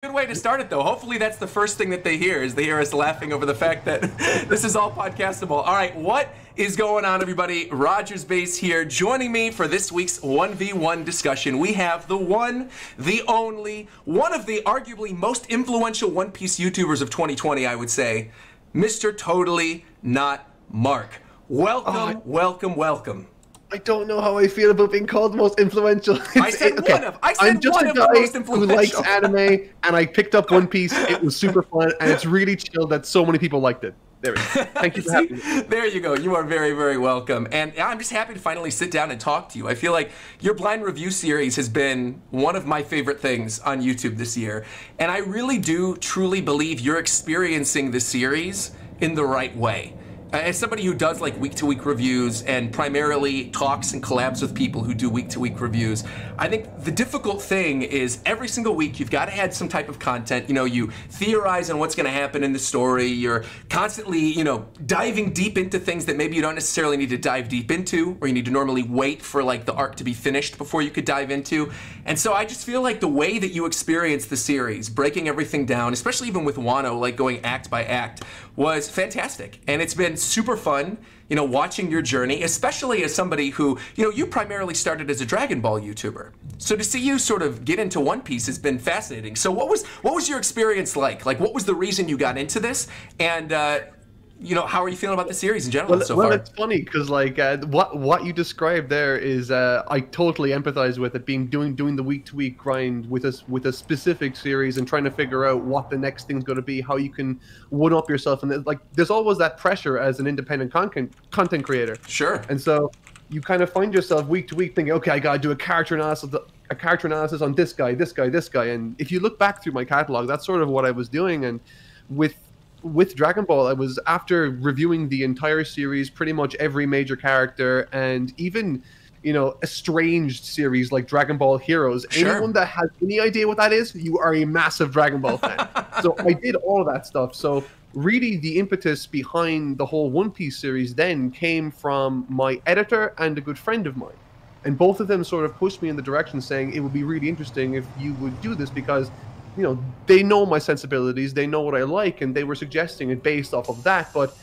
Good way to start it, though. Hopefully that's the first thing that they hear, is they hear us laughing over the fact that this is all podcastable. All right, what is going on, everybody? RogersBase here. Joining me for this week's 1v1 discussion, we have the one, the only, one of the arguably most influential One Piece YouTubers of 2020, I would say, Mr. Totally Not Mark. Welcome, welcome. I don't know how I feel about being called the most influential. I said I'm just one a of the most guy who influential. likes anime, and I picked up One Piece. It was super fun, and it's really chill that so many people liked it. There we go. Thank you for having me. There you go. You are very, very welcome. And I'm just happy to finally sit down and talk to you. I feel like your blind review series has been one of my favorite things on YouTube this year. And I really do truly believe you're experiencing the series in the right way. As somebody who does like week-to-week reviews and primarily talks and collabs with people who do week-to-week reviews, I think the difficult thing is every single week you've got to add some type of content. You know, you theorize on what's going to happen in the story. You're constantly, you know, diving deep into things that maybe you don't necessarily need to dive deep into, or you need to normally wait for like the arc to be finished before you could dive into. And so I just feel like the way that you experience the series, breaking everything down, especially even with Wano, like going act by act, was fantastic. And it's been super fun, you know, watching your journey, especially as somebody who, you know, you primarily started as a Dragon Ball YouTuber. So to see you sort of get into One Piece has been fascinating. So what was your experience like? Like, what was the reason you got into this? And, you know, how are you feeling about the series in general so far? Well, it's funny because like what you described there is I totally empathize with it, being doing the week-to-week grind with a specific series and trying to figure out what the next thing's going to be, how you can one up yourself, and like there's always that pressure as an independent content creator. Sure. And so you kind of find yourself week to week thinking, okay, I got to do a character analysis on this guy, and if you look back through my catalog, that's sort of what I was doing. And with Dragon Ball, I was, after reviewing the entire series, pretty much every major character, and even, you know, estranged series like Dragon Ball Heroes. Sure. Anyone that has any idea what that is, you are a massive Dragon Ball fan. So I did all of that stuff. So really the impetus behind the whole One Piece series then came from my editor and a good friend of mine. And both of them sort of pushed me in the direction saying it would be really interesting if you would do this, because, you know, they know my sensibilities, they know what I like, and they were suggesting it based off of that. But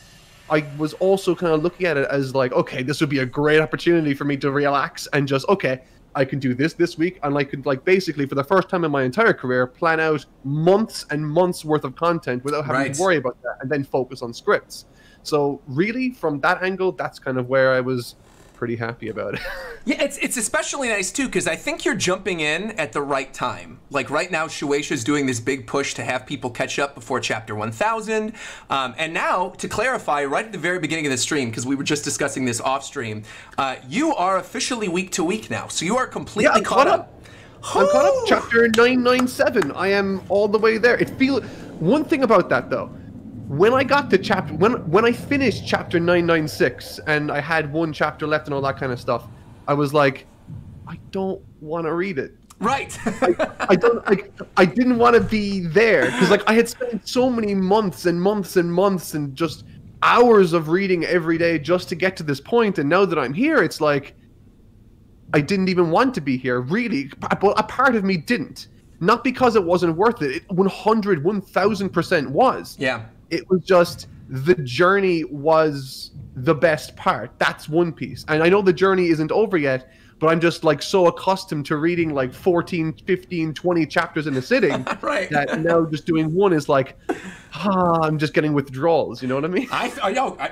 I was also kind of looking at it as like, okay, this would be a great opportunity for me to relax and just, okay, I can do this week, and I could, like, basically for the first time in my entire career, plan out months and months worth of content without having to worry about that, and then focus on scripts. So really, from that angle, that's kind of where I was pretty happy about it. Yeah, it's especially nice too, because I think you're jumping in at the right time. Like right now, Shueisha's doing this big push to have people catch up before Chapter 1000. And now, to clarify, right at the very beginning of the stream, because we were just discussing this off stream, you are officially week to week now. So you are completely caught up. I'm caught up. Chapter 997. I am all the way there. It feels. One thing about that though, when I got to chapter, when I finished chapter 996 and I had one chapter left and all that kind of stuff, I was like, I don't want to read it. Right. I didn't want to be there, because like I had spent so many months and months and months and just hours of reading every day just to get to this point, and now that I'm here, it's like I didn't even want to be here, really. But a part of me didn't. Not because it wasn't worth it. It 1000% was. Yeah. It was just the journey was the best part. That's One Piece. And I know the journey isn't over yet, but I'm just like so accustomed to reading like 14, 15, 20 chapters in a sitting right. that now just doing one is like, I'm just getting withdrawals. You know what I mean?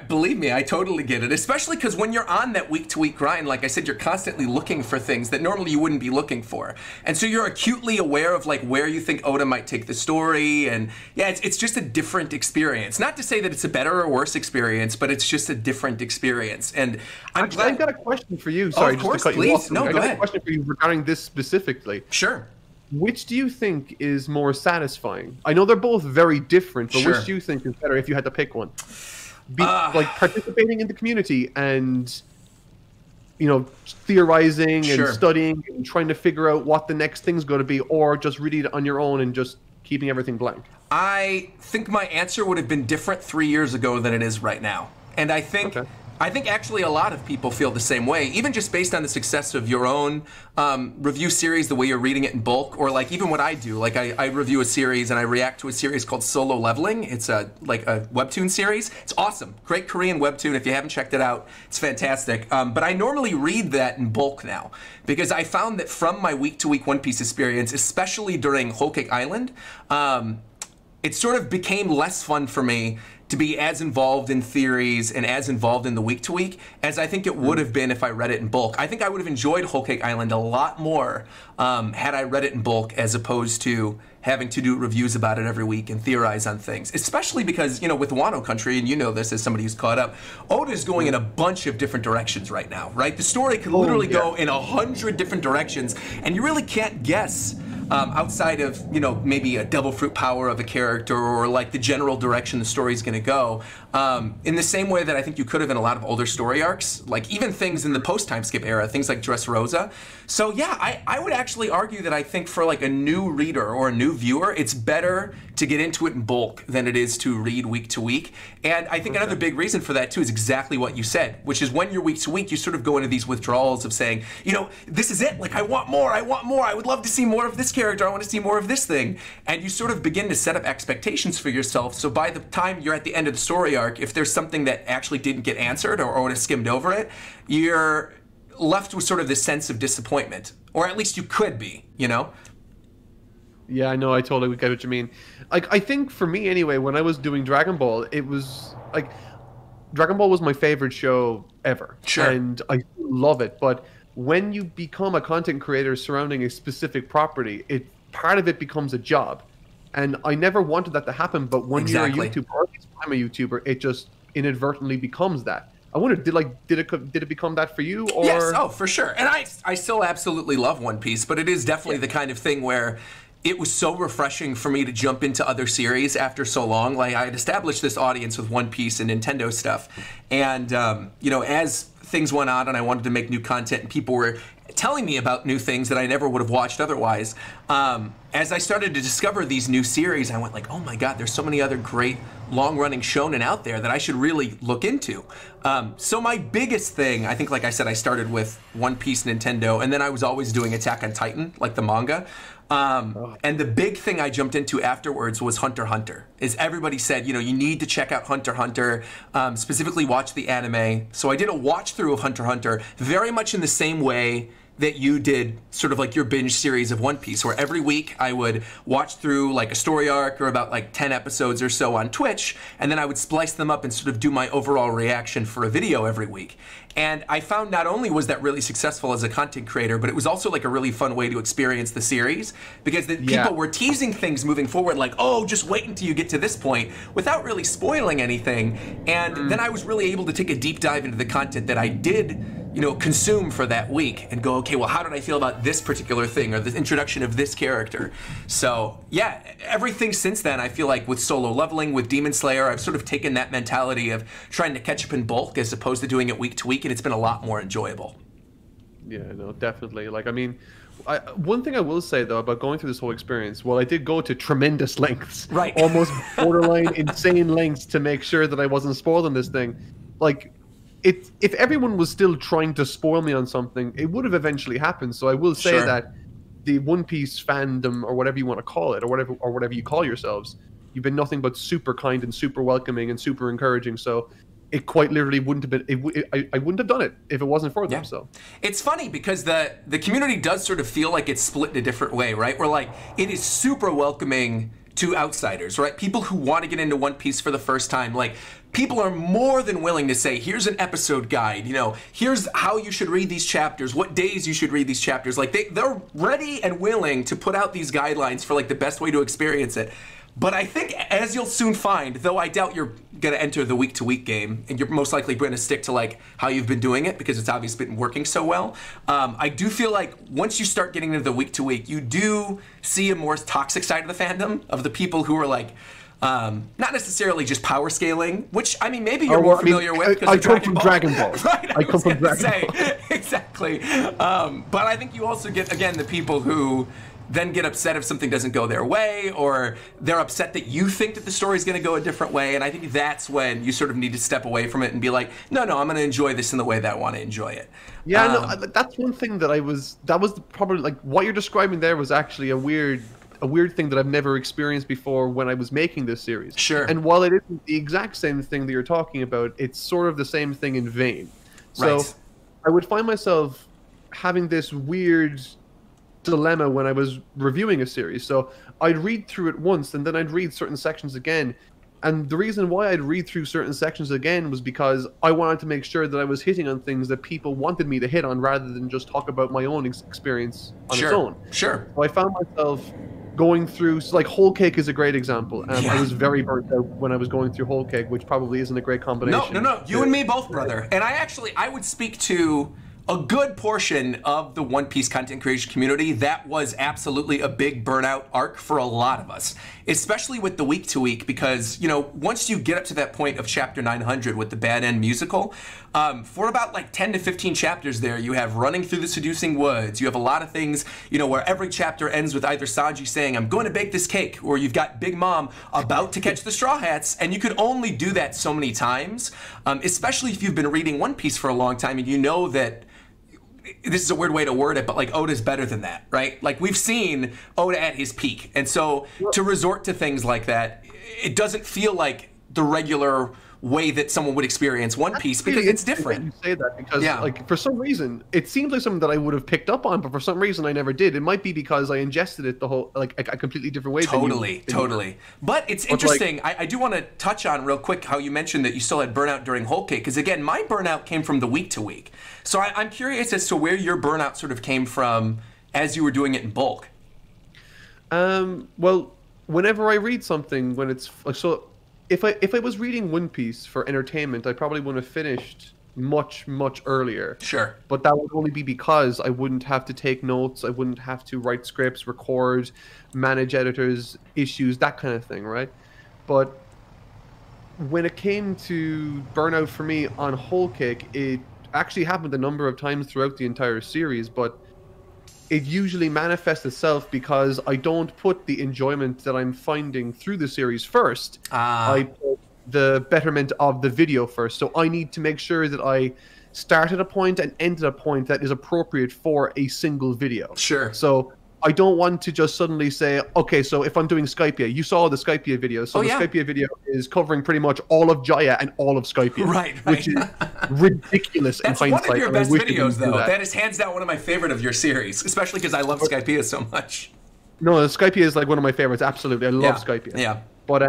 Believe me, I totally get it. Especially because when you're on that week-to-week grind, like I said, you're constantly looking for things that normally you wouldn't be looking for. And so you're acutely aware of like where you think Oda might take the story. And yeah, it's just a different experience. Not to say that it's a better or worse experience, but it's just a different experience. And I've got a question for you. Sorry, of course, just to cut please. you off. No, go I got ahead. a question for you regarding this specifically. Sure. Which do you think is more satisfying? I know they're both very different, but Sure. which do you think is better if you had to pick one? Like participating in the community and, you know, theorizing Sure. and studying and trying to figure out what the next thing's going to be, or just reading it on your own and just keeping everything blank? I think my answer would have been different 3 years ago than it is right now. And I think I think actually a lot of people feel the same way, even just based on the success of your own review series, the way you're reading it in bulk, or like even what I do. Like I review a series and I react to a series called Solo Leveling. It's like a webtoon series. It's awesome. Great Korean webtoon. If you haven't checked it out, it's fantastic. But I normally read that in bulk now because I found that from my week-to-week One Piece experience, especially during Whole Cake Island, it sort of became less fun for me to be as involved in theories and as involved in the week-to-week as I think it would have been if I read it in bulk. I think I would have enjoyed Whole Cake Island a lot more had I read it in bulk as opposed to having to do reviews about it every week and theorize on things. Especially because, you know, with Wano Country, and you know this as somebody who's caught up, Oda's going in a bunch of different directions right now, right? The story could literally go in 100 different directions, and you really can't guess outside of, you know, maybe a devil fruit power of a character or like the general direction the story's going to go. In the same way that I think you could have in a lot of older story arcs, like even things in the post-time skip era, things like Dressrosa. So yeah, I would actually argue that I think for like a new reader or a new viewer, it's better to get into it in bulk than it is to read week to week. And I think another big reason for that too is exactly what you said, which is when you're week to week, you sort of go into these withdrawals of saying, you know, this is it, like I want more, I would love to see more of this character, I want to see more of this thing. And you sort of begin to set up expectations for yourself, so by the time you're at the end of the story arc, if there's something that actually didn't get answered or would have skimmed over it, you're left with sort of this sense of disappointment. Or at least you could be, you know? Yeah, I know. I totally get what you mean. Like, I think for me anyway, when I was doing Dragon Ball, it was like Dragon Ball was my favorite show ever. Sure. And I love it. But when you become a content creator surrounding a specific property, part of it becomes a job. And I never wanted that to happen. But when you're a YouTuber, or at least I'm a YouTuber, it just inadvertently becomes that. I wonder, did it become that for you? Or? Yes, oh, for sure. And I still absolutely love One Piece, but it is definitely the kind of thing where it was so refreshing for me to jump into other series after so long. Like I had established this audience with One Piece and Nintendo stuff, and you know, as things went on and I wanted to make new content, and people were telling me about new things that I never would have watched otherwise. As I started to discover these new series, I went like, oh my God, there's so many other great long-running shonen out there that I should really look into. So my biggest thing, I think, like I said, I started with One Piece, Nintendo, and then I was always doing Attack on Titan, like the manga. And the big thing I jumped into afterwards was Hunter x Hunter. Is everybody said, you know, you need to check out Hunter x Hunter, specifically watch the anime. So I did a watch through of Hunter x Hunter, very much in the same way that you did sort of like your binge series of One Piece, where every week I would watch through like a story arc or about like 10 episodes or so on Twitch, and then I would splice them up and sort of do my overall reaction for a video every week. And I found not only was that really successful as a content creator, but it was also like a really fun way to experience the series, because people were teasing things moving forward, like, oh, just wait until you get to this point, without really spoiling anything. And then I was really able to take a deep dive into the content that I did, you know, consume for that week and go, okay, well, how did I feel about this particular thing or the introduction of this character? So yeah, everything since then, I feel like with Solo Leveling, with Demon Slayer, I've sort of taken that mentality of trying to catch up in bulk as opposed to doing it week to week, and it's been a lot more enjoyable. Yeah, no, definitely. Like, I mean, one thing I will say though about going through this whole experience, well, I did go to tremendous lengths, right? Almost borderline insane lengths to make sure that I wasn't spoiling this thing. Like, if everyone was still trying to spoil me on something, it would have eventually happened. So I will say that the One Piece fandom, or whatever you want to call it, or whatever you call yourselves, you've been nothing but super kind and super welcoming and super encouraging. So it quite literally wouldn't have been. I wouldn't have done it if it wasn't for them. So it's funny because the community does sort of feel like it's split in a different way, right? Where like it is super welcoming to outsiders, right? People who want to get into One Piece for the first time, like people are more than willing to say, here's an episode guide, you know, here's how you should read these chapters, what days you should read these chapters. Like they're ready and willing to put out these guidelines for like the best way to experience it. But I think, as you'll soon find, though I doubt you're going to enter the week-to-week game, and you're most likely going to stick to like how you've been doing it because it's obviously been working so well, I do feel like once you start getting into the week-to-week, you do see a more toxic side of the fandom, of the people who are like, not necessarily just power scaling, which, I mean, maybe you're more familiar with. I come from Dragon Ball. Right, I come from Dragon Ball. Exactly. But I think you also get, again, the people who, then get upset if something doesn't go their way, or they're upset that you think that the story's going to go a different way. And I think that's when you sort of need to step away from it and be like, no, I'm going to enjoy this in the way that I want to enjoy it. Yeah, no, that's one thing that that was probably, like, what you're describing there was actually a weird thing that I've never experienced before when I was making this series. Sure. And while it isn't the exact same thing that you're talking about, it's sort of the same thing in vain. So right. I would find myself having this weird dilemma when I was reviewing a series. So I'd read through it once, and then I'd read certain sections again. And the reason why I'd read through certain sections again was because I wanted to make sure that I was hitting on things that people wanted me to hit on, rather than just talk about my own experience on its own. Sure. So I found myself going through, so like Whole Cake is a great example. I was very burnt out when I was going through Whole Cake, which probably isn't a great combination. No. You and me both, brother. And I would speak to a good portion of the One Piece content creation community. That was absolutely a big burnout arc for a lot of us, especially with the week to week, because, you know, once you get up to that point of chapter 900 with the Bad End musical, for about like 10 to 15 chapters there, you have Running Through the Seducing Woods. You have a lot of things, you know, where every chapter ends with either Sanji saying, I'm going to bake this cake, or you've got Big Mom about to catch the Straw Hats, and you could only do that so many times, especially if you've been reading One Piece for a long time and you know that, this is a weird way to word it, but like Oda's better than that, right? Like we've seen Oda at his peak. And so to resort to things like that, it doesn't feel like the regular way that someone would experience One Piece, because it's different. You say that because like for some reason it seems like something that I would have picked up on, but for some reason I never did. It might be because I ingested it the whole, like, a completely different way. Totally. But it's interesting. Like, I do want to touch on real quick how you mentioned that you still had burnout during Whole Cake, because again, my burnout came from the week to week. So I'm curious as to where your burnout sort of came from as you were doing it in bulk. Well, whenever I read something, when it's like, so if I was reading One Piece for entertainment, I probably would have finished much earlier. Sure. But that would only be because I wouldn't have to take notes, I wouldn't have to write scripts, record, manage editors, issues, that kind of thing, right? But when it came to burnout for me on Whole Cake, it actually happened a number of times throughout the entire series, but it usually manifests itself because I don't put the enjoyment that I'm finding through the series first. I put the betterment of the video first. So I need to make sure that I start at a point and end at a point that is appropriate for a single video. Sure. So I don't want to just suddenly say, okay, so if I'm doing Skypiea, you saw the Skypiea video. So the Skypiea video is covering pretty much all of Jaya and all of Skypiea. Right. Which is ridiculous in hindsight. That's one of your best videos, though. That is hands down one of my favorite of your series, especially because I love Skypiea so much. No, Skypiea is like one of my favorites. Absolutely. I love Skypiea. Yeah. But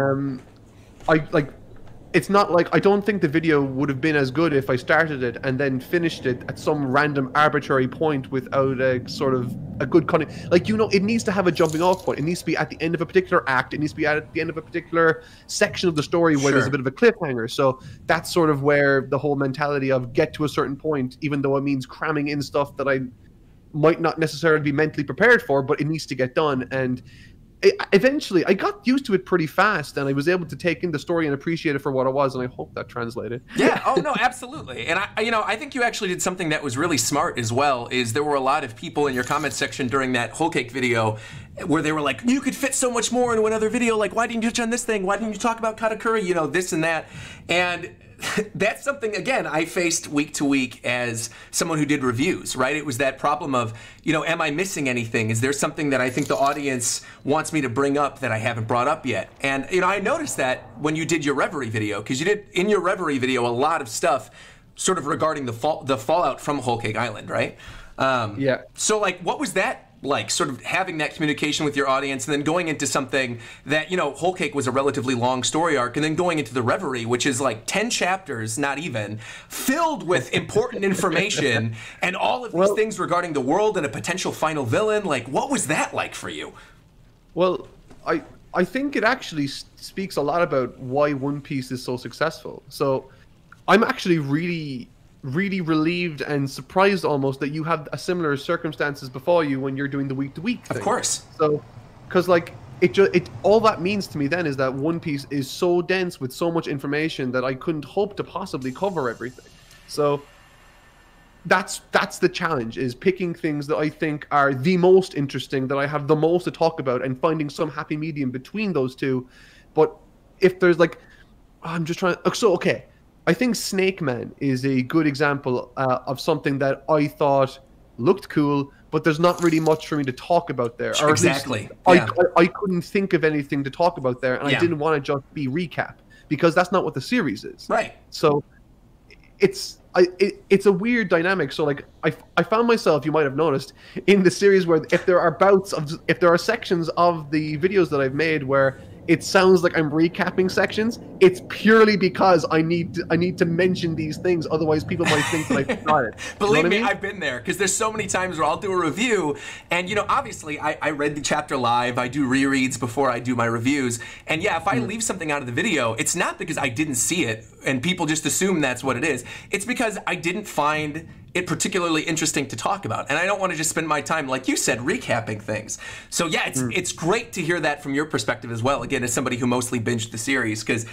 it's not like, I don't think the video would have been as good if I started it and then finished it at some random arbitrary point without a sort of a good cutting. Like, you know, it needs to have a jumping off point. It needs to be at the end of a particular act. It needs to be at the end of a particular section of the story where there's a bit of a cliffhanger. So that's sort of where the whole mentality of get to a certain point, even though it means cramming in stuff that I might not necessarily be mentally prepared for, but it needs to get done. And eventually I got used to it pretty fast, and I was able to take in the story and appreciate it for what it was, and I hope that translated. Yeah. Oh no, absolutely. And I think you actually did something that was really smart as well. Is there were a lot of people in your comment section during that Whole Cake video where they were like, you could fit so much more into another video. Like, why didn't you touch on this thing? Why didn't you talk about Katakuri? You know, this and that. And that's something, again, I faced week to week as someone who did reviews, right? It was that problem of, you know, am I missing anything? Is there something that I think the audience wants me to bring up that I haven't brought up yet? And, you know, I noticed that when you did your Reverie video, because you did, in your Reverie video, a lot of stuff sort of regarding the fallout from Whole Cake Island, right? Yeah. So, like, what was that like, sort of having that communication with your audience, and then going into something that, you know, Whole Cake was a relatively long story arc, and then going into the Reverie, which is like 10 chapters, not even, filled with important information and all of these things regarding the world and a potential final villain. Like, what was that like for you? Well, I think it actually speaks a lot about why One Piece is so successful. So I'm actually really relieved and surprised almost that you have a similar circumstances before you when you're doing the week-to-week thing. Of course. So, because like it all that means to me then is that One Piece is so dense with so much information that I couldn't hope to possibly cover everything. So that's the challenge, is picking things that I think are the most interesting, that I have the most to talk about, and finding some happy medium between those two. But if there's like, I'm just trying. So okay, I think Snake Man is a good example of something that I thought looked cool, but there's not really much for me to talk about there. Or Exactly. I couldn't think of anything to talk about there, and I didn't want to just be recap, because that's not what the series is. Right. So it's a weird dynamic. So like I found myself, you might have noticed, in the series where if there are sections of the videos that I've made where it sounds like I'm recapping sections, it's purely because I need to mention these things, otherwise people might think that I forgot it. Believe me, I've been there, because there's so many times where I'll do a review, and obviously I read the chapter live, I do rereads before I do my reviews, and yeah, if I leave something out of the video, it's not because I didn't see it and people just assume that's what it is. It's because I didn't find it particularly interesting to talk about, and I don't want to just spend my time, like you said, recapping things. So yeah, it's great to hear that from your perspective as well, again, as somebody who mostly binged the series, because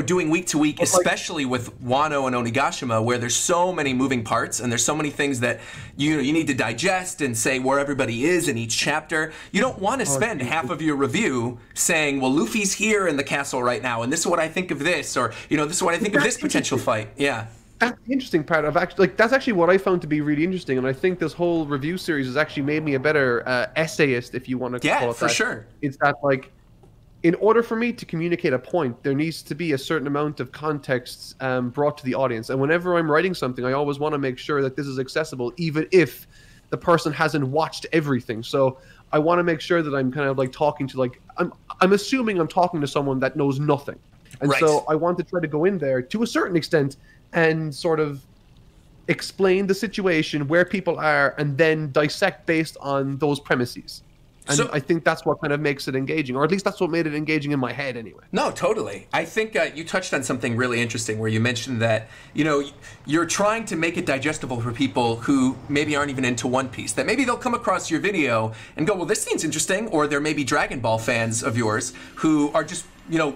doing week to week, especially with Wano and Onigashima, where there's so many moving parts and there's so many things that you need to digest and say where everybody is in each chapter, you don't want to spend half of your review saying, well, Luffy's here in the castle right now, and this is what I think of this, or this is what I think of this potential fight. Yeah. That's the interesting part of that's actually what I found to be really interesting, and I think this whole review series has actually made me a better essayist, if you want to call it that. Yeah, for sure. It's that, like, in order for me to communicate a point, there needs to be a certain amount of context brought to the audience, and whenever I'm writing something, I always want to make sure that this is accessible, even if the person hasn't watched everything. So I want to make sure that I'm kind of like talking to, like, I'm assuming I'm talking to someone that knows nothing, and so I want to try to go in there to a certain extent and sort of explain the situation, where people are, and then dissect based on those premises. And so, I think that's what kind of makes it engaging, or at least that's what made it engaging in my head anyway. No, totally. I think you touched on something really interesting where you mentioned that, you're trying to make it digestible for people who maybe aren't even into One Piece, that maybe they'll come across your video and go, well, this seems interesting, or there may be Dragon Ball fans of yours who are just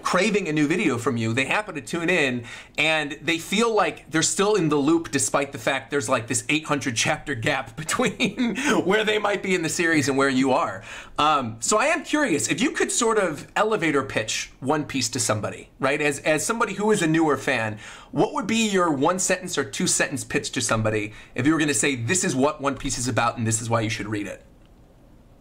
craving a new video from you. They happen to tune in and they feel like they're still in the loop, despite the fact there's like this 800 chapter gap between where they might be in the series and where you are. So I am curious, if you could sort of elevator pitch One Piece to somebody, right? As somebody who is a newer fan, what would be your 1 sentence or 2 sentence pitch to somebody if you were going to say, this is what One Piece is about and this is why you should read it?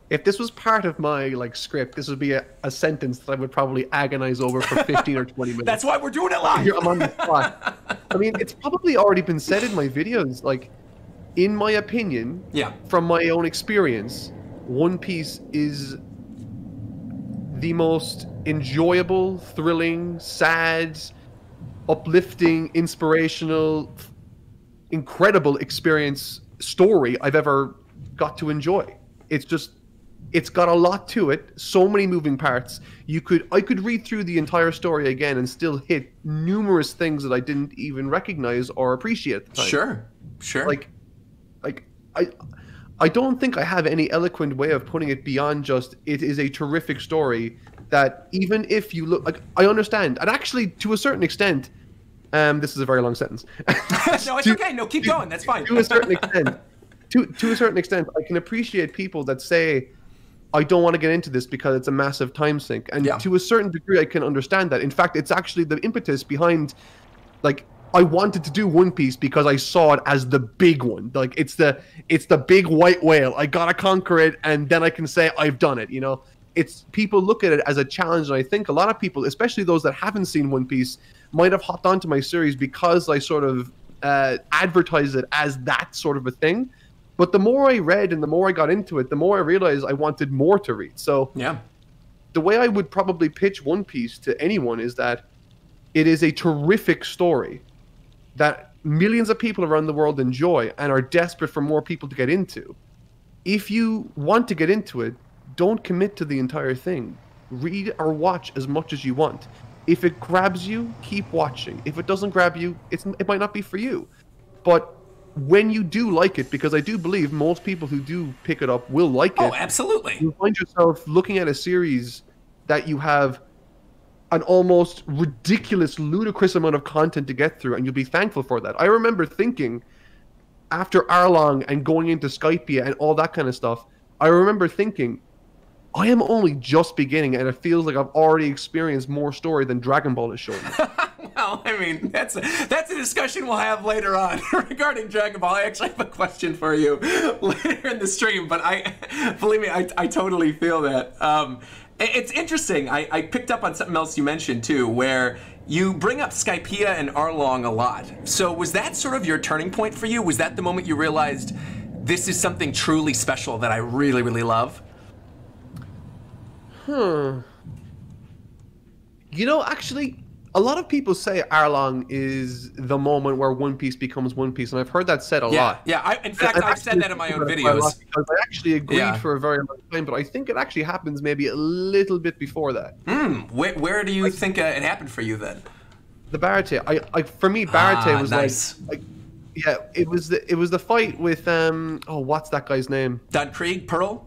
If this was part of my script, this would be a sentence that I would probably agonize over for 15 or 20 minutes. That's why we're doing it live. I'm on the spot. I mean, it's probably already been said in my videos. Like, in my opinion, from my own experience, One Piece is the most enjoyable, thrilling, sad, uplifting, inspirational, incredible story I've ever got to enjoy. It's got a lot to it, so many moving parts. I could read through the entire story again and still hit numerous things that I didn't even recognize or appreciate at the time. Sure. I don't think I have any eloquent way of putting it beyond just, it is a terrific story that even if you look, like, I understand, and actually to a certain extent, this is a very long sentence. No, it's okay. No, keep going. That's fine. To a certain extent, to a certain extent, I can appreciate people that say, I don't want to get into this because it's a massive time sink. And to a certain degree, I can understand that. In fact, it's actually the impetus behind, like, I wanted to do One Piece because I saw it as the big one. Like, it's the big white whale. I gotta conquer it, and then I can say I've done it. It's, people look at it as a challenge, and I think a lot of people, especially those that haven't seen One Piece, might have hopped onto my series because I sort of advertise it as that sort of a thing. But the more I read and the more I got into it, the more I realized I wanted more to read. So the way I would probably pitch One Piece to anyone is that it is a terrific story that millions of people around the world enjoy and are desperate for more people to get into. If you want to get into it, don't commit to the entire thing. Read or watch as much as you want. If it grabs you, keep watching. If it doesn't grab you, it might not be for you. But when you do like it, because I do believe most people who do pick it up will like it. Oh, absolutely. You find yourself looking at a series that you have an almost ridiculous, ludicrous amount of content to get through, and you'll be thankful for that. I remember thinking, after Arlong and going into Skypiea and all that kind of stuff, I remember thinking, I am only just beginning, and it feels like I've already experienced more story than Dragon Ball has shown me. Well, I mean, that's a discussion we'll have later on regarding Dragon Ball. I actually have a question for you later in the stream, but believe me, I totally feel that. It's interesting. I picked up on something else you mentioned too, where you bring up Skypiea and Arlong a lot. So was that sort of your turning point for you? Was that the moment you realized this is something truly special that I really, really love? You know, actually, a lot of people say Arlong is the moment where One Piece becomes One Piece, and I've heard that said a lot. Yeah. In fact, I've said that in my own videos. Because I actually agreed for a very long time, but I think it actually happens maybe a little bit before that. Where do you think it happened for you then? The Barate. For me, Barate was nice. like, yeah, it was the fight with what's that guy's name? Don Krieg, Pearl.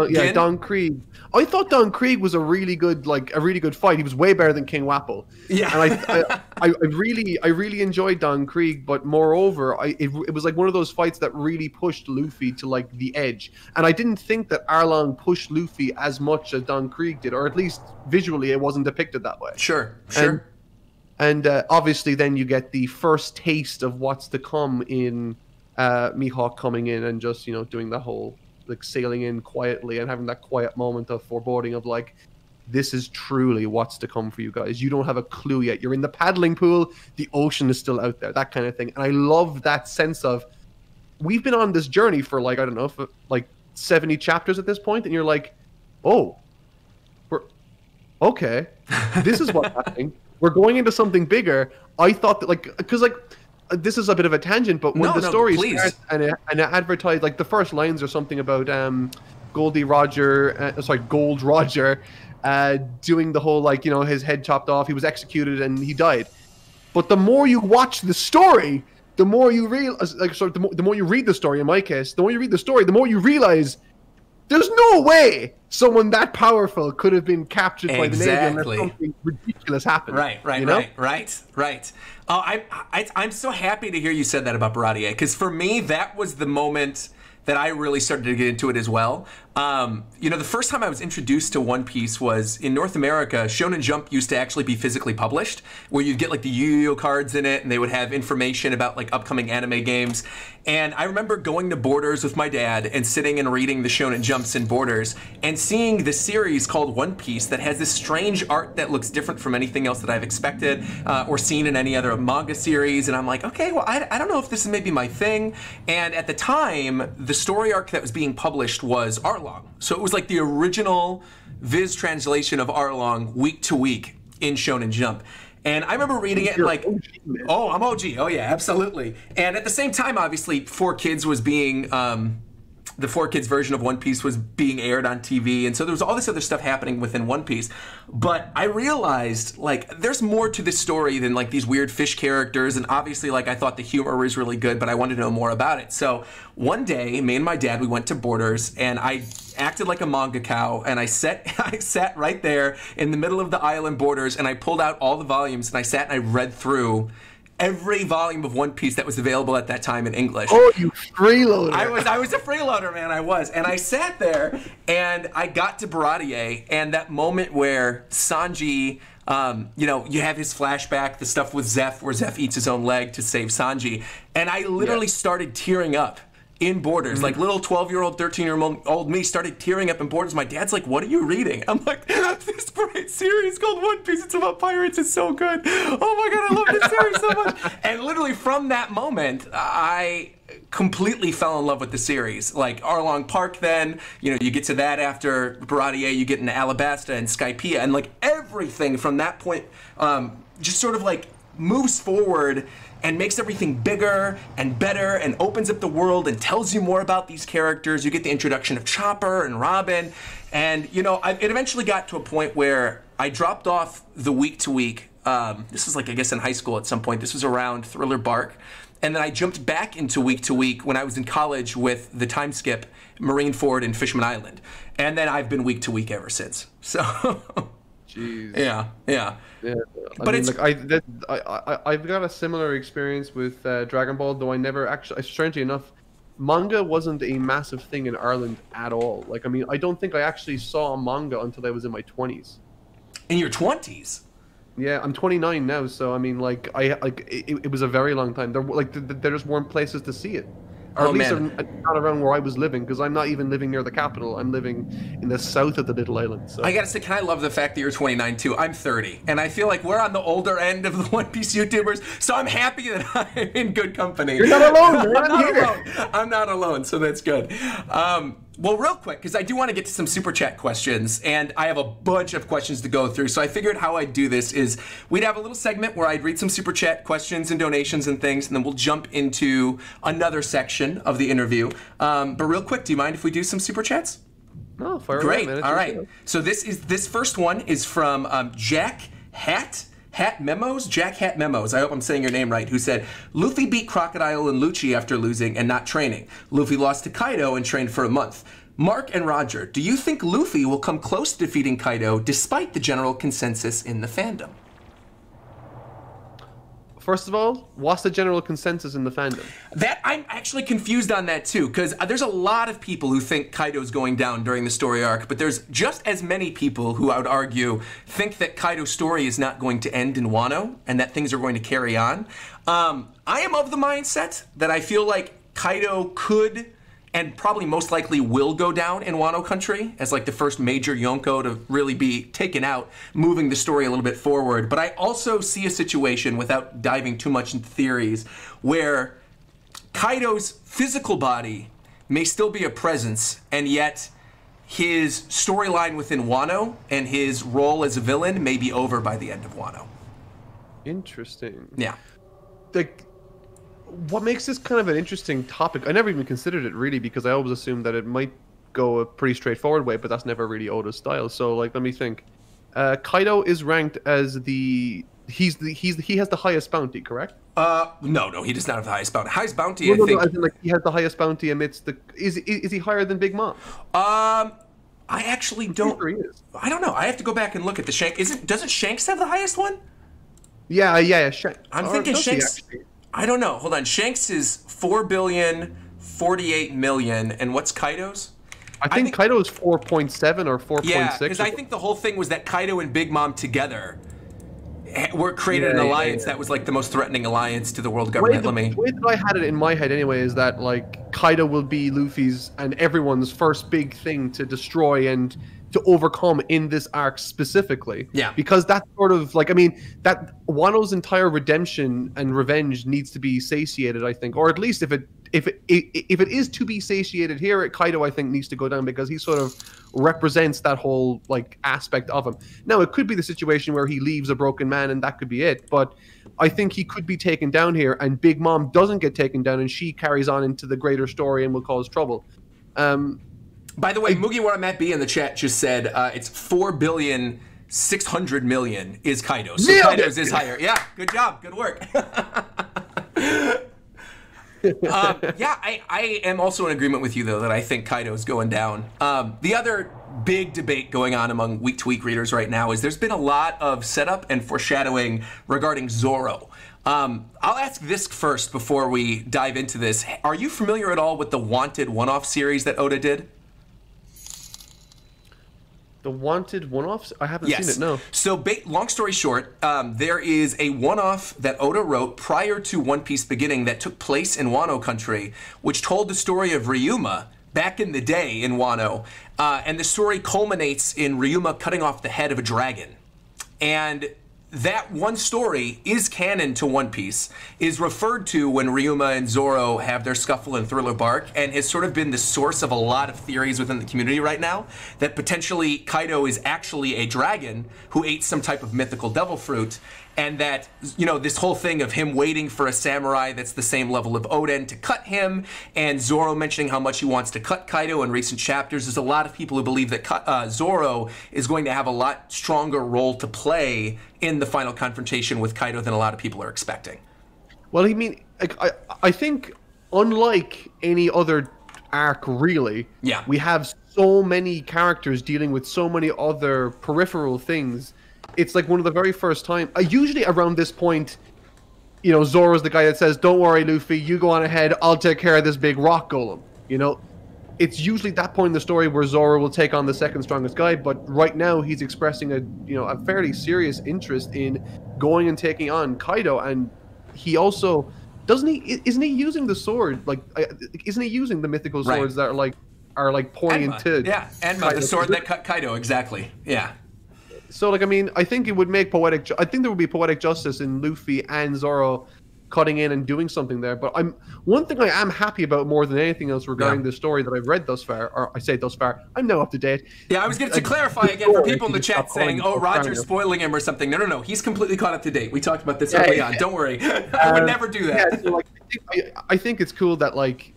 Yeah, Don Krieg. I thought Don Krieg was a really good fight. He was way better than King Wapple. Yeah, and I really enjoyed Don Krieg, but moreover, it was like one of those fights that really pushed Luffy to like the edge. And I didn't think that Arlong pushed Luffy as much as Don Krieg did, or at least visually, it wasn't depicted that way. Sure. And obviously, then you get the first taste of what's to come in Mihawk coming in and just doing the whole, like, sailing in quietly and having that quiet moment of foreboding of like, this is truly what's to come for you guys. You don't have a clue yet. You're in the paddling pool. The ocean is still out there. That kind of thing. And I love that sense of, we've been on this journey for like, I don't know, for like 70 chapters at this point, and you're like, oh, okay, this is what's happening. We're going into something bigger. I thought that, like, because like, this is a bit of a tangent, but when the story starts and it advertised, like, the first lines are something about Gold Roger doing the whole, like, his head chopped off, he was executed and he died. But the more you watch the story, the more you realize, the more you read the story, in my case, the more you read the story, the more you realize there's no way someone that powerful could have been captured by the Navy unless something ridiculous happened. Right. I'm so happy to hear you said that about Baratier, because for me, that was the moment that I really started to get into it as well. The first time I was introduced to One Piece was in North America. Shonen Jump used to actually be physically published, where you'd get like the Yu-Gi-Oh cards in it, and they would have information about like upcoming anime games. And I remember going to Borders with my dad and sitting and reading the Shonen Jumps in Borders and seeing this series called One Piece that has this strange art that looks different from anything else that I've expected or seen in any other manga series. And I'm like, okay, well, I don't know if this is maybe my thing. And at the time, the story arc that was being published was Arlong. So it was like the original Viz translation of Arlong week to week in Shonen Jump. And I remember reading it and like, oh, I'm OG. Oh, yeah, absolutely. And at the same time, obviously, 4Kids was being, the 4Kids version of One Piece was being aired on TV. And so there was all this other stuff happening within One Piece. But I realized, like, there's more to this story than, like, these weird fish characters. And obviously, like, I thought the humor was really good, but I wanted to know more about it. So one day, me and my dad, we went to Borders, and I acted like a manga cow, and I sat right there in the middle of the aisle in Borders, and I pulled out all the volumes, and I sat and I read through every volume of One Piece that was available at that time in English. Oh, you freeloader. I was a freeloader, man, I was. And I sat there, and I got to Baratier, and that moment where Sanji, you have his flashback, the stuff with Zeph, where Zeph eats his own leg to save Sanji, and I literally started tearing up in Borders. Like little 12-year-old, 13-year-old me started tearing up in Borders. My dad's like, what are you reading? I'm like, this great series called One Piece. It's about pirates. It's so good. Oh my God, I love this series so much. And literally from that moment, I completely fell in love with the series. Like Arlong Park then, you get to that after Baratier, you get into Alabasta and Skypiea, and like everything from that point just sort of like moves forward and makes everything bigger and better and opens up the world and tells you more about these characters. You get the introduction of Chopper and Robin. And, it eventually got to a point where I dropped off the week to week. This was like, I guess, in high school at some point. This was around Thriller Bark. And then I jumped back into week to week when I was in college with the time skip, Marineford and Fishman Island. And then I've been week to week ever since. So... Jeez. Yeah, yeah. Yeah, I But mean, it's like I've got a similar experience with Dragon Ball, though I never actually, strangely enough, manga wasn't a massive thing in Ireland at all. Like, I mean, I don't think I actually saw a manga until I was in my 20s. in your 20s. Yeah, I'm 29 now, so I mean, like, it was a very long time. There just weren't places to see it, or Oh, at least man. not around where I was living, because I'm not even living near the capital. I'm living in the south of the little island. So I gotta say, can I love the fact that you're 29 too? I'm 30, and I feel like we're on the older end of the One Piece YouTubers, so I'm happy that I'm in good company. You're not alone, man. I'm not alone. I'm not alone, so that's good. Well, real quick, because I do want to get to some super chat questions, and I have a bunch of questions to go through, so I figured how I'd do this is we'd have a little segment where I'd read some super chat questions and donations and things, and then we'll jump into another section of the interview. But real quick, do you mind if we do some super chats? Oh, fire Great. away, man. All right. So this first one is from Jack Hat Memos. Jack Hat Memos. I hope I'm saying your name right. Who said Luffy beat Crocodile and Lucci after losing and not training. Luffy lost to Kaido and trained for a month. Mark and Roger, do you think Luffy will come close to defeating Kaido despite the general consensus in the fandom? First of all, what's the general consensus in the fandom? That I'm actually confused on that too, because there's a lot of people who think Kaido's going down during the story arc, but there's just as many people who I would argue think that Kaido's story is not going to end in Wano and that things are going to carry on. I am of the mindset that I feel like Kaido could and probably most likely will go down in Wano country as like the first major Yonko to really be taken out, moving the story a little bit forward. But I also see a situation, without diving too much into theories, where Kaido's physical body may still be a presence, and yet his storyline within Wano and his role as a villain may be over by the end of Wano. Interesting. Yeah. Like, what makes this kind of an interesting topic? I never even considered it really, because I always assumed that it might go a pretty straightforward way, but that's never really Oda's style. So, like, let me think. Kaido is ranked as he has the highest bounty, correct? No, he does not have the highest bounty. Highest bounty, No, I think. as in, like, he has the highest bounty amidst the. Is he higher than Big Mom? I actually don't. Sure he is. I don't know. I have to go back and look at the Shanks. Doesn't Shanks have the highest one? Yeah. I'm thinking Shanks. I don't know. Hold on. Shanks is 4,048,000,000, and what's Kaido's? I think Kaido is 4.7 or 4.6. Yeah, because I think the whole thing was that Kaido and Big Mom together created an alliance that was like the most threatening alliance to the world government. The way that I had it in my head anyway is that, like, Kaido will be Luffy's and everyone's first big thing to destroy and to overcome in this arc specifically. Yeah. Because that's sort of like, I mean, that Wano's entire redemption and revenge needs to be satiated, I think, or at least if it is to be satiated here, Kaido, I think, needs to go down, because he sort of represents that whole, like, aspect of him. Now, it could be the situation where he leaves a broken man and that could be it, but I think he could be taken down here and Big Mom doesn't get taken down and she carries on into the greater story and will cause trouble. By the way, Mugiwara Matt B in the chat just said it's 4,600,000,000 is Kaido. So Kaido's is higher. Yeah, good job. Good work. Yeah, I am also in agreement with you, though, that I think Kaido's going down. The other big debate going on among Week to Week readers right now is there's been a lot of setup and foreshadowing regarding Zoro. I'll ask this first before we dive into this. Are you familiar at all with the Wanted one-off series that Oda did? The Wanted one-offs? I haven't seen it, no. So, long story short, there is a one-off that Oda wrote prior to One Piece beginning that took place in Wano country, which told the story of Ryuma back in the day in Wano. And the story culminates in Ryuma cutting off the head of a dragon. And that one story is canon to One Piece, is referred to when Ryuma and Zoro have their scuffle in Thriller Bark, and has sort of been the source of a lot of theories within the community right now, that potentially Kaido is actually a dragon who ate some type of mythical devil fruit, and that, you know, this whole thing of him waiting for a samurai that's the same level of Oden to cut him, and Zoro mentioning how much he wants to cut Kaido in recent chapters. There's a lot of people who believe that Zoro is going to have a lot stronger role to play in the final confrontation with Kaido than a lot of people are expecting. Well, I mean, I think unlike any other arc, really, yeah, we have so many characters dealing with so many other peripheral things it's like one of the very first time. Usually around this point, you know, Zoro's the guy that says, "Don't worry, Luffy, you go on ahead. I'll take care of this big rock golem." You know, it's usually that point in the story where Zoro will take on the second strongest guy. But right now, he's expressing a fairly serious interest in going and taking on Kaido, and he also isn't he using the sword? Like, isn't he using the mythical swords that are like pointing into Enma, the sword that cut Kaido, exactly. Yeah. So, like, I mean, I think it would make I think there would be poetic justice in Luffy and Zoro cutting in and doing something there. But one thing I am happy about more than anything else regarding this story that I've read thus far, or I say thus far, I'm now up to date. Yeah, I was going to clarify again for people in the chat saying, "Oh, Roger's spoiling him or something." No. He's completely caught up to date. We talked about this early on. Don't worry. I would never do that. Yeah, so, like, I think it's cool that, like,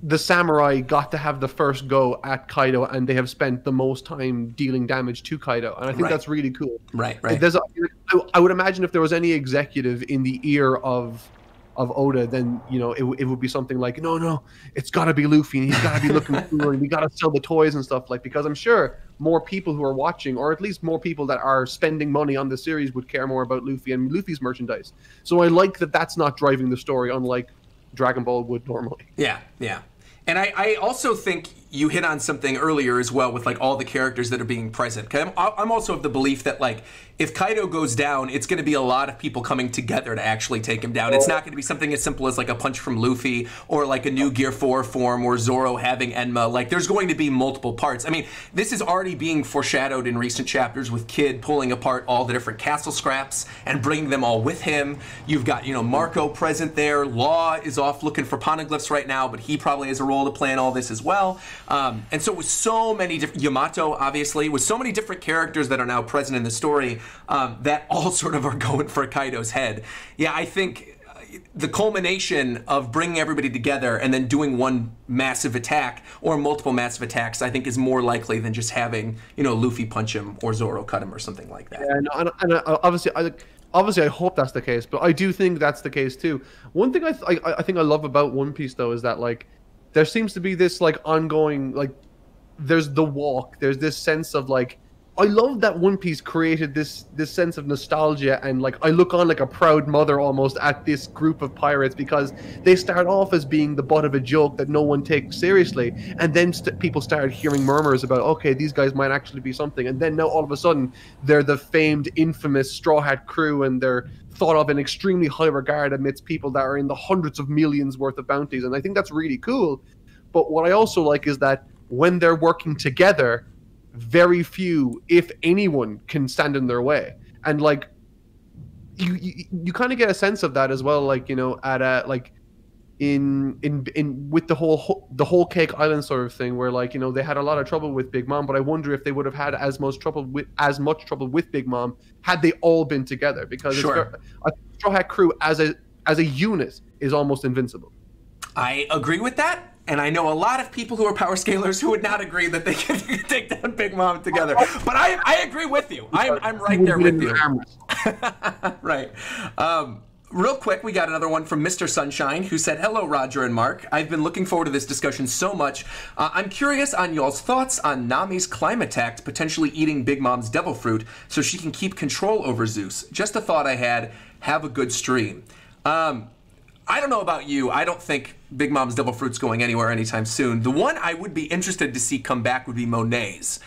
the samurai got to have the first go at Kaido, and they have spent the most time dealing damage to Kaido, and I think that's really cool. Right. I would imagine if there was any executive in the ear of Oda, then, you know, it would be something like, no, it's got to be Luffy, and he's got to be looking cool, and we got to sell the toys and stuff, like, because I'm sure more people who are watching, or at least more people that are spending money on the series, would care more about Luffy and Luffy's merchandise. So I like that that's not driving the story, unlike Dragon Ball would normally. Yeah. And I also think you hit on something earlier as well with, like, all the characters that are being present. 'Cause I'm also of the belief that, like, if Kaido goes down, it's going to be a lot of people coming together to actually take him down. It's not going to be something as simple as, like, a punch from Luffy or, like, a new Gear 4 form or Zoro having Enma. Like, there's going to be multiple parts. I mean, this is already being foreshadowed in recent chapters with Kid pulling apart all the different castle scraps and bringing them all with him. You've got, you know, Marco present there. Law is off looking for poneglyphs right now, but he probably has a role to play in all this as well. And so with so many different, Yamato, obviously, with so many different characters that are now present in the story, that all sort of are going for Kaido's head. Yeah, I think the culmination of bringing everybody together and then doing one massive attack or multiple massive attacks, I think, is more likely than just having, you know, Luffy punch him or Zoro cut him or something like that. Yeah, and obviously I hope that's the case, but I do think that's the case too. One thing I think I love about One Piece, though, is that, like, there seems to be this, like, ongoing, like, there's the walk, there's this sense of, like, I love that One Piece created this sense of nostalgia, and, like, I look on like a proud mother almost at this group of pirates, because they start off as being the butt of a joke that no one takes seriously, and then people started hearing murmurs about, okay, these guys might actually be something, and then now all of a sudden they're the famed, infamous Straw Hat crew, and they're thought of in extremely high regard amidst people that are in the hundreds of millions worth of bounties, and I think that's really cool. But what I also like is that when they're working together, very few, if anyone, can stand in their way. And, like, you kind of get a sense of that as well, like, you know, at like in with the whole Cake Island sort of thing, where, like, you know, they had a lot of trouble with Big Mom, but I wonder if they would have had as much trouble with Big Mom had they all been together, because Sure. a Straw Hat crew as a unit is almost invincible. I agree with that. And I know a lot of people who are power scalers who would not agree that they can take down Big Mom together. But I agree with you. I'm right there with you. Right. Real quick, we got another one from Mr. Sunshine, who said, "Hello, Roger and Mark. I've been looking forward to this discussion so much. I'm curious on y'all's thoughts on Nami's Climatect potentially eating Big Mom's devil fruit so she can keep control over Zeus. Just a thought I had. Have a good stream." I don't know about you. I don't think Big Mom's devil fruit's going anywhere anytime soon. The one I would be interested to see come back would be Monet's.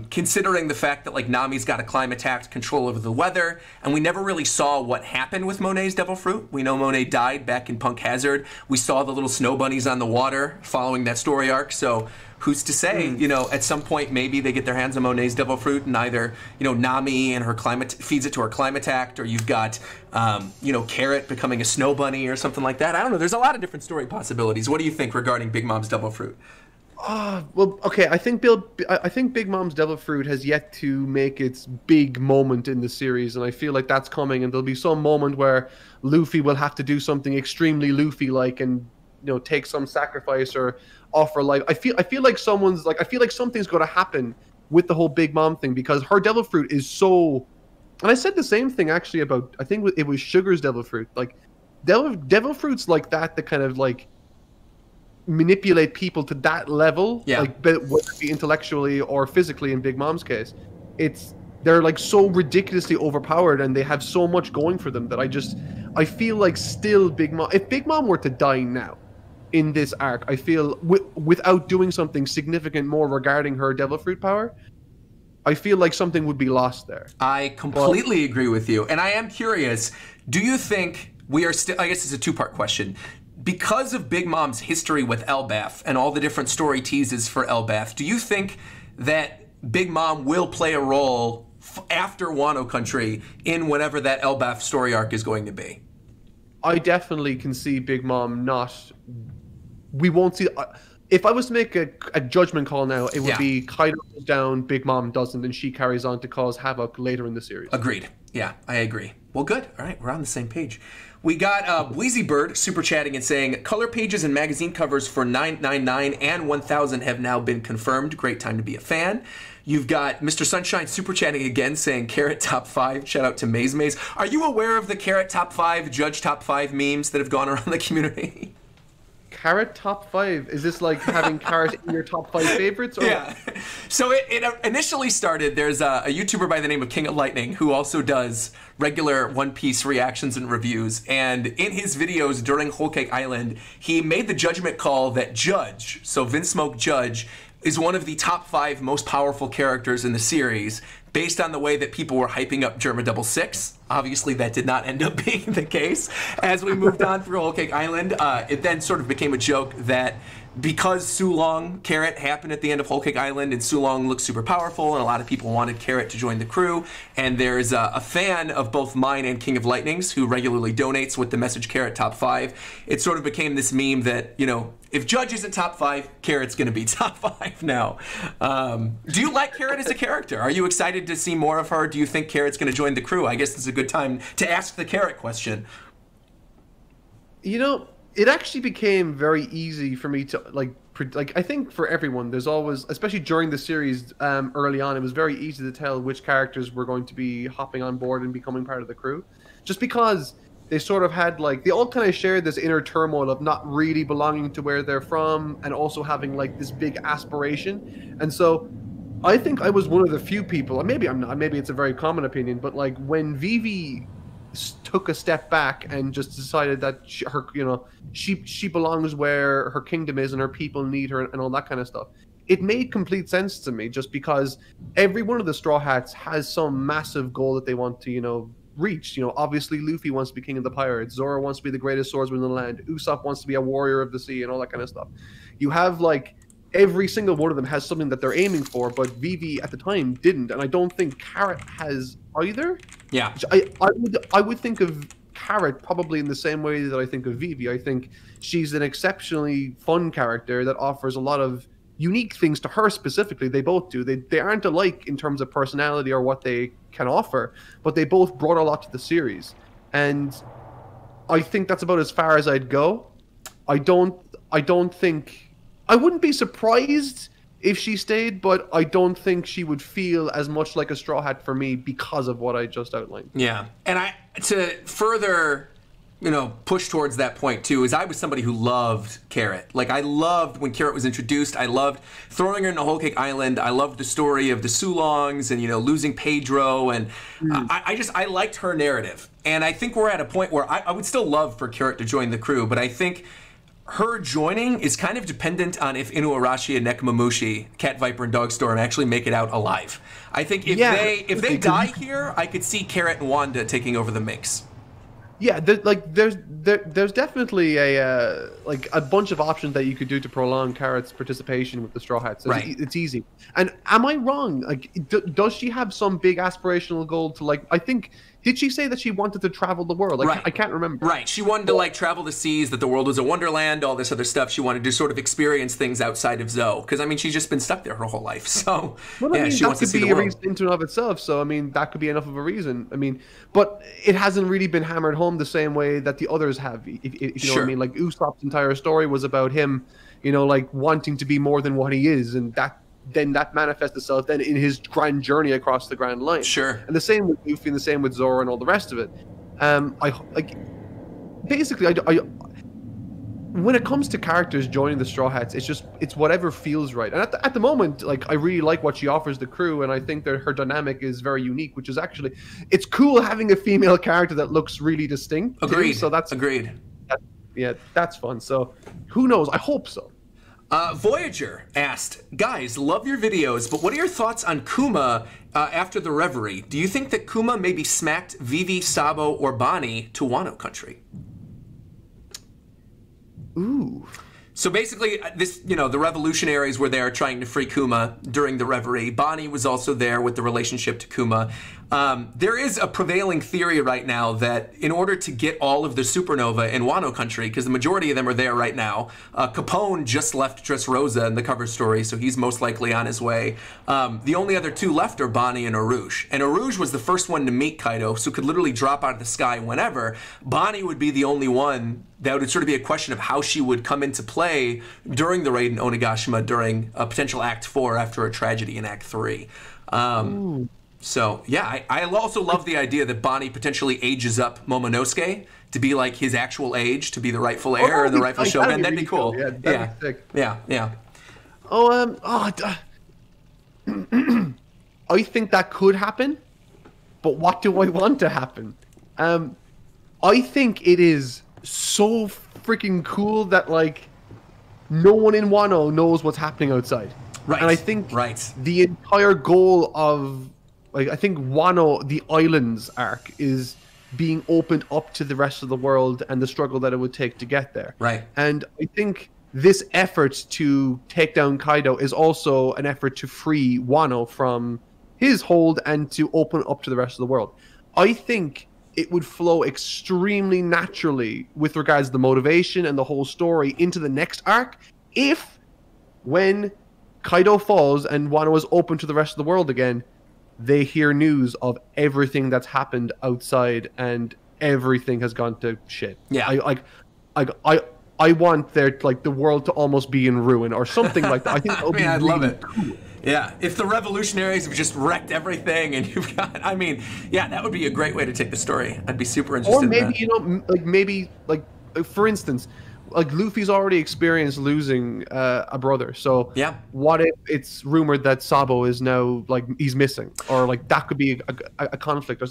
Considering the fact that, like, Nami's got a Climatect, control over the weather, and we never really saw what happened with Monet's devil fruit. We know Monet died back in Punk Hazard. We saw the little snow bunnies on the water following that story arc, so who's to say, you know, at some point maybe they get their hands on Monet's devil fruit and either, you know, Nami and her feeds it to her Climatect, or you've got, you know, Carrot becoming a snow bunny or something like that. I don't know. There's a lot of different story possibilities. What do you think regarding Big Mom's devil fruit? Well, okay. I think Big Mom's devil fruit has yet to make its big moment in the series, and I feel like that's coming. And there'll be some moment where Luffy will have to do something extremely Luffy-like, and, you know, take some sacrifice or offer life. I feel like something's going to happen with the whole Big Mom thing, because her devil fruit is so. And I said the same thing actually about, I think it was Sugar's devil fruit. Like, devil fruits like that kind of, like, manipulate people to that level, like, whether it be intellectually or physically in Big Mom's case. It's they're like so ridiculously overpowered, and they have so much going for them that I feel like still Big Mom. If Big Mom were to die now in this arc, I feel without doing something significant more regarding her Devil Fruit power, I feel like something would be lost there. I completely agree with you. And I am curious, do you think we are still, I guess it's a two-part question. Because of Big Mom's history with Elbaf and all the different story teases for Elbaf, do you think that Big Mom will play a role after Wano Country in whatever that Elbaf story arc is going to be? I definitely can see Big Mom not... We won't see... If I was to make a judgment call now, it would be Kaido goes down, Big Mom doesn't, and she carries on to cause havoc later in the series. Agreed. Yeah, I agree. Well, good. All right, we're on the same page. We got Wheezy Bird super chatting and saying, color pages and magazine covers for 999 and 1000 have now been confirmed. Great time to be a fan. You've got Mr. Sunshine super chatting again saying Carrot Top 5. Shout out to Maze Maze. Are you aware of the Carrot Top 5, Judge Top 5 memes that have gone around the community? Carrot Top 5? Is this like having Carrot in your top 5 favorites? Or? Yeah. So it initially started, there's a YouTuber by the name of King of Lightning who also does regular One Piece reactions and reviews. And in his videos during Whole Cake Island, he made the judgment call that Judge, so Vince Smoke Judge, is one of the top 5 most powerful characters in the series based on the way that people were hyping up Germa 66. Obviously, that did not end up being the case. As we moved on through Whole Cake Island, it then sort of became a joke that because Sulong Carrot happened at the end of Whole Cake Island, and Sulong looked super powerful, and a lot of people wanted Carrot to join the crew, and there's a fan of both mine and King of Lightnings who regularly donates with the message Carrot Top 5. It sort of became this meme that, you know, if Judge isn't top 5, Carrot's going to be top 5 now. Do you like Carrot as a character? Are you excited to see more of her? Do you think Carrot's going to join the crew? I guess it's a good time to ask the Carrot question. You know, it actually became very easy for me to, like I think for everyone, there's always, especially during the series early on, it was very easy to tell which characters were going to be hopping on board and becoming part of the crew. Just because they sort of had, like, they all kind of shared this inner turmoil of not really belonging to where they're from and also having, like, this big aspiration. And so I think I was one of the few people, and maybe I'm not, maybe it's a very common opinion, but, like, when Vivi took a step back and just decided that she belongs where her kingdom is and her people need her and all that kind of stuff, it made complete sense to me, just because every one of the Straw Hats has some massive goal that they want to, you know, reach. You know, obviously Luffy wants to be king of the pirates, Zoro wants to be the greatest swordsman in the land, Usopp wants to be a warrior of the sea, and all that kind of stuff. You have, like, every single one of them has something that they're aiming for, but Vivi at the time didn't, and I don't think Carrot has either. Yeah. I would think of Carrot probably in the same way that I think of Vivi. I think she's an exceptionally fun character that offers a lot of unique things to her specifically. They both do. They aren't alike in terms of personality or what they can offer, but they both brought a lot to the series. And I think that's about as far as I'd go. I don't think... I wouldn't be surprised if she stayed, but I don't think she would feel as much like a Straw Hat for me because of what I just outlined. Yeah. And to further, you know, push towards that point too, is I was somebody who loved Carrot. Like, I loved when Carrot was introduced. I loved throwing her into Whole Cake Island. I loved the story of the Sulongs and, you know, losing Pedro. And I liked her narrative. And I think we're at a point where I would still love for Carrot to join the crew, but I think her joining is kind of dependent on if Inuarashi and Nekomamushi, Cat Viper and Dogstorm, actually make it out alive. I think if they die here, I could see Carrot and Wanda taking over the mix. Yeah, there's definitely a bunch of options that you could do to prolong Carrot's participation with the Straw Hats. Right. It's easy. And am I wrong? Like, does she have some big aspirational goal to, like, I think, did she say that she wanted to travel the world? Like, right. I can't remember. Right. She wanted to, like, travel the seas, that the world was a wonderland, all this other stuff. She wanted to sort of experience things outside of Zoe. Because, I mean, she's just been stuck there her whole life. So, well, yeah, I mean, she wants to see the world. That world. could be a reason in and of itself. So, I mean, that could be enough of a reason. I mean, but it hasn't really been hammered home the same way that the others have. If you know what I mean? Like, Usopp's entire story was about him, you know, like, wanting to be more than what he is. And that manifests itself then in his grand journey across the Grand Line. Sure. And the same with Luffy and the same with Zoro and all the rest of it. when it comes to characters joining the Straw Hats, it's whatever feels right. And at the moment, like, I really like what she offers the crew, and I think that her dynamic is very unique, which is actually, it's cool having a female character that looks really distinct. Agreed. So that's agreed. Yeah, that's fun. So who knows? I hope so. Voyager asked, guys, love your videos, but what are your thoughts on Kuma after the Reverie? Do you think that Kuma maybe smacked Vivi, Sabo, or Bonnie to Wano country? Ooh. So basically, this, you know, the revolutionaries were there trying to free Kuma during the Reverie. Bonnie was also there with the relationship to Kuma. There is a prevailing theory right now that in order to get all of the supernova in Wano country, because the majority of them are there right now, Capone just left Dressrosa in the cover story, so he's most likely on his way. The only other two left are Bonnie and Arouge. And Arouge was the first one to meet Kaido, so could literally drop out of the sky whenever. Bonnie would be the only one that would sort of be a question of how she would come into play during the raid in Onigashima during a potential Act 4 after a tragedy in Act 3. So, yeah, I also love the idea that Bonnie potentially ages up Momonosuke to be like his actual age, to be the rightful heir and the rightful shogun. That'd be cool. Yeah, that'd be sick. Yeah. I think that could happen, but what do I want to happen? I think it is so freaking cool that, like, no one in Wano knows what's happening outside. Right. And I think the entire goal of, like, I think Wano, the islands arc, is being opened up to the rest of the world and the struggle that it would take to get there. Right. And I think this effort to take down Kaido is also an effort to free Wano from his hold and to open up to the rest of the world. I think it would flow extremely naturally with regards to the motivation and the whole story into the next arc if, when Kaido falls and Wano is open to the rest of the world again, they hear news of everything that's happened outside and everything has gone to shit. Yeah. I want there, like, the world to almost be in ruin or something like that. I think that would be I'd really love it. cool. Yeah, if the revolutionaries have just wrecked everything and you've got, I mean, yeah, that would be a great way to take the story. I'd be super interested in that. Or maybe, for instance, like, Luffy's already experienced losing a brother. So yeah, what if it's rumored that Sabo is now, like, he's missing? Or, like, that could be a conflict.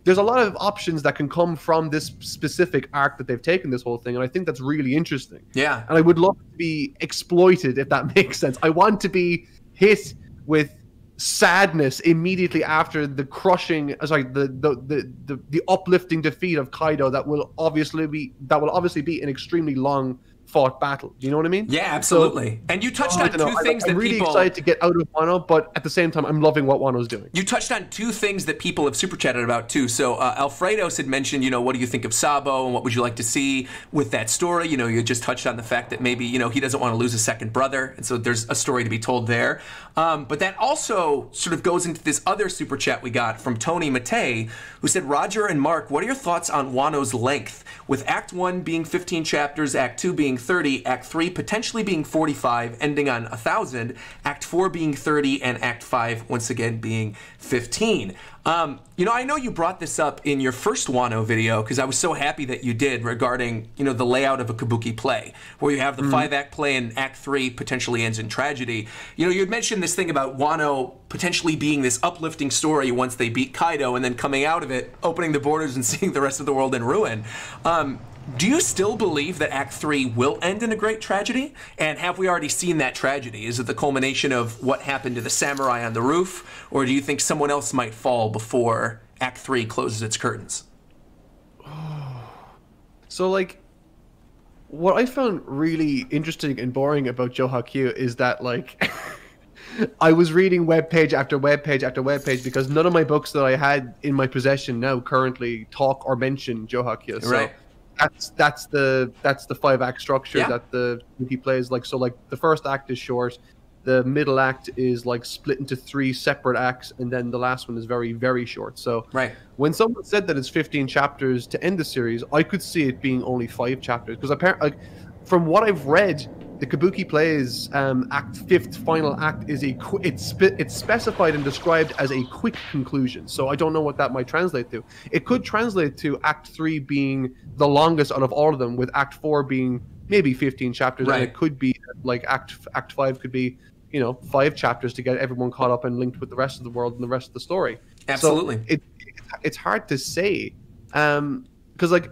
There's a lot of options that can come from this specific arc that they've taken this whole thing. And I think that's really interesting. Yeah. And I would love to be exploited, if that makes sense. I want to be hit with sadness immediately after the crushing, the uplifting defeat of Kaido that will obviously be an extremely long fought battle. Do you know what I mean? Yeah, absolutely. So, and you touched on two things that I'm really excited to get out of Wano, but at the same time, I'm loving what Wano's doing. You touched on two things that people have super chatted about too. So Alfredos had mentioned, what do you think of Sabo and what would you like to see with that story? You just touched on the fact that maybe, he doesn't want to lose a second brother, and so there's a story to be told there. But that also sort of goes into this other super chat we got from Tony Matei, who said, Roger and Mark, what are your thoughts on Wano's length? With Act 1 being 15 chapters, Act 2 being 30, Act 3 potentially being 45, ending on 1,000, Act 4 being 30, and Act 5 once again being 15. I know you brought this up in your first Wano video because I was so happy that you did regarding, the layout of a kabuki play, where you have the 5-act play and Act 3 potentially ends in tragedy. You had mentioned this thing about Wano potentially being this uplifting story once they beat Kaido and then coming out of it, opening the borders and seeing the rest of the world in ruin. Do you still believe that Act 3 will end in a great tragedy? And have we already seen that tragedy? Is it the culmination of what happened to the samurai on the roof? Or do you think someone else might fall before Act 3 closes its curtains? So, like, what I found really interesting and boring about Joe Hakyu is that, like, I was reading webpage after webpage after webpage because none of my books that I had in my possession now currently talk or mention Joe Hakyu. So right. That's the 5-act structure that the movie plays. Like, so, like, the first act is short, the middle act is, like, split into 3 separate acts, and then the last one is very, very short. So when someone said that it's 15 chapters to end the series, I could see it being only 5 chapters because apparently, like, from what I've read, the kabuki plays fifth final act is it's specified and described as a quick conclusion. So I don't know what that might translate to. It could translate to Act 3 being the longest out of all of them, with Act 4 being maybe 15 chapters, Right. and it could be like Act 5 could be 5 chapters to get everyone caught up and linked with the rest of the world and the rest of the story. Absolutely. So it's hard to say, because like.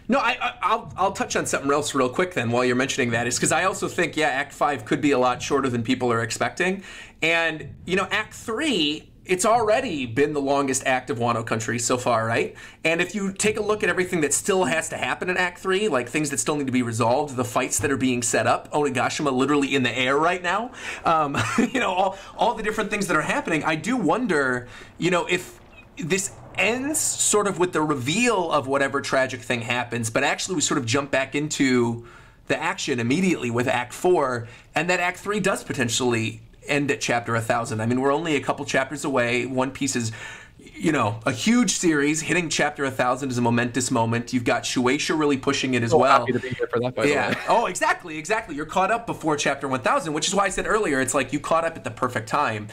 No, I'll touch on something else real quick then while you're mentioning that, is because I also think, yeah, Act 5 could be a lot shorter than people are expecting. And, Act 3, it's already been the longest act of Wano Country so far, right? And if you take a look at everything that still has to happen in Act 3, like things that still need to be resolved, the fights that are being set up, Onigashima literally in the air right now, all the different things that are happening, I do wonder, if this ends sort of with the reveal of whatever tragic thing happens, but actually we sort of jump back into the action immediately with Act 4, and that Act 3 does potentially end at chapter 1000. I mean, we're only a couple chapters away. One Piece is, a huge series. Hitting chapter 1000 is a momentous moment. You've got Shueisha really pushing it as well. Happy to be here for that, by the way. Oh, exactly. You're caught up before chapter 1000, which is why I said earlier, it's like you caught up at the perfect time.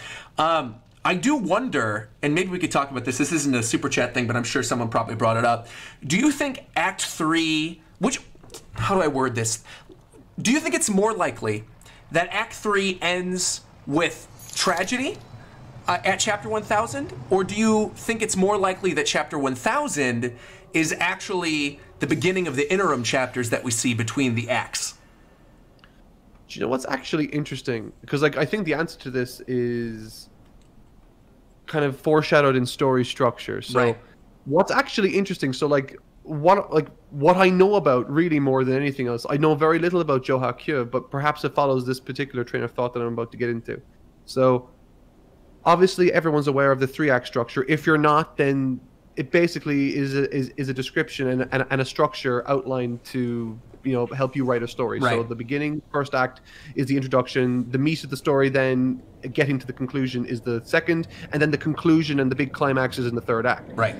I do wonder, and maybe we could talk about this. This isn't a super chat thing, but I'm sure someone probably brought it up. Do you think Act 3, how do I word this? Do you think it's more likely that Act 3 ends with tragedy at chapter 1000? Or do you think it's more likely that chapter 1000 is actually the beginning of the interim chapters that we see between the acts? Do you know what's actually interesting? Because I think the answer to this is kind of foreshadowed in story structure. So right. What's actually interesting, so what I know about really more than anything else, I know very little about Johakyu, but perhaps it follows this particular train of thought that I'm about to get into. So obviously everyone's aware of the 3-act structure. If you're not, then it basically is a description and a structure outlined to help you write a story. Right. So the beginning, first act, is the introduction. The meat of the story, then getting to the conclusion, is the second, and then the conclusion and the big climax is in the third act. Right.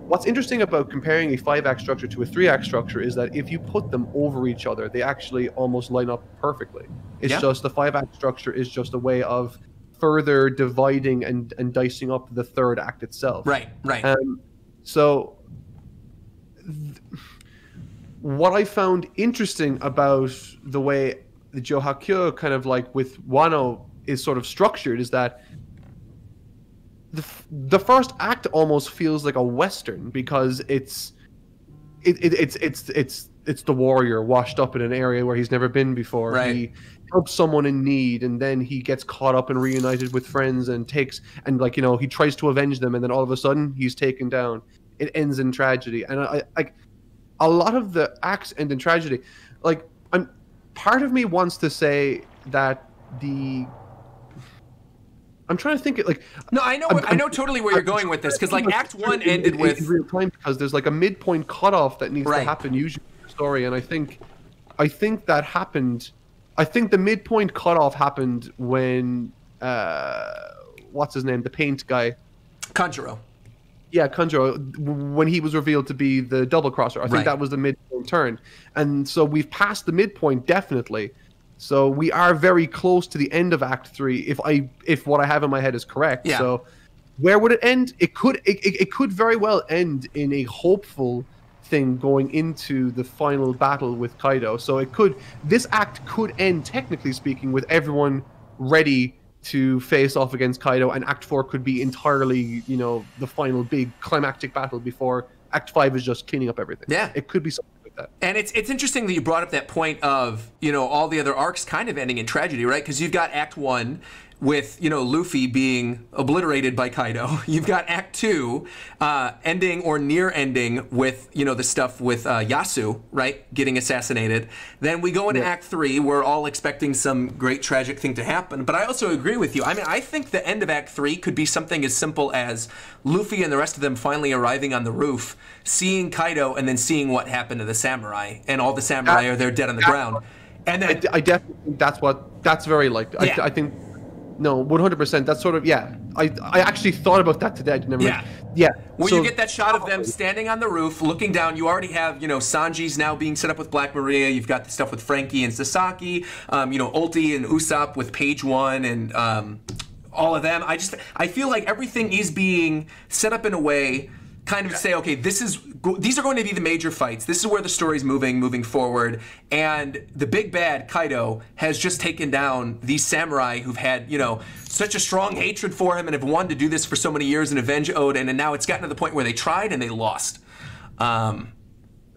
What's interesting about comparing a 5-act structure to a 3-act structure is that if you put them over each other, they actually almost line up perfectly. It's just the 5-act structure is just a way of further dividing and dicing up the third act itself. Right. So what I found interesting about the way the Johakyu kind of like with Wano is sort of structured is that the first act almost feels like a Western, because it's the warrior washed up in an area where he's never been before. Right. He helps someone in need, and then he gets caught up and reunited with friends and he tries to avenge them, and then all of a sudden he's taken down. It ends in tragedy, and a lot of the acts end in tragedy. Part of me wants to say that I'm trying to think it no, I know totally where you're going with this, because Act 1 ended with in real time, because there's a midpoint cutoff that needs to happen usually in the story, and I think that happened. I think the midpoint cutoff happened when what's his name, the paint guy, Kanjuro. Yeah, Kanjuro, when he was revealed to be the double crosser. I think that was the midpoint turn. And so we've passed the midpoint, definitely. So we are very close to the end of Act 3, if what I have in my head is correct. Yeah. So where would it end? It could very well end in a hopeful thing going into the final battle with Kaido. So this act could end, technically speaking, with everyone ready to face off against Kaido, and Act 4 could be entirely, the final big climactic battle before Act 5 is just cleaning up everything. Yeah. It could be something like that. And it's interesting that you brought up that point of, all the other arcs kind of ending in tragedy, right? Because you've got Act 1 with, Luffy being obliterated by Kaido. You've got Act 2 ending or near ending with, the stuff with Yasu, right? Getting assassinated. Then we go into Act 3. We're all expecting some great tragic thing to happen. But I also agree with you. I mean, I think the end of Act 3 could be something as simple as Luffy and the rest of them finally arriving on the roof, seeing Kaido, and then seeing what happened to the samurai. And all the samurai are there dead on the ground. And then I definitely think that's very likely. Yeah. I think... No, 100%. That's sort of, I actually thought about that today. I never. Yeah. Well, you get that shot of them standing on the roof, looking down. You already have, Sanji's now being set up with Black Maria. You've got the stuff with Frankie and Sasaki. Ulti and Usopp with Page One, and all of them. I feel like everything is being set up in a way kind of say, okay, these are going to be the major fights. This is where the story's moving forward. And the big bad, Kaido, has just taken down these samurai who've had, you know, such a strong hatred for him and have wanted to do this for so many years and avenge Odin. And now it's gotten to the point where they tried and they lost. No,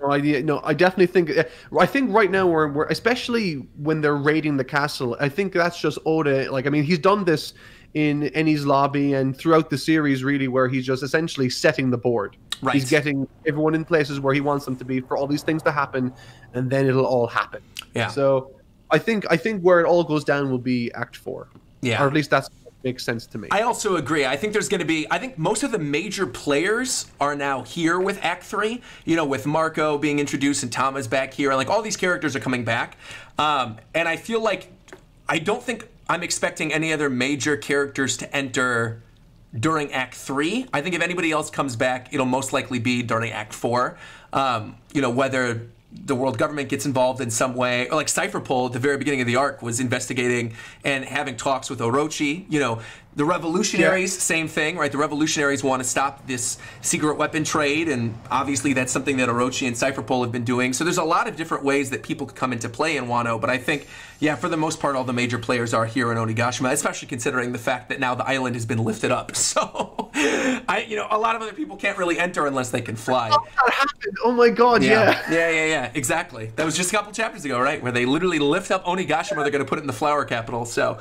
I definitely think. I think right now we're especially when they're raiding the castle. I think that's just Oda. Like, I mean, he's done this in Eni's lobby and throughout the series, really, where he's just essentially setting the board. Right. He's getting everyone in places where he wants them to be for all these things to happen, and then it'll all happen. Yeah. So I think where it all goes down will be Act 4. Yeah. Or at least that's what makes sense to me. I also agree. I think there's going to be, I think most of the major players are now here with Act 3, you know, with Marco being introduced and Tama's back here. Like, all these characters are coming back. And I feel like, I don't think I'm expecting any other major characters to enter during Act 3. I think if anybody else comes back, it'll most likely be during Act 4. You know, whether the world government gets involved in some way, or like Cypherpole at the very beginning of the arc was investigating and having talks with Orochi. You know, the revolutionaries, same thing, right? The revolutionaries want to stop this secret weapon trade, and obviously that's something that Orochi and Cypherpole have been doing. So there's a lot of different ways that people could come into play in Wano, but I think, yeah, for the most part, all the major players are here in Onigashima, especially considering the fact that now the island has been lifted up. So, you know, a lot of other people can't really enter unless they can fly. Oh, that happened. Oh my God, Yeah, exactly. That was just a couple chapters ago, right? Where they literally lift up Onigashima, they're going to put it in the flower capital. So,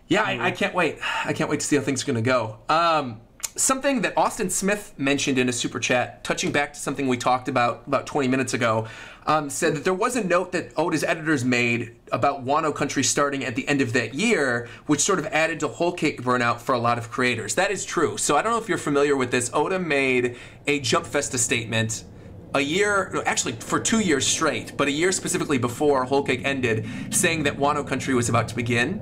yeah, I can't wait. I can't wait to see how things are going to go. Something that Austin Smith mentioned in a super chat, touching back to something we talked about 20 minutes ago, said that there was a note that Oda's editors made about Wano Country starting at the end of that year, which sort of added to whole cake burnout for a lot of creators. That is true. So I don't know if you're familiar with this. Oda made a Jump Festa statement a year, actually for 2 years straight, but a year specifically before Whole Cake ended, saying that Wano Country was about to begin.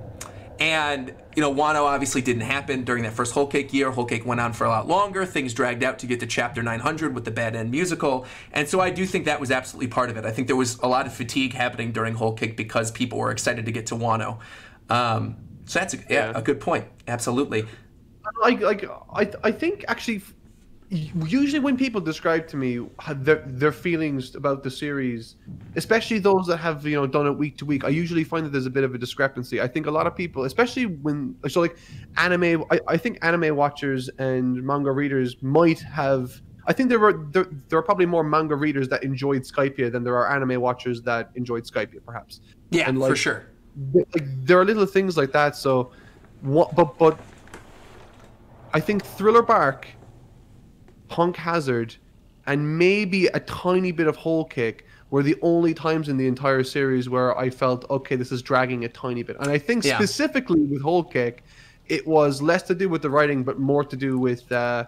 And, you know, Wano obviously didn't happen during that first Whole Cake year. Whole Cake went on for a lot longer. Things dragged out to get to chapter 900 with the Bad End musical. And so I do think that was absolutely part of it. I think there was a lot of fatigue happening during Whole Cake because people were excited to get to Wano. So that's a good point. Absolutely. I think actually, usually when people describe to me their feelings about the series, especially those that have, you know, done it week to week, I usually find that there's a bit of a discrepancy. I think a lot of people, especially when, so like anime, I think anime watchers and manga readers might have, I think there are probably more manga readers that enjoyed Skypiea than there are anime watchers that enjoyed Skypiea, perhaps. Yeah, and like, for sure. Like, there are little things like that. So, but I think Thriller Bark, Punk Hazard, and maybe a tiny bit of Whole Cake were the only times in the entire series where I felt, okay, this is dragging a tiny bit. And I think specifically with Whole Cake, it was less to do with the writing, but more to do with I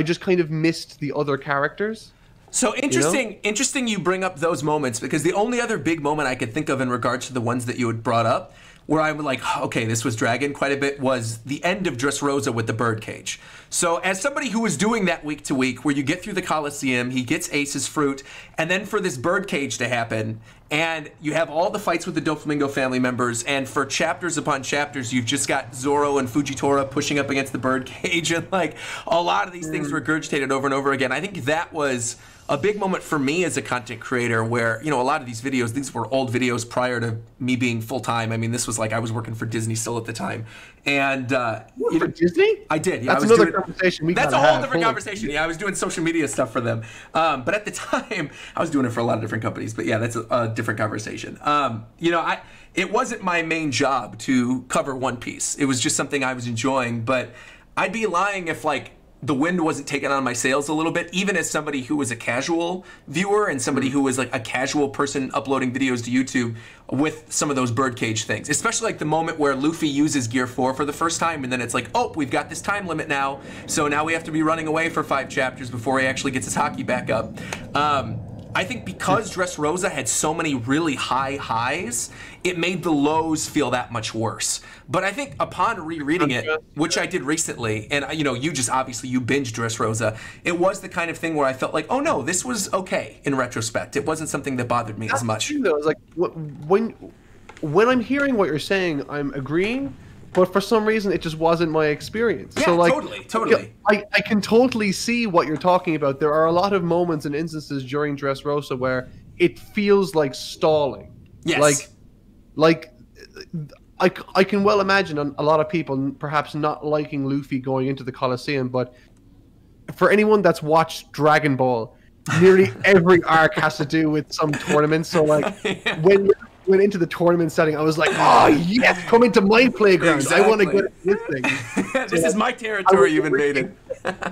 just kind of missed the other characters. So interesting you bring up those moments, because the only other big moment I could think of in regards to the ones that you had brought up, where I'm like, okay, this was dragging quite a bit, was the end of Dressrosa with the birdcage. So as somebody who was doing that week to week, where you get through the Coliseum, he gets Ace's fruit, and then for this birdcage to happen, and you have all the fights with the Doflamingo family members, and for chapters upon chapters, you've just got Zoro and Fujitora pushing up against the birdcage, and like a lot of these things regurgitated over and over again. I think that was a big moment for me as a content creator, where, you know, a lot of these videos, these were old videos prior to me being full-time. I mean, this was like, I was working for Disney still at the time. And for Disney? I did. Yeah, that's another conversation. That's a whole different conversation. Yeah, I was doing social media stuff for them. But at the time, I was doing it for a lot of different companies. But yeah, that's a different conversation. You know, it wasn't my main job to cover One Piece. It was just something I was enjoying. But I'd be lying if, like, the wind wasn't taken on my sails a little bit, even as somebody who was a casual viewer and somebody who was like a casual person uploading videos to YouTube with some of those birdcage things, especially like the moment where Luffy uses Gear 4 for the first time, and then it's like, oh, we've got this time limit now, so now we have to be running away for 5 chapters before he actually gets his hockey back up. I think because Dressrosa had so many really high highs, it made the lows feel that much worse. But I think upon rereading it, which I did recently, and you know, you just obviously you binged Dressrosa, it was the kind of thing where I felt like, oh no, this was okay in retrospect. It wasn't something that bothered me as much. Though, it's like when I'm hearing what you're saying, I'm agreeing, but for some reason it just wasn't my experience. Yeah, so like totally. I can totally see what you're talking about. There are a lot of moments and instances during Dressrosa where it feels like stalling. Yes. Like I can well imagine a lot of people perhaps not liking Luffy going into the Colosseum, but for anyone that's watched Dragon Ball, nearly every arc has to do with some tournament. So like when went into the tournament setting, I was like, oh yes, come into my playground. Exactly. I want to go to this thing. This is my territory you've invaded.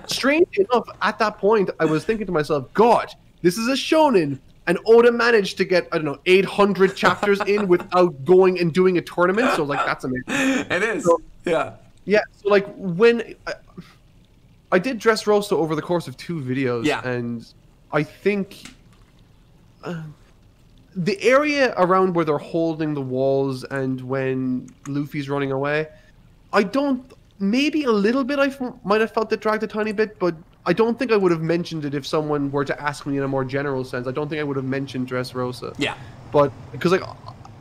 Strangely enough, at that point, I was thinking to myself, God, this is a shonen, and Oda managed to get, I don't know, 800 chapters in without going and doing a tournament. So like, that's amazing. It is. So, yeah. Yeah. So like when I did Dressrosa over the course of 2 videos, and I think the area around where they're holding the walls and when Luffy's running away, maybe a little bit I might have felt it dragged a tiny bit, but I don't think I would have mentioned it if someone were to ask me in a more general sense. I don't think I would have mentioned Dressrosa. Yeah. But because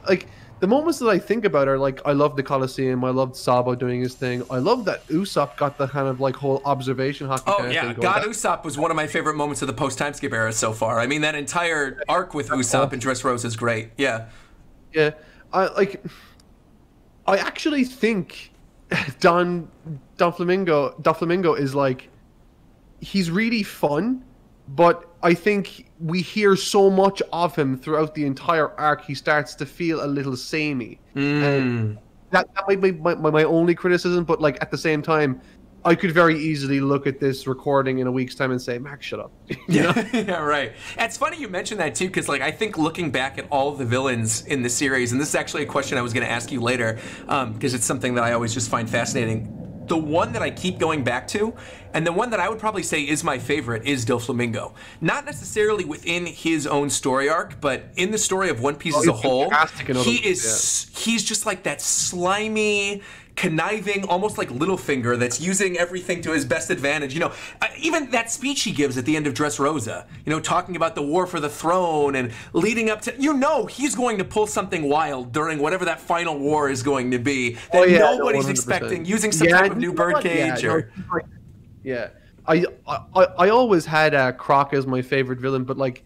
like the moments that I think about are like, I love the Colosseum, I loved Sabo doing his thing, I love that Usopp got the kind of like whole observation hockey kind of thing going. God Usopp was one of my favorite moments of the post-time skip era so far. I mean, that entire arc with Usopp and Dressrosa is great. Yeah. Yeah. I actually think Don Flamingo is like, he's really fun, but I think we hear so much of him throughout the entire arc, he starts to feel a little samey. And that might be my only criticism, but like at the same time, I could very easily look at this recording in a week's time and say, Max, shut up. Yeah, right. It's funny you mentioned that too, because like I think looking back at all the villains in the series, and this is actually a question I was going to ask you later, because it's something that I always just find fascinating. The one that I keep going back to, and the one that I would probably say is my favorite, is Doflamingo. Not necessarily within his own story arc, but in the story of One Piece as a whole, he's just like that slimy, conniving, almost like Littlefinger that's using everything to his best advantage. You know, even that speech he gives at the end of Dressrosa, you know, talking about the war for the throne and leading up to, you know, he's going to pull something wild during whatever that final war is going to be that nobody's 100%. Expecting, using some type of new birdcage or... Yeah. I always had Croc as my favorite villain, but like,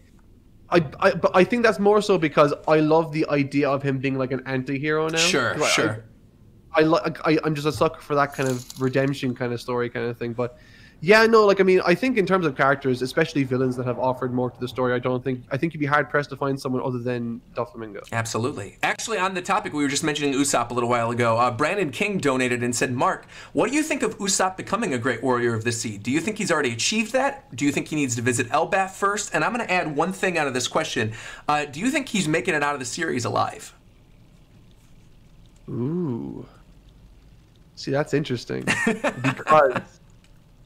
I think that's more so because I love the idea of him being like an anti-hero now. Sure. I'm just a sucker for that kind of redemption kind of story kind of thing. But yeah, no, like, I mean, I think in terms of characters, especially villains that have offered more to the story, I think you'd be hard pressed to find someone other than Doflamingo. Absolutely. Actually, on the topic, we were just mentioning Usopp a little while ago. Brandon King donated and said, Mark, what do you think of Usopp becoming a great warrior of the sea? Do you think he's already achieved that? Do you think he needs to visit Elbaf first? And I'm going to add one thing out of this question. Do you think he's making it out of the series alive? Ooh. See, that's interesting.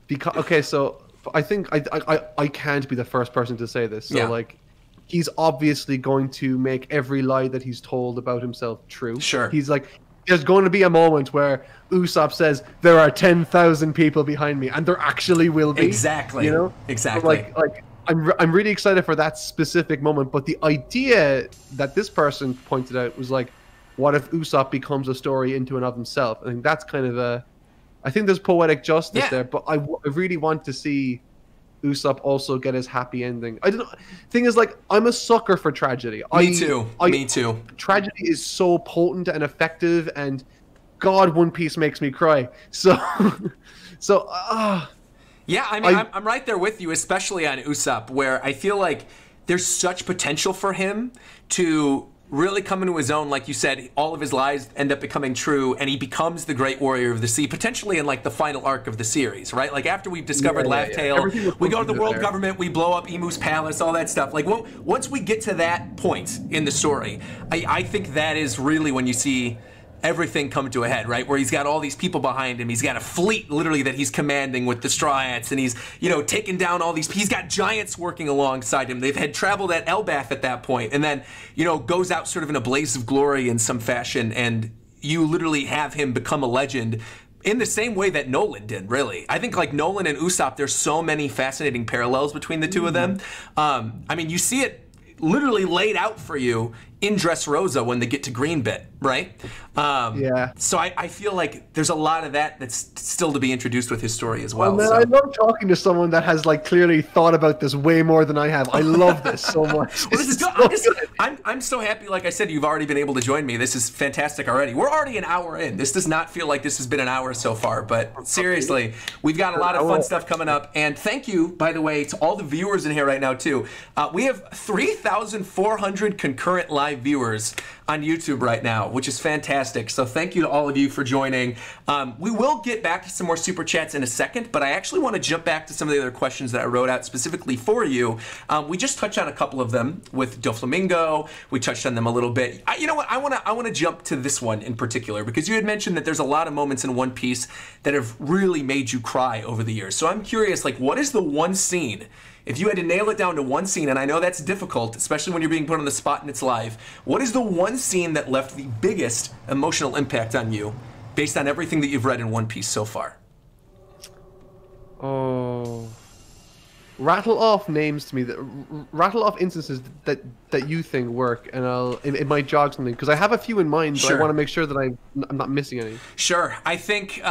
because okay, so I think I can't be the first person to say this. So like, he's obviously going to make every lie that he's told about himself true. Sure. He's like, there's going to be a moment where Usopp says there are 10,000 people behind me, and there actually will be. Exactly. You know. Exactly. So like I'm really excited for that specific moment. But the idea that this person pointed out was like, what if Usopp becomes a story into and of himself? I think that's kind of I think there's poetic justice there, but I really want to see Usopp also get his happy ending. I don't know. Thing is, like, I'm a sucker for tragedy. Me too. Tragedy is so potent and effective, and God, One Piece makes me cry. So, yeah, I mean, I'm right there with you, especially on Usopp, where I feel like there's such potential for him to really come into his own. Like you said, all of his lies end up becoming true, and he becomes the great warrior of the sea, potentially in like the final arc of the series, right? Like after we've discovered Laugh-Tale, we go to the world government, we blow up Emu's palace, all that stuff. Like once we get to that point in the story, I think that is really when you see everything come to a head, right? Where he's got all these people behind him. He's got a fleet, literally, that he's commanding with the Straw Hats, and he's, you know, taking down all these. He's got giants working alongside him. They've had traveled at Elbaf at that point, and then, you know, goes out sort of in a blaze of glory in some fashion, and you literally have him become a legend in the same way that Nolan did, really. I think, like, Nolan and Usopp, there's so many fascinating parallels between the two of them. I mean, you see it literally laid out for you in Dressrosa when they get to Greenbit, right? Yeah. So I feel like there's a lot of that's still to be introduced with his story as well. Man, So. I love talking to someone that has like clearly thought about this way more than I have. I love this so much. Well, this is good. I'm so happy. Like I said, you've already been able to join me. This is fantastic already. We're already an hour in. This does not feel like this has been an hour so far, but seriously, we've got a lot of fun stuff coming up. And thank you, by the way, to all the viewers in here right now too. We have 3,400 concurrent live viewers on YouTube right now, which is fantastic. So thank you to all of you for joining. We will get back to some more super chats in a second, but I actually want to jump back to some of the other questions that I wrote out specifically for you. We just touched on a couple of them with Flamingo. We touched on them a little bit. You know what? I want to jump to this one in particular because you had mentioned that there's a lot of moments in One Piece that have really made you cry over the years. So I'm curious, like, what is the one scene? If you had to nail it down to one scene, and I know that's difficult, especially when you're being put on the spot and it's live, what is the one scene that left the biggest emotional impact on you based on everything that you've read in One Piece so far? Oh, rattle off names to me. Rattle off instances that you think work, and it might jog something because I have a few in mind, but I want to make sure that I'm not missing any. Sure, I think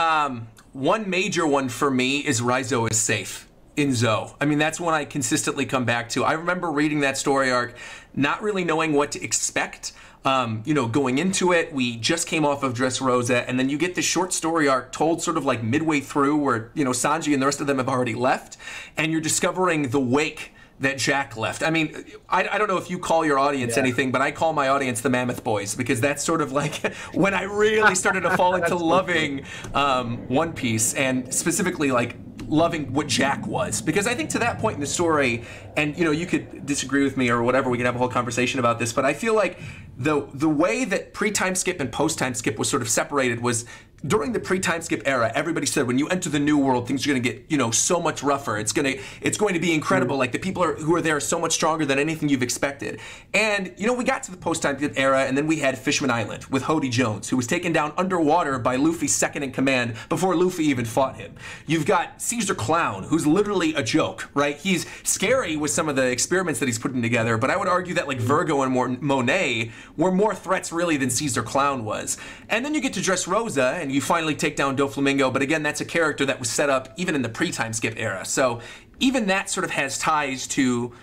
one major one for me is Raizo is safe in Zou. I mean, that's one I consistently come back to. I remember reading that story arc, not really knowing what to expect. Going into it, we just came off of Dressrosa, and then you get this short story arc told sort of like midway through where, Sanji and the rest of them have already left, and you're discovering the wake that Jack left. I mean, I don't know if you call your audience anything, but I call my audience the Mammoth Boys because that's sort of like when I really started to fall into loving One Piece, and specifically like loving what Jack was, because I think to that point in the story, and you could disagree with me or whatever, we can have a whole conversation about this, but I feel like the way that pre-time skip and post-time skip was sort of separated was during the pre-time skip era. Everybody said when you enter the new world, things are going to get so much rougher. It's going to be incredible. Like the people who are there are so much stronger than anything you've expected. And we got to the post-time skip era, and then we had Fishman Island with Hody Jones, who was taken down underwater by Luffy's second in command before Luffy even fought him. You've got Caesar Clown, who's literally a joke, right? He's scary with some of the experiments that he's putting together, but I would argue that like Virgo and Monet were more threats really than Caesar Clown was. And then you get to Dressrosa, and you finally take down Doflamingo, but again, that's a character that was set up even in the pre-time skip era. So even that sort of has ties to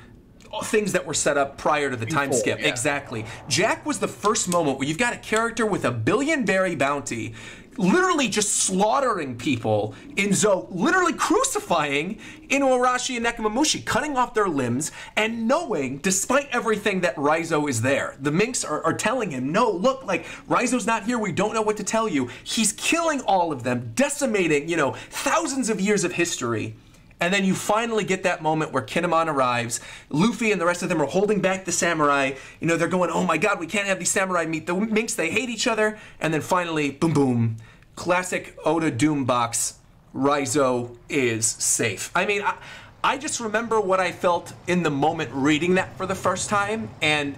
things that were set up prior to the time skip. Yeah. Exactly. Jack was the first moment where you've got a character with a billion-berry bounty literally just slaughtering people in Zou, literally crucifying Inuarashi and Nekomamushi, cutting off their limbs, and knowing, despite everything, that Raizo is there. The Minks are telling him, no, look, like, Raizo's not here, we don't know what to tell you. He's killing all of them, decimating, thousands of years of history. And then you finally get that moment where Kinemon arrives. Luffy and the rest of them are holding back the samurai. They're going, oh my god, we can't have these samurai meet the Minks. They hate each other. And then finally, boom, boom. Classic Oda Doom box. Raizo is safe. I mean, I just remember what I felt in the moment reading that for the first time, and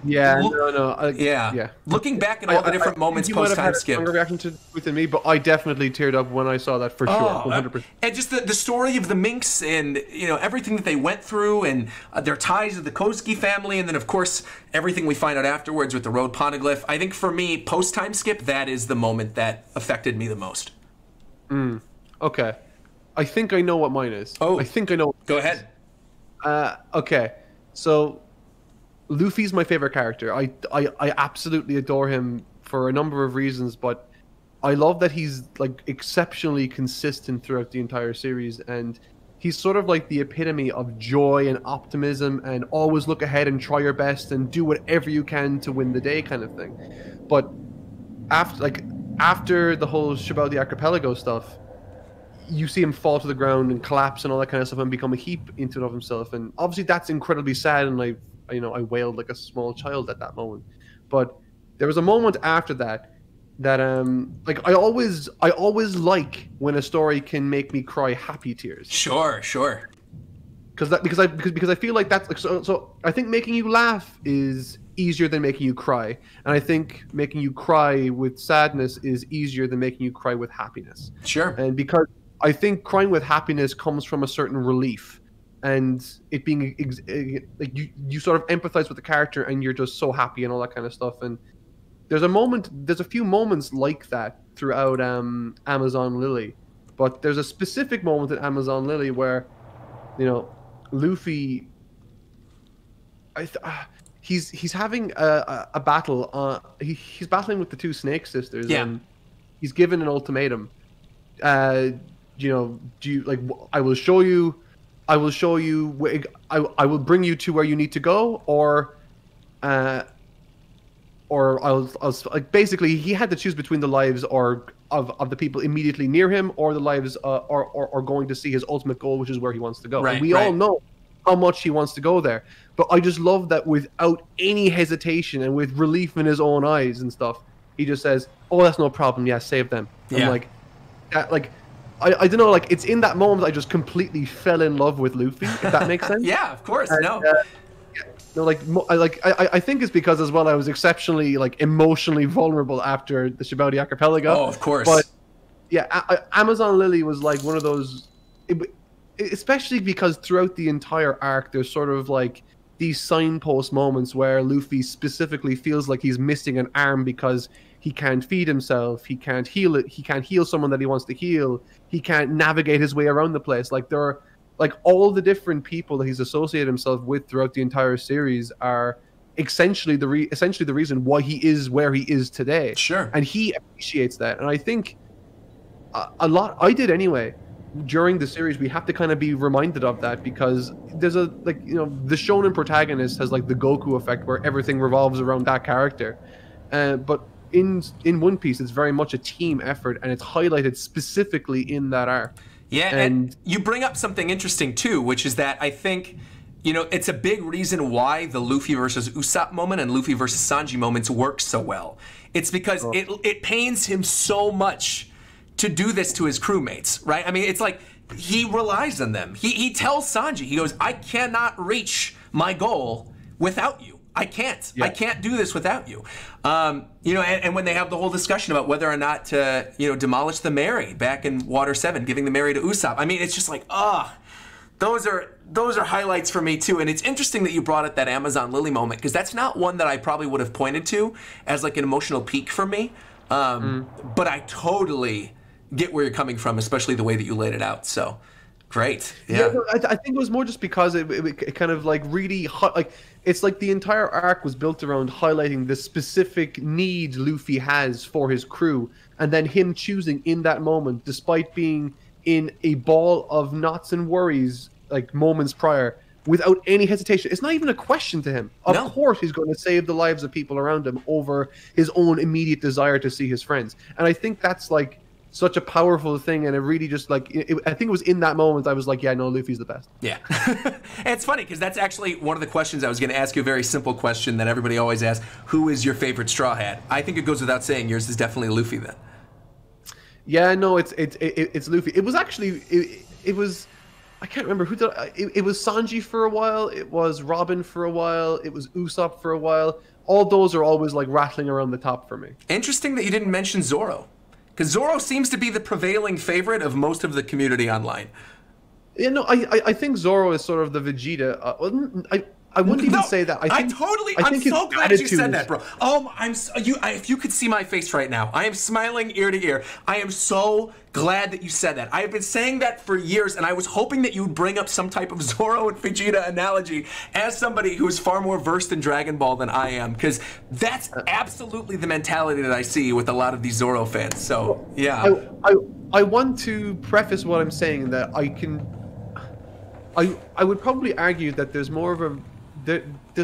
looking back at all the different moments post time skip. You might have had a stronger reaction within me, but I definitely teared up when I saw that for sure, 100%. And just the story of the Minks and everything that they went through, and their ties to the Kozuki family, and then of course everything we find out afterwards with the Road Poneglyph. I think for me, post time skip, that is the moment that affected me the most. Okay. I think I know what mine is. Oh, I think I know. Go ahead. Okay, so Luffy's my favorite character. I absolutely adore him for a number of reasons, but I love that he's like exceptionally consistent throughout the entire series, and he's sort of like the epitome of joy and optimism and always look ahead and try your best and do whatever you can to win the day kind of thing. But after the whole Shabao the Archipelago stuff, you see him fall to the ground and collapse and all that kind of stuff and become a heap into and of himself. And obviously that's incredibly sad, and I wailed like a small child at that moment. But there was a moment after that I always like when a story can make me cry happy tears. Sure. Because I feel like that's so I think making you laugh is easier than making you cry, and I think making you cry with sadness is easier than making you cry with happiness. Sure. And because I think crying with happiness comes from a certain relief, and it being like you sort of empathize with the character, and you're just so happy and all that kind of stuff. And there's a few moments like that throughout Amazon Lily, but there's a specific moment in Amazon Lily where, you know, Luffy, he's having a battle. He's battling with the two Snake sisters, and he's given an ultimatum. You know, I will show you. I will bring you to where you need to go, or I'll like, basically he had to choose between the lives of the people immediately near him, or the lives or going to see his ultimate goal, which is where he wants to go. Right, and we all know how much he wants to go there. But I just love that without any hesitation and with relief in his own eyes and stuff, he just says, "Oh, that's no problem. Yeah, save them." Yeah. I'm like, that, like, I don't know, like, it's in that moment I just completely fell in love with Luffy, if that makes sense. Yeah, of course. And, no. No, I think it's because as well I was exceptionally like emotionally vulnerable after the Djibouti archipelago. Oh, of course. But yeah, Amazon Lily was like one of those, especially because throughout the entire arc there's sort of like these signpost moments where Luffy specifically feels like he's missing an arm because he can't feed himself, he can't heal it, he can't heal someone that he wants to heal, he can't navigate his way around the place. Like, there are, like, all the different people that he's associated himself with throughout the entire series are essentially the reason why he is where he is today. Sure. And he appreciates that. And I think a lot, I did anyway, during the series, we have to kind of be reminded of that, because there's a, like, you know, the shonen protagonist has like the Goku effect where everything revolves around that character. But in One Piece, it's very much a team effort, and it's highlighted specifically in that arc. Yeah, and you bring up something interesting too, which is that I think, you know, it's a big reason why the Luffy versus Usopp moment and Luffy versus Sanji moments work so well. It's because it pains him so much to do this to his crewmates, right? I mean, it's like he relies on them. He tells Sanji, he goes, "I cannot reach my goal without you. I can't. Yeah. I can't do this without you." You know, and when they have the whole discussion about whether or not to, you know, demolish the Mary back in Water 7, giving the Mary to Usopp. I mean, it's just like, those are highlights for me too. And it's interesting that you brought up that Amazon Lily moment, because that's not one that I probably would have pointed to as like an emotional peak for me. But I totally get where you're coming from, especially the way that you laid it out. So great. Yeah. I think it was more just because it kind of like really like, it's like the entire arc was built around highlighting the specific need Luffy has for his crew, and then him choosing in that moment, despite being in a ball of knots and worries like moments prior, without any hesitation. It's not even a question to him. Of course he's going to save the lives of people around him over his own immediate desire to see his friends. And I think that's like such a powerful thing, and it really just like I think it was in that moment I was like, yeah, no, Luffy's the best. Yeah. And it's funny because that's actually one of the questions I was going to ask you. A very simple question that everybody always asks: who is your favorite Straw Hat? I think it goes without saying yours is definitely Luffy then. Yeah, no, it's Luffy. It was actually it was, I can't remember who did it was Sanji for a while, it was Robin for a while, it was Usopp for a while. All those are always like rattling around the top for me. Interesting that you didn't mention Zoro. Because Zoro seems to be the prevailing favorite of most of the community online. Yeah, no, I think Zoro is sort of the Vegeta. I wouldn't even say that. I'm so glad you said that, bro. Oh, if you could see my face right now, I am smiling ear to ear. I am so glad that you said that. I have been saying that for years, and I was hoping that you would bring up some type of Zoro and Vegeta analogy as somebody who is far more versed in Dragon Ball than I am, because that's absolutely the mentality that I see with a lot of these Zoro fans. So, yeah. I want to preface what I'm saying that I would probably argue that there's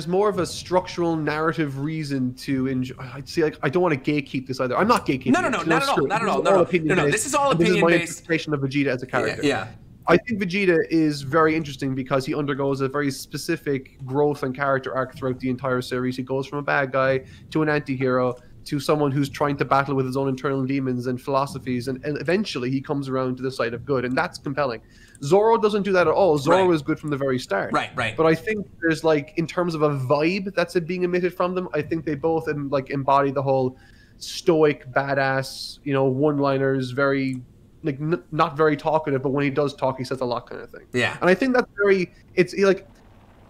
more of a structural narrative reason to enjoy. See, like, I don't want to gatekeep this either. I'm not gatekeeping. No, not at all. No. This is all opinion based. This is my interpretation of Vegeta as a character. Yeah. I think Vegeta is very interesting because he undergoes a very specific growth and character arc throughout the entire series. He goes from a bad guy to an anti-hero to someone who's trying to battle with his own internal demons and philosophies, and eventually he comes around to the side of good, and that's compelling. Zoro doesn't do that at all. Zoro is good from the very start. Right. But I think there's, like, in terms of a vibe that's being emitted from them, I think they both like embody the whole stoic, badass, you know, one-liners, very like not very talkative, but when he does talk, he says a lot, kind of thing. Yeah. And I think that's very. It's like,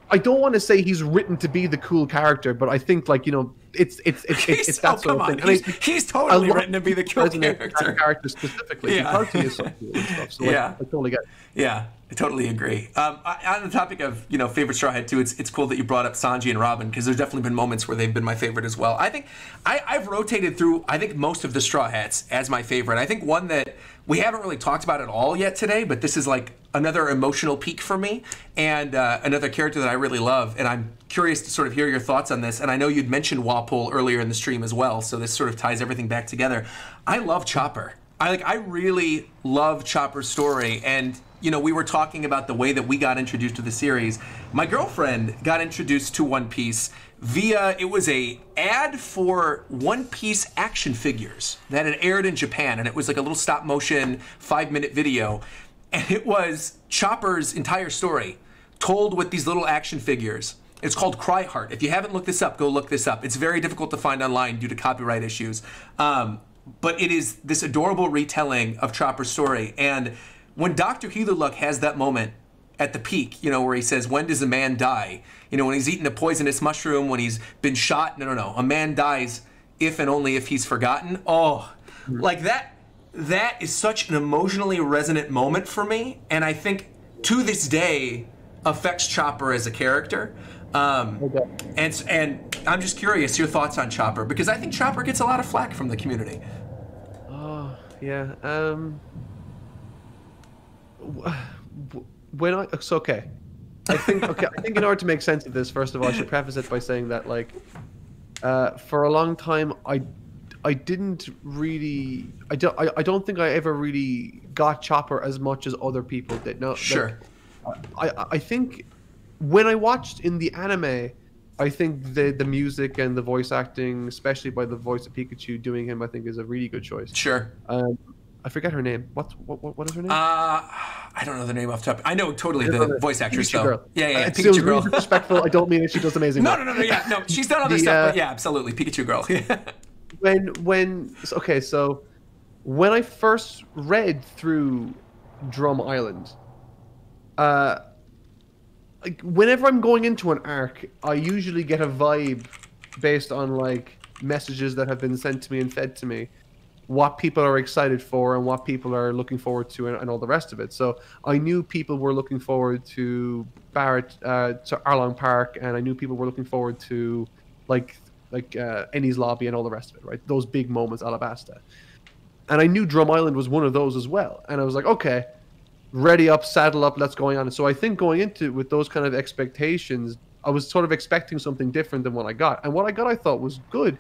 I don't want to say he's written to be the cool character, but I think, like, you know, it's that sort of thing. He's totally written to be the cool character. Character specifically, because he is so cool and stuff. So I totally get it. Yeah, I totally agree. On the topic of, you know, favorite Straw Hat too, it's cool that you brought up Sanji and Robin, because there's definitely been moments where they've been my favorite as well. I think I've rotated through, I think, most of the Straw Hats as my favorite. I think one that we haven't really talked about at all yet today, but this is like another emotional peak for me, and another character that I really love, and I'm curious to sort of hear your thoughts on this. And I know you'd mentioned Walpole earlier in the stream as well, so this sort of ties everything back together. I love Chopper. I really love Chopper's story, and you know, we were talking about the way that we got introduced to the series. My girlfriend got introduced to One Piece via, it was a ad for One Piece action figures that had aired in Japan, and it was like a little stop motion 5-minute video, and it was Chopper's entire story told with these little action figures. It's called Cry Heart. If you haven't looked this up, go look this up. It's very difficult to find online due to copyright issues. But it is this adorable retelling of Chopper's story. And when Dr. Healerluck has that moment at the peak, you know, where he says, when does a man die? You know, when he's eaten a poisonous mushroom, when he's been shot, no. A man dies if and only if he's forgotten. Oh, like that is such an emotionally resonant moment for me. And I think to this day affects Chopper as a character. And I'm just curious, your thoughts on Chopper, because I think Chopper gets a lot of flack from the community. Oh, yeah. It's okay. I think in order to make sense of this, first of all, I should preface it by saying that, like, for a long time, I didn't really, I don't think I ever really got Chopper as much as other people did. No, sure. Like, I think when I watched in the anime, I think the music and the voice acting, especially by the voice of Pikachu doing him, I think is a really good choice. Sure. I forget her name. What is her name? I don't know the name off the top. I know totally the voice actress though. Girl. Yeah, It's Pikachu Girl. Really disrespectful. I don't mean it. She does amazing work. No. She's done other stuff, but yeah, absolutely, Pikachu Girl. So when I first read through Drum Island, like, whenever I'm going into an arc, I usually get a vibe based on, like, messages that have been sent to me and fed to me, what people are excited for and what people are looking forward to, and all the rest of it. So I knew people were looking forward to to Arlong Park, and I knew people were looking forward to like Enies Lobby and all the rest of it, right? Those big moments, Alabasta. And I knew Drum Island was one of those as well. And I was like, okay, ready up, saddle up, let's go on. And so I think going into it with those kind of expectations, I was sort of expecting something different than what I got. And what I got, I thought, was good.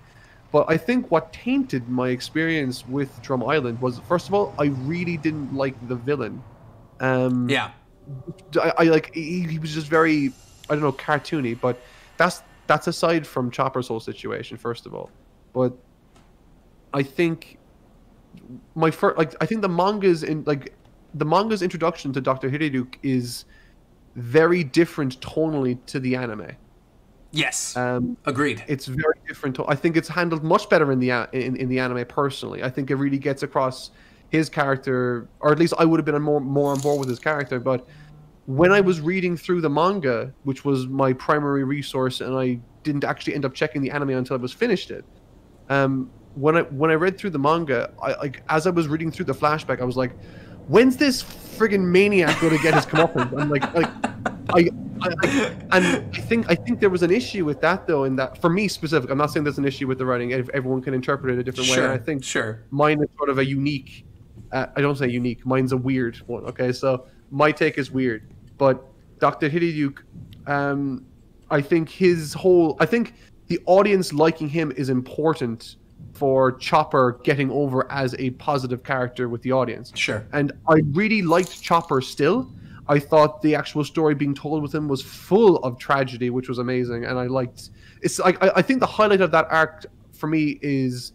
But I think what tainted my experience with Drum Island was, first of all, I really didn't like the villain. Yeah. I like, he was just very, I don't know, cartoony, but that's aside from Chopper's whole situation, first of all. But I think I think the manga's introduction to Dr. Hideduke is very different tonally to the anime. Yes. Agreed. It's very different. I think it's handled much better in the anime. Personally, I think it really gets across his character, or at least I would have been more on board with his character. But when I was reading through the manga, which was my primary resource, and I didn't actually end up checking the anime until I was finished it. When I read through the manga, as I was reading through the flashback, I was like, when's this friggin' maniac going to get his comeuppance? I think there was an issue with that, though, in that, for me specific, I'm not saying there's an issue with the writing. Everyone can interpret it a different way. And I think mine is sort of a unique, I don't say unique, mine's a weird one, okay? So my take is weird. But Dr. Hideduke, I think the audience liking him is important for Chopper getting over as a positive character with the audience. Sure. And I really liked Chopper still. I thought the actual story being told with him was full of tragedy, which was amazing. And I think the highlight of that arc for me is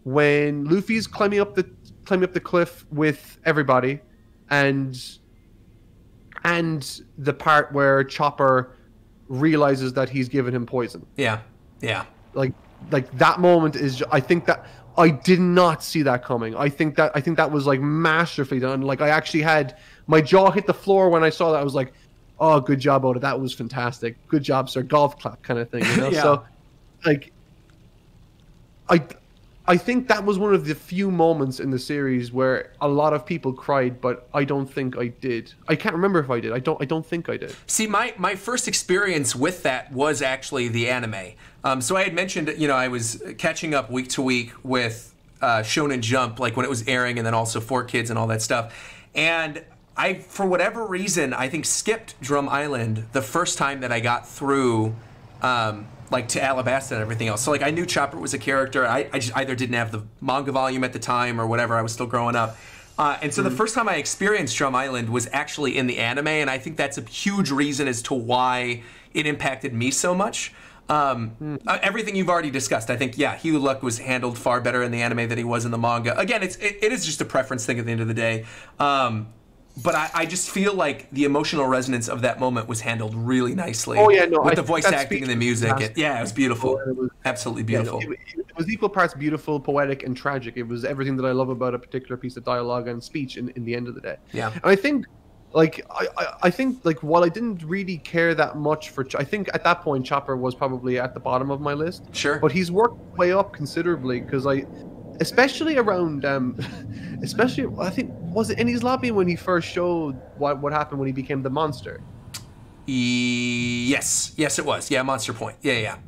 when Luffy's climbing up the cliff with everybody, and the part where Chopper realizes that he's given him poison. Yeah. Yeah. Like, like that moment is. I think that I did not see that coming. I think that was like masterfully done. Like I actually had my jaw hit the floor when I saw that. I was like, "Oh, good job, Oda. That was fantastic. Good job, sir." Golf clap kind of thing, you know. Yeah. So, like, I think that was one of the few moments in the series where a lot of people cried, but I don't think I did. I can't remember if I did. I don't think I did. See, my first experience with that was actually the anime. So I had mentioned, you know, I was catching up week to week with Shonen Jump, like when it was airing, and then also 4Kids and all that stuff. And I, for whatever reason, I think skipped Drum Island the first time that I got through, like to Alabasta and everything else. So like I knew Chopper was a character. I just either didn't have the manga volume at the time or whatever. I was still growing up. And so the first time I experienced Drum Island was actually in the anime, and I think that's a huge reason as to why it impacted me so much. Everything you've already discussed, I think, yeah, Hugh Luck was handled far better in the anime than he was in the manga. Again, it is just a preference thing at the end of the day. But I just feel like the emotional resonance of that moment was handled really nicely. Oh yeah, no, with the voice acting and the music. Yeah, it was beautiful. It was, absolutely beautiful. Yeah, no, it was equal parts beautiful, poetic, and tragic. It was everything that I love about a particular piece of dialogue and speech in the end of the day. Yeah. And I think, like, I think, like, while I didn't really care that much for, I think at that point Chopper was probably at the bottom of my list. Sure. But he's worked way up considerably because especially around, especially I think was it in his lobby when he first showed what happened when he became the monster. Yes, it was. Yeah, Monster Point. Yeah.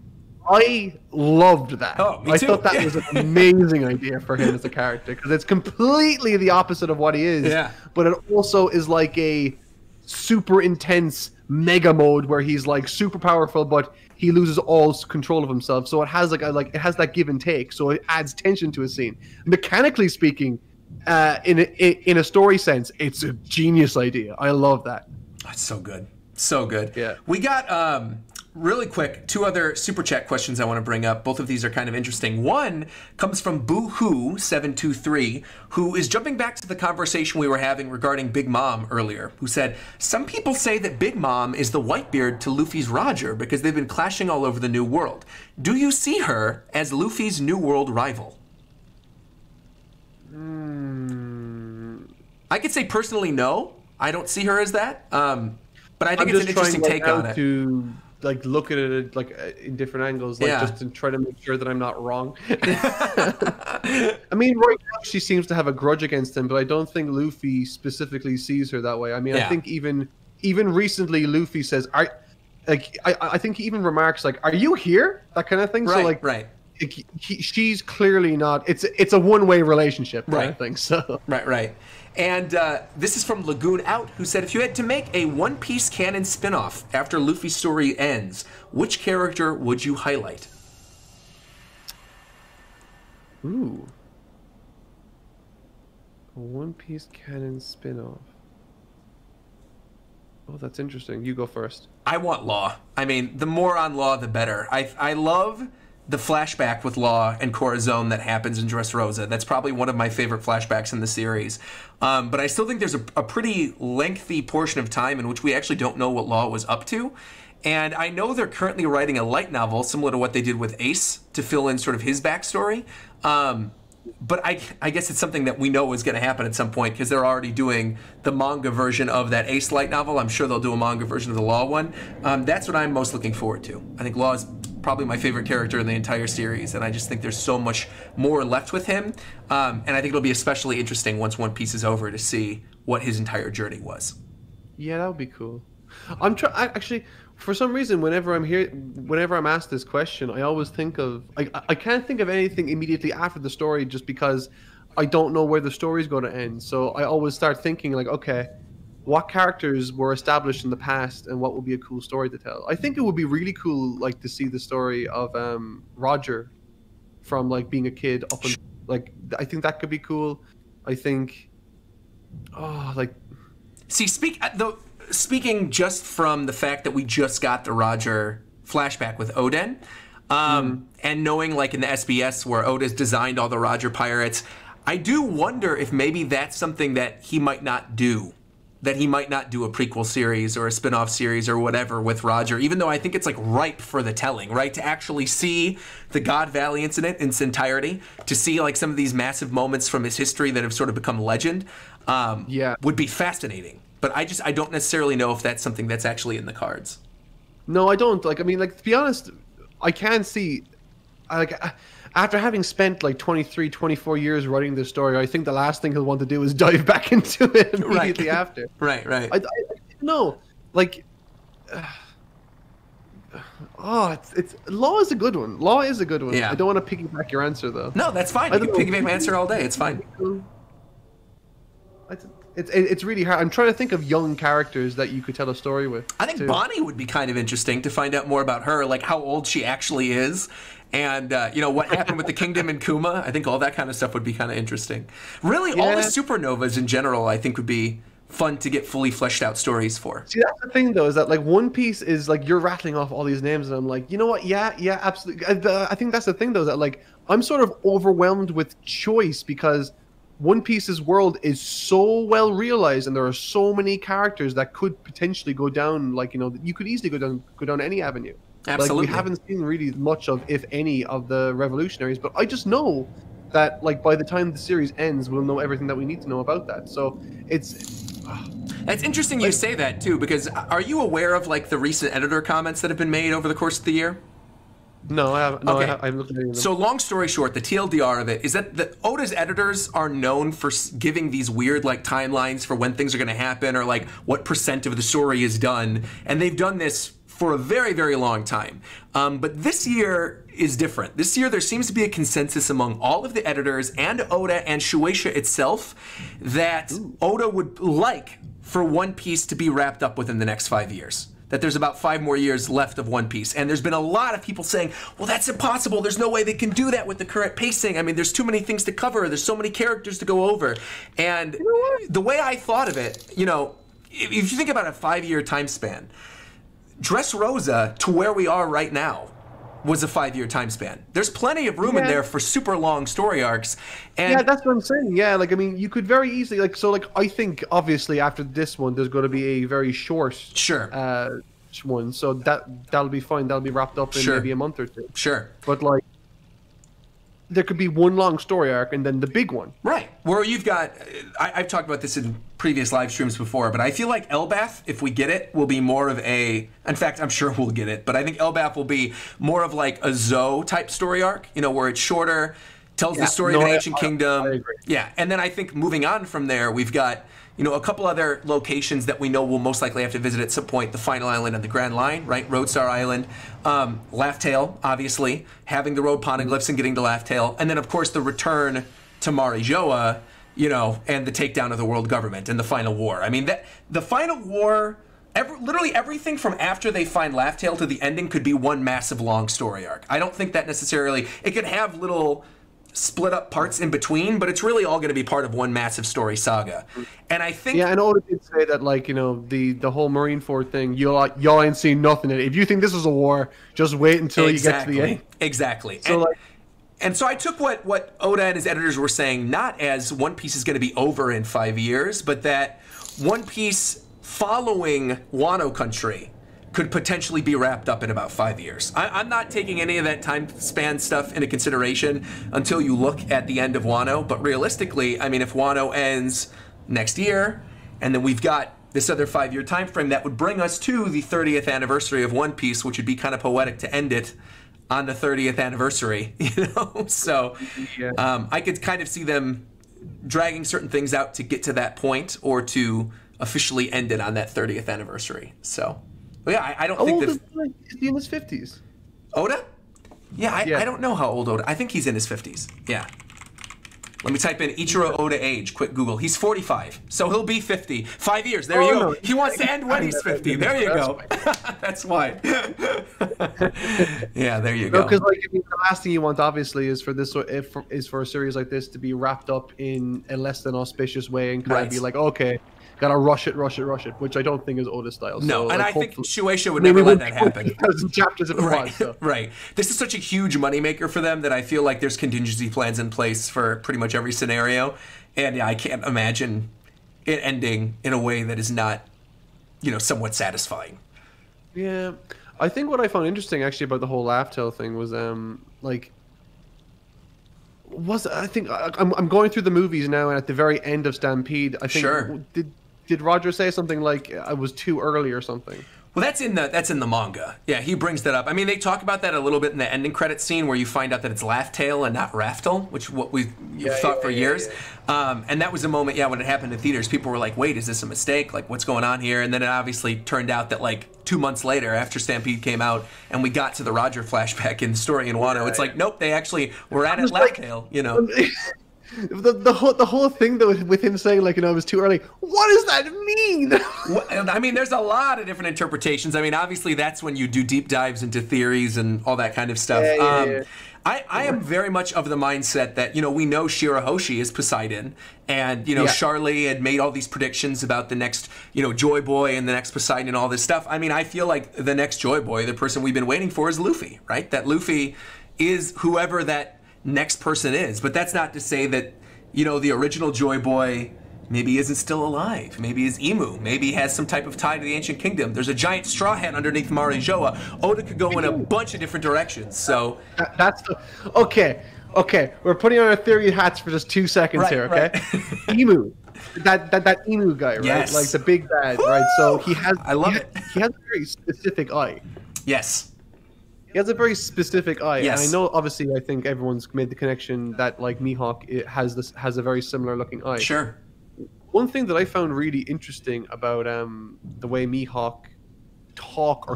I loved that. Oh, me too. I thought that was an amazing idea for him as a character because it's completely the opposite of what he is. Yeah. But it also is like a super intense mega mode where he's like super powerful, but he loses all control of himself. So it has it has that give and take. So it adds tension to a scene. Mechanically speaking, in a story sense, it's a genius idea. I love that. That's so good. So good. Yeah. We got really quick, 2 other super chat questions I want to bring up. Both of these are kind of interesting. One comes from Boohoo723, who is jumping back to the conversation we were having regarding Big Mom earlier, who said, some people say that Big Mom is the Whitebeard to Luffy's Roger because they've been clashing all over the New World. Do you see her as Luffy's New World rival? I could say personally no. I don't see her as that. But I think it's an interesting take on it. To like look at it like in different angles, like just to try to make sure that I'm not wrong. I mean, right now she seems to have a grudge against him, but I don't think Luffy specifically sees her that way. I mean, I think even recently Luffy says, I think he even remarks like, "Are you here?" That kind of thing. Right, so like, right. She's clearly not. It's a one-way relationship kind of thing. So right. And this is from Lagoon Out, who said, if you had to make a One Piece canon spinoff after Luffy's story ends, which character would you highlight? Ooh. A One Piece canon spinoff. Oh, that's interesting. You go first. I want Law. I mean, the more on Law, the better. I love the flashback with Law and Corazon that happens in Dressrosa. That's probably one of my favorite flashbacks in the series. But I still think there's a pretty lengthy portion of time in which we actually don't know what Law was up to. And I know they're currently writing a light novel similar to what they did with Ace to fill in sort of his backstory. But I guess it's something that we know is going to happen at some point because they're already doing the manga version of that Ace light novel. I'm sure they'll do a manga version of the Law one. That's what I'm most looking forward to. I think Law is probably my favorite character in the entire series, and I just think there's so much more left with him. And I think it'll be especially interesting once One Piece is over to see what his entire journey was. Yeah, that would be cool. Actually, for some reason, whenever I'm asked this question, I always think of I can't think of anything immediately after the story just because I don't know where the story's going to end. So I always start thinking like, okay, what characters were established in the past and what would be a cool story to tell? I think it would be really cool, like, to see the story of Roger from like being a kid up and like I think that could be cool. I think, speaking just from the fact that we just got the Roger flashback with Oden, and knowing like in the SBS where Oda's designed all the Roger pirates, I do wonder if maybe that's something that he might not do that he might not do a prequel series or a spin-off series or whatever with Roger, even though I think it's like ripe for the telling, right? To actually see the God Valley incident in its entirety, to see like some of these massive moments from his history that have sort of become legend, would be fascinating. But I don't necessarily know if that's something that's actually in the cards. No, I don't. Like, I mean, like, to be honest, I can see, like, after having spent like 23, 24 years writing this story, I think the last thing he'll want to do is dive back into it immediately after. Right. I no, like, it's Law is a good one. Law is a good one. Yeah. I don't want to piggyback your answer though. No, that's fine. You can piggyback my answer all day. It's fine. It's really hard. I'm trying to think of young characters that you could tell a story with. I think Bonnie would be kind of interesting to find out more about her, like how old she actually is, and what happened with the kingdom and Kuma. I think all that kind of stuff would be kind of interesting. Really, all the supernovas in general, I think, would be fun to get fully fleshed out stories for. See, that's the thing though, is that like One Piece is like, you're rattling off all these names, and I'm like, you know what? Yeah, absolutely. I think that's the thing though, is that like I'm sort of overwhelmed with choice because One Piece's world is so well realized, and there are so many characters that could potentially go down. Like, you could easily go down any avenue. Absolutely. Like, we haven't seen really much of, if any, of the revolutionaries, but I just know that like by the time the series ends, we'll know everything that we need to know about that. So That's interesting you say that too, because are you aware of like the recent editor comments that have been made over the course of the year? No, I haven't. No, okay. I haven't looked at any of them. So long story short, the TLDR of it is that Oda's editors are known for giving these weird like timelines for when things are going to happen, or like what % of the story is done, and they've done this for a very, very long time. But this year is different. This year there seems to be a consensus among all of the editors and Oda and Shueisha itself that Oda would like for One Piece to be wrapped up within the next 5 years. That there's about 5 more years left of One Piece. And there's been a lot of people saying, well, that's impossible. There's no way they can do that with the current pacing. I mean, there's too many things to cover. There's so many characters to go over. And the way I thought of it, if you think about a 5-year time span, Dressrosa to where we are right now was a 5-year time span. There's plenty of room in there for super long story arcs. And yeah, that's what I'm saying. Yeah, like, I mean, you could very easily, like, so, like, I think, obviously, after this one, there's going to be a very short one. So that'll be fine. That'll be wrapped up in maybe a month or two. Sure. But, like, there could be one long story arc and then the big one. Right. Where you've got, I've talked about this in previous live streams before, but I feel like Elbath, if we get it, will be more of a, in fact, I'm sure we'll get it, but I think Elbath will be more of like a Zoe type story arc, where it's shorter, tells the story of an ancient kingdom. I agree. Yeah. And then I think moving on from there, we've got, a couple other locations that we know we'll most likely have to visit at some point. The final island on the Grand Line, right? Roadstar Island. Laugh Tale, obviously. Having the road poneglyphs and getting to Laugh Tale. And then, of course, the return to Marijoa, and the takedown of the world government and the final war. I mean, the final war, literally everything from after they find Laugh Tale to the ending could be one massive long story arc. I don't think that necessarily, it could have little split up parts in between, but it's really all going to be part of one massive story saga. And I think and Oda did say that, like, the whole Marineford thing, y'all ain't seen nothing in it. If you think this is a war, just wait until you get to the end. Exactly. So and so I took what Oda and his editors were saying, not as One Piece is going to be over in 5 years, but that One Piece following Wano Country could potentially be wrapped up in about 5 years. I'm not taking any of that time span stuff into consideration until you look at the end of Wano, but realistically, I mean, if Wano ends next year, and then we've got this other 5-year time frame, that would bring us to the 30th anniversary of One Piece, which would be kind of poetic to end it on the 30th anniversary, So I could kind of see them dragging certain things out to get to that point, or to officially end it on that 30th anniversary. So, yeah, I don't think that... Is he in his 50s? Oda? Yeah, I don't know how old Oda... I think he's in his 50s. Yeah. Let me type in Ichiro Oda age. Quick Google. He's 45, so he'll be 50. 5 years. There you go. He wants to end when he's 50. There you go. That's why. Yeah, there you go. Because the last thing you want, obviously, is for a series like this to be wrapped up in a less than auspicious way and kind of be like, okay, gotta rush it, which I don't think is Oda's style. No, so, and I think Shueisha would never let that happen. Chapters if it was, so. Right. This is such a huge moneymaker for them that I feel like there's contingency plans in place for pretty much every scenario. And yeah, I can't imagine it ending in a way that is not, somewhat satisfying. Yeah, I think what I found interesting actually about the whole laugh tale thing was I think I'm going through the movies now, and at the very end of Stampede, I think Sure. did Roger say something like I was too early or something? Well, that's in the manga. Yeah, he brings that up. I mean, they talk about that a little bit in the ending credit scene where you find out that it's Laugh Tale and not Raftel, which what we thought for years. Yeah. And that was a moment, when it happened in theaters, people were like, "Wait, is this a mistake? Like, what's going on here?" And then it obviously turned out that like 2 months later, after Stampede came out, and we got to the Roger flashback in the story in Wano, it's like, nope, they actually were at it Laugh Tale. The whole thing though with him saying like it was too early. What does that mean? I mean, there's a lot of different interpretations. I mean, obviously that's when you do deep dives into theories and all that kind of stuff. Yeah. I am very much of the mindset that we know Shirahoshi is Poseidon, and Charlie had made all these predictions about the next Joy Boy and the next Poseidon and all this stuff. I mean, I feel like the next Joy Boy, the person we've been waiting for, is Luffy, right? That Luffy is whoever that next person is, but that's not to say that the original Joy Boy maybe isn't still alive. Maybe he's Emu. Maybe he has some type of tie to the ancient kingdom. There's a giant straw hat underneath Marijoa. Oda could go in a bunch of different directions. So okay. We're putting on our theory hats for just 2 seconds here. Okay, right. Emu, that Emu guy, right? Yes. Like the big bad, right? So he has. I love it. He has a very specific eye. Yes. He has a very specific eye, yes. And I know, obviously, I think everyone's made the connection that like Mihawk has a very similar looking eye. Sure. One thing that I found really interesting about the way Mihawk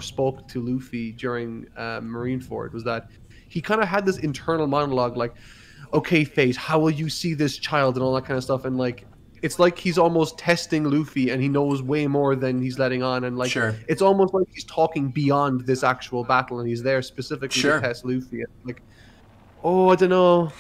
spoke to Luffy during Marineford was that he kind of had this internal monologue, like, "Okay, Fate, how will you see this child?" and all that kind of stuff, and like. It's like he's almost testing Luffy, and he knows way more than he's letting on. And like, sure. It's almost like he's talking beyond this actual battle, and he's there specifically to test Luffy. And like, I don't know.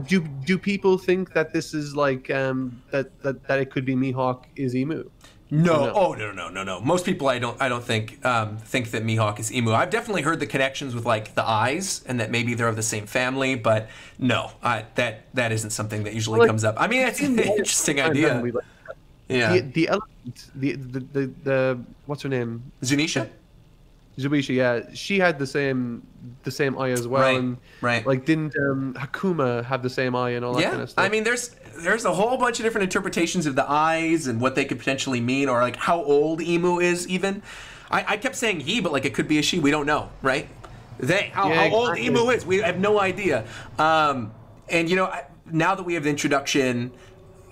Do people think that this is like that it could be Mihawk is Emu? No. Oh no. Most people I don't think think that Mihawk is Emu. I've definitely heard the connections with like the eyes and that maybe they're of the same family, but no, that isn't something that usually comes up. I mean, it's an interesting idea. Yeah. The element, the what's her name? Zunisha. Zuisha, yeah, she had the same eye as well, right. Like, didn't Hakuma have the same eye and all that kind of stuff? I mean, there's a whole bunch of different interpretations of the eyes and what they could potentially mean, or like how old Emu is. Even, I kept saying he, but like it could be a she. We don't know, right? How old Emu is, we have no idea. And now that we have the introduction,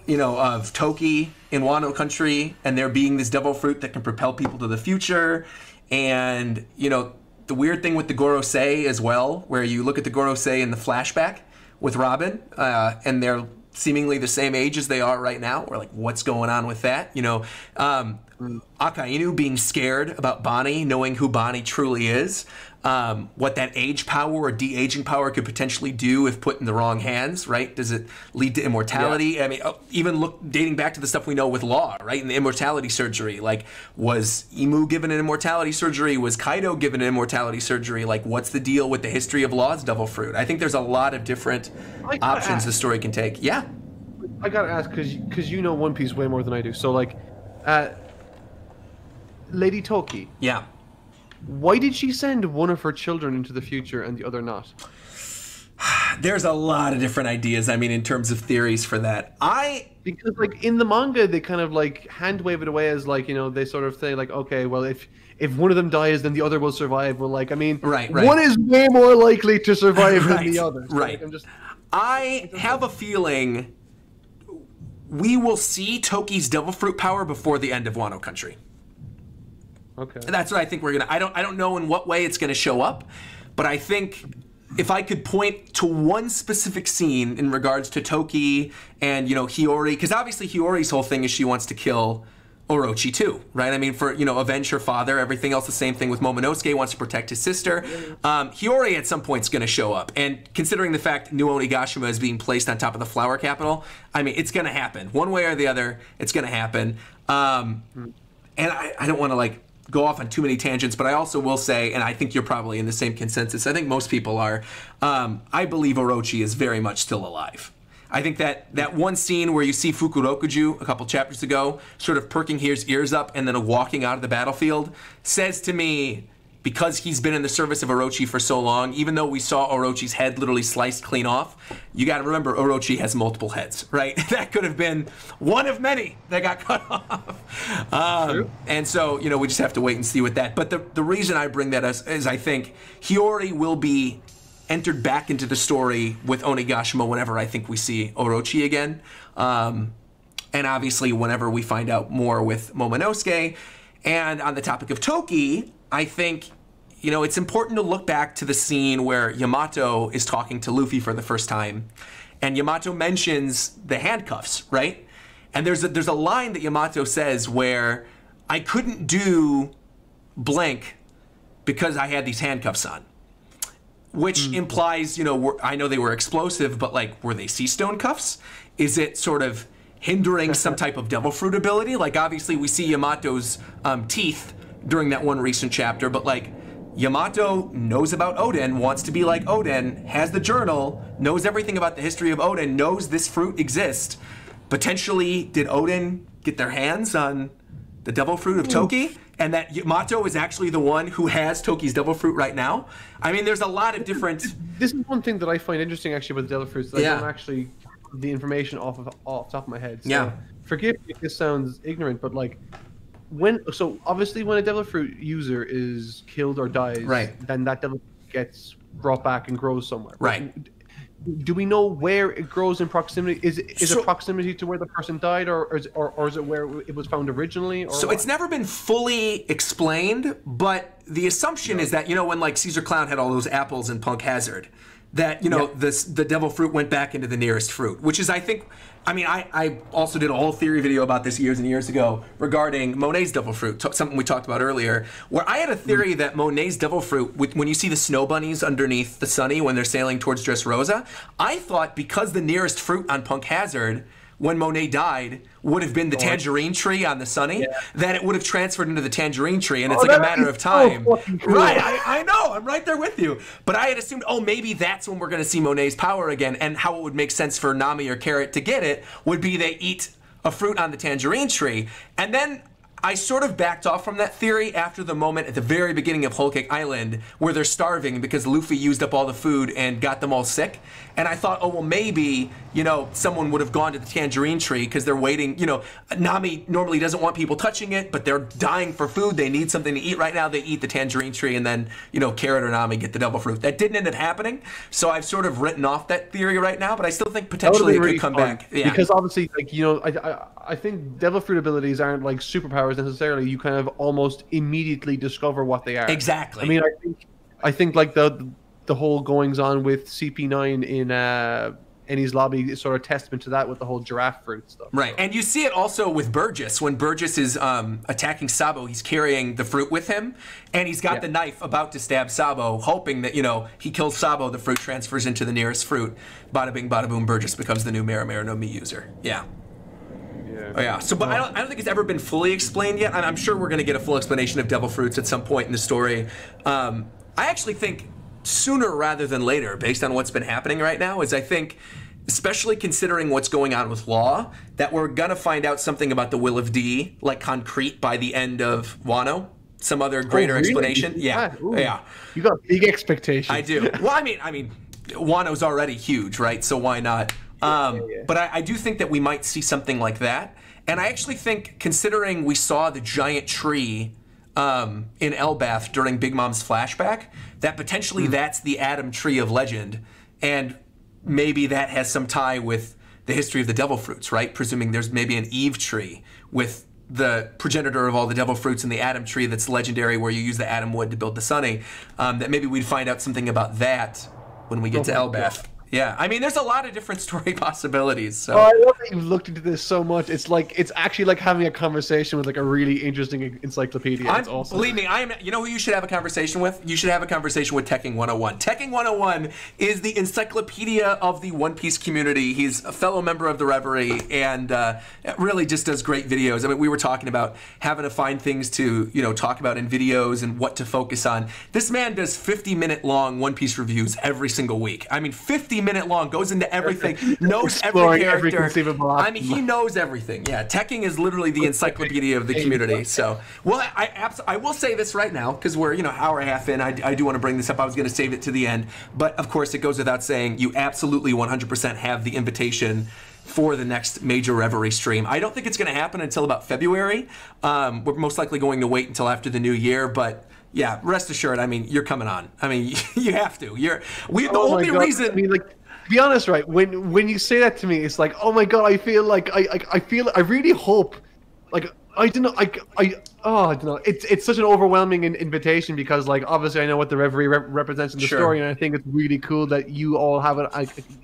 of Toki in Wano country, and there being this devil fruit that can propel people to the future. And, the weird thing with the Gorosei as well, where you look at the Gorosei in the flashback with Robin, and they're seemingly the same age as they are right now. We're like, what's going on with that? Akainu being scared about Bonnie, knowing who Bonnie truly is. What that age power or de-aging power could potentially do if put in the wrong hands, right? Does it lead to immortality? Yeah. I mean, even dating back to the stuff we know with Law, right? In the immortality surgery, like, was Emu given an immortality surgery? Was Kaido given an immortality surgery? Like, what's the deal with the history of Law's devil fruit? I think there's a lot of different options the story can take. Yeah. I gotta ask, because you know One Piece way more than I do. So, like, Lady Toki. Yeah. Why did she send one of her children into the future and the other not? There's a lot of different ideas, I mean, in terms of theories for that. Because, like, in the manga, they kind of, like, hand wave it away as, like, they sort of say, like, okay, well, if one of them dies, then the other will survive. Well, like, I mean, right. One is way more likely to survive than the other. So, right. Like, I have a feeling we will see Toki's devil fruit power before the end of Wano Country. Okay. That's what I think we're gonna. I don't know in what way it's gonna show up, but I think if I could point to one specific scene in regards to Toki and Hiyori, because obviously Hiyori's whole thing is she wants to kill Orochi too, right? I mean, for avenge her father. Everything else the same thing with Momonosuke, wants to protect his sister. Hiyori at some point is going to show up, and considering the fact New Onigashima is being placed on top of the flower capital, I mean, it's going to happen one way or the other. It's going to happen, and I don't want to like go off on too many tangents, but I also will say, and I think you're probably in the same consensus, I think most people are, I believe Orochi is very much still alive. I think that one scene where you see Fukurokuju a couple chapters ago, sort of perking his ears up and then walking out of the battlefield, says to me, because he's been in the service of Orochi for so long, even though we saw Orochi's head literally sliced clean off, you got to remember Orochi has multiple heads, right? That could have been one of many that got cut off. And so, you know, we just have to wait and see with that. But the reason I bring that is I think Hiyori will be entered back into the story with Onigashima whenever I think we see Orochi again. And obviously whenever we find out more with Momonosuke. And on the topic of Toki, I think, you know, it's important to look back to the scene where Yamato is talking to Luffy for the first time. And Yamato mentions the handcuffs, right? And there's a line that Yamato says where, I couldn't do blank because I had these handcuffs on. Which implies, you know, I know they were explosive, but like, were they sea stone cuffs? Is it sort of hindering some type of devil fruit ability? Like, obviously we see Yamato's teeth during that one recent chapter, but like, Yamato knows about Oden, wants to be like Oden, has the journal, knows everything about the history of Oden, knows this fruit exists. Potentially, did Oden get their hands on the devil fruit of Toki? And that Yamato is actually the one who has Toki's devil fruit right now? I mean, there's a lot of different... This is one thing that I find interesting, actually, about the devil fruits. That I don't actually have the information off the top of my head. So forgive me if this sounds ignorant, but like, obviously when a devil fruit user is killed or dies, then that devil fruit gets brought back and grows somewhere. Right. Do we know where it grows in proximity? Is it proximity to where the person died, or is it where it was found originally? Or so it's never been fully explained, but the assumption is that, you know, when like Caesar Clown had all those apples in Punk Hazard, that, you know, the devil fruit went back into the nearest fruit, which is, I think, I mean, I also did a whole theory video about this years and years ago regarding Monet's devil fruit, something we talked about earlier, where I had a theory that Monet's devil fruit, when you see the snow bunnies underneath the Sunny when they're sailing towards Dressrosa, I thought because the nearest fruit on Punk Hazard, when Monet died, would have been the tangerine tree on the Sunny, that it would have transferred into the tangerine tree, and it's like a matter of time. Cool. Right, I know, I'm right there with you. But I had assumed, oh, maybe that's when we're going to see Monet's power again, and how it would make sense for Nami or Carrot to get it would be they eat a fruit on the tangerine tree. And then I sort of backed off from that theory after the moment at the very beginning of Whole Cake Island where they're starving because Luffy used up all the food and got them all sick. And I thought, oh, well, maybe, you know, someone would have gone to the tangerine tree because they're waiting. You know, Nami normally doesn't want people touching it, but they're dying for food. They need something to eat right now. They eat the tangerine tree, and then, you know, Carrot or Nami get the devil fruit. That didn't end up happening. So I've sort of written off that theory right now, but I still think potentially it could come back. Yeah. Because obviously, like, you know, I think devil fruit abilities aren't like superpowers necessarily. You kind of almost immediately discover what they are. Exactly. I mean, I think like the whole goings on with CP9 in Enies Lobby is sort of testament to that with the whole giraffe fruit stuff. Right, and you see it also with Burgess. When Burgess is attacking Sabo, he's carrying the fruit with him, and he's got the knife about to stab Sabo, hoping that, you know, he kills Sabo, the fruit transfers into the nearest fruit. Bada bing, bada boom, Burgess becomes the new Mera no Mi user. Yeah. Oh, yeah. So, but I don't think it's ever been fully explained yet. I'm sure we're going to get a full explanation of devil fruits at some point in the story. I actually think sooner rather than later, based on what's been happening right now, is I think, especially considering what's going on with Law, that we're going to find out something about the Will of D, like concrete, by the end of Wano. Some other greater explanation. Yeah. Yeah. You got big expectations. I do. Well, I mean, Wano's already huge, right? So why not? But I do think that we might see something like that. And I actually think, considering we saw the giant tree in Elbath during Big Mom's flashback, that potentially that's the Adam Tree of Legend. And maybe that has some tie with the history of the devil fruits, right? Presuming there's maybe an Eve tree with the progenitor of all the devil fruits in the Adam Tree that's legendary, where you use the Adam wood to build the Sunny. That maybe we'd find out something about that when we get to Elbath. Yeah, I mean, there's a lot of different story possibilities. So. Oh, I love that you've looked into this so much. It's actually like having a conversation with like a really interesting encyclopedia. It's awesome. Believe me, you know who you should have a conversation with? You should have a conversation with Tekking 101. Tekking 101 is the encyclopedia of the One Piece community. He's a fellow member of the Reverie, and really just does great videos. I mean, we were talking about having to find things to, you know, talk about in videos and what to focus on. This man does 50-minute long One Piece reviews every single week. I mean, 50 50-minute long, goes into everything, knows every Exploring character. every conceivable I mean, he knows everything. Yeah, Tekking is literally the encyclopedia of the community. So, well, I will say this right now, because we're, hour and a half in. I do want to bring this up. I was going to save it to the end. But, of course, it goes without saying, you absolutely 100% have the invitation for the next major Reverie stream. I don't think it's going to happen until about February. We're most likely going to wait until after the new year, but yeah, rest assured, I mean, you're coming on. I mean, you have to. The only reason... I mean, like, to be honest, right, when you say that to me, it's like, oh my god, I feel like, I really hope, like, I don't know, I don't know. It's such an overwhelming invitation because, like, obviously I know what the Reverie represents in the story, and I think it's really cool that you all have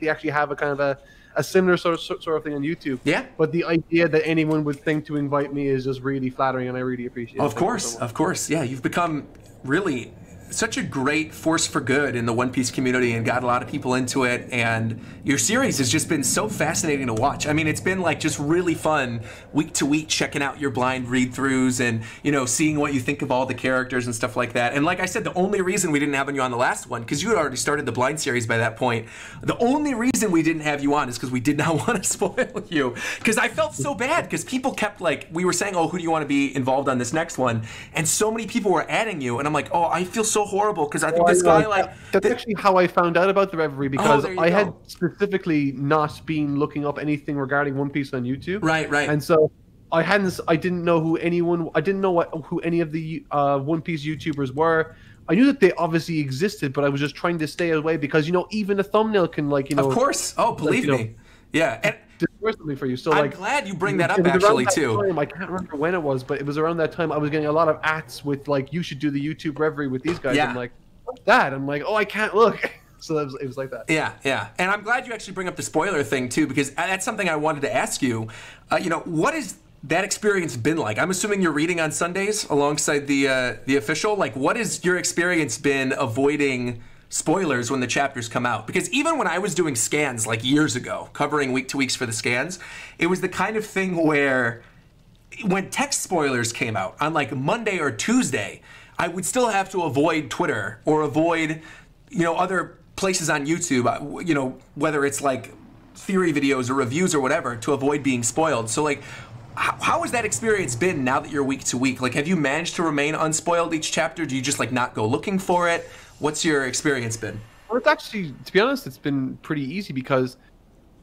they actually have a kind of a similar sort of thing on YouTube. Yeah. But the idea that anyone would think to invite me is just really flattering, and I really appreciate it. Of course. Yeah, you've become really such a great force for good in the One Piece community and got a lot of people into it, and your series has just been so fascinating to watch. I mean, it's been like just really fun week to week checking out your blind read-throughs and, seeing what you think of all the characters and stuff like that. And like I said, the only reason we didn't have you on the last one, because you had already started the blind series by that point, the only reason we didn't have you on is because we did not want to spoil you. Because I felt so bad, because people kept we were saying, oh, who do you want to be involved on this next one? And so many people were adding you, and I'm like, oh, I feel so horrible, because I think this guy, That's actually how I found out about the Reverie, because I had specifically not been looking up anything regarding One Piece on YouTube. Right. And so I didn't know who any of the One Piece YouTubers were. I knew that they obviously existed, but I was just trying to stay away because, even a thumbnail can, Of course. Oh, believe me. Yeah. And destroy something for you. So I'm glad you bring that up, actually, too. I can't remember when it was, but it was around that time I was getting a lot of ads with, you should do the YouTube Reverie with these guys. Yeah. I'm like, what's that? I'm like, oh, I can't look. So it was like that. Yeah. And I'm glad you actually bring up the spoiler thing, too, because that's something I wanted to ask you. What has that experience been like? I'm assuming you're reading on Sundays alongside the official. What has your experience been avoiding spoilers when the chapters come out? Because even when I was doing scans years ago, covering week to weeks for the scans, it was the kind of thing where when text spoilers came out on Monday or Tuesday, I would still have to avoid Twitter or avoid, other places on YouTube, whether it's theory videos or reviews or whatever, to avoid being spoiled. So how has that experience been now that you're week to week? Have you managed to remain unspoiled each chapter? Do you just not go looking for it? What's your experience been? Well, it's actually, to be honest, it's been pretty easy because,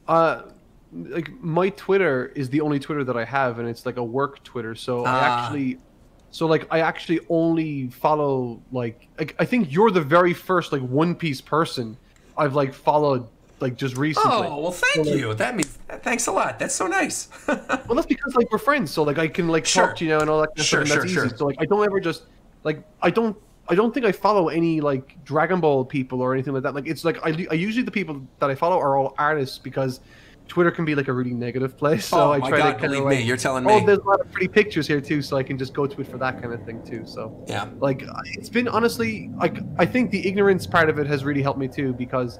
my Twitter is the only Twitter that I have, and it's a work Twitter. So I actually only follow I think you're the very first One Piece person I've followed just recently. Oh, well, thank you. That means thanks a lot. That's so nice. Well, that's because we're friends, so I can talk to you now and all that kind of stuff, and that's easy. So I don't ever just I don't think I follow any Dragon Ball people or anything like that. It's I usually the people that I follow are all artists because Twitter can be a really negative place. So I try to believe me, you're telling me. Oh, there's a lot of pretty pictures here too, so I can just go to it for that kind of thing too. So yeah, it's been honestly I think the ignorance part of it has really helped me too because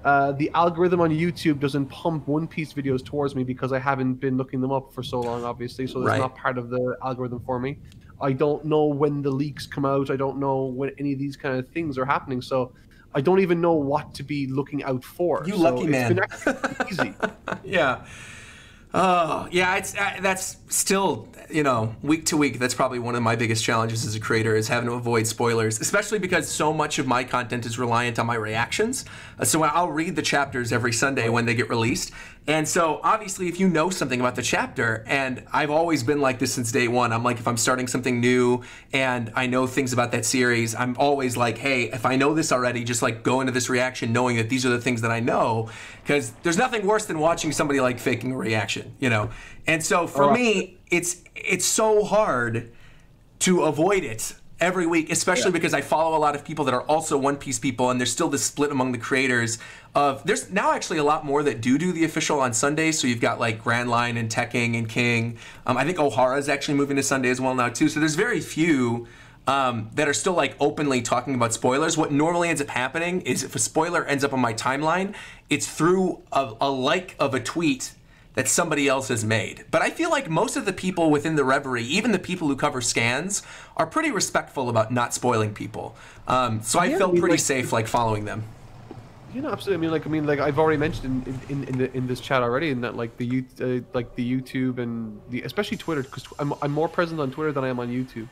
the algorithm on YouTube doesn't pump One Piece videos towards me because I haven't been looking them up for so long, obviously. So it's not part of the algorithm for me. I don't know when the leaks come out. I don't know when any of these kind of things are happening. So I don't even know what to be looking out for. You lucky man. It's been actually easy. Yeah. Oh, yeah, it's that's still, week to week, that's probably one of my biggest challenges as a creator is having to avoid spoilers, especially because so much of my content is reliant on my reactions. So I'll read the chapters every Sunday when they get released. And so obviously if you know something about the chapter, and I've always been like this since day one, I'm if I'm starting something new and I know things about that series, I'm always hey, if I know this already, just go into this reaction knowing that these are the things that I know, because there's nothing worse than watching somebody faking a reaction, And so for me, it's so hard to avoid it every week, especially because I follow a lot of people that are also One Piece people, and there's still this split among the creators of, there's now actually a lot more that do the official on Sundays, so you've got Grand Line and Tekking and King. I think O'Hara's actually moving to Sunday as well now too, so there's very few that are still openly talking about spoilers. What normally ends up happening is if a spoiler ends up on my timeline, it's through a like of a tweet that somebody else has made. But I feel most of the people within the Reverie, even the people who cover scans, are pretty respectful about not spoiling people. So I felt pretty safe following them. You know, absolutely. I mean, like I've already mentioned in this chat already, in that like the YouTube and especially Twitter, because I'm more present on Twitter than I am on YouTube.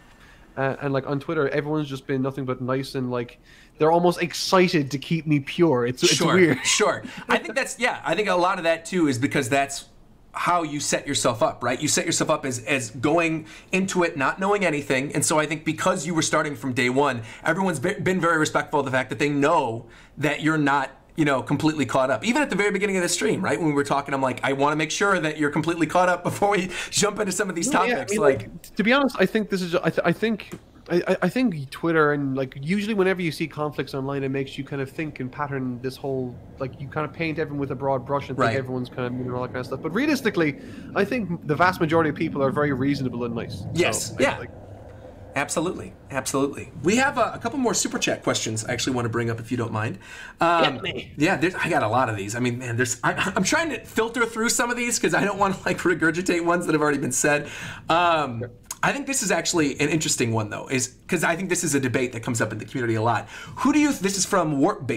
And like on Twitter, everyone's just been nothing but nice, and like they're almost excited to keep me pure. It's weird. Sure. I think I think a lot of that too is because that's how you set yourself up, right? You set yourself up as going into it not knowing anything. And so I think because you were starting from day one, everyone's been very respectful of the fact that they know that you're not, you know, completely caught up. Even at the very beginning of the stream, right? When we were talking, I'm like, I want to make sure that you're completely caught up before we jump into some of these topics. Yeah, I mean, like, to be honest, I think this is. I think Twitter, and like usually whenever you see conflicts online, it makes you kind of think and pattern this whole, like, you kind of paint everyone with a broad brush and think everyone's kind of, you know, all that kind of stuff. But realistically, I think the vast majority of people are very reasonable and nice. Yes. So, Absolutely. We have a couple more super chat questions I actually want to bring up if you don't mind. Yeah, I got a lot of these. I mean, man, I'm trying to filter through some of these because I don't want to like regurgitate ones that have already been said. I think this is actually an interesting one though, is because I think this is a debate that comes up in the community a lot. This is from Warp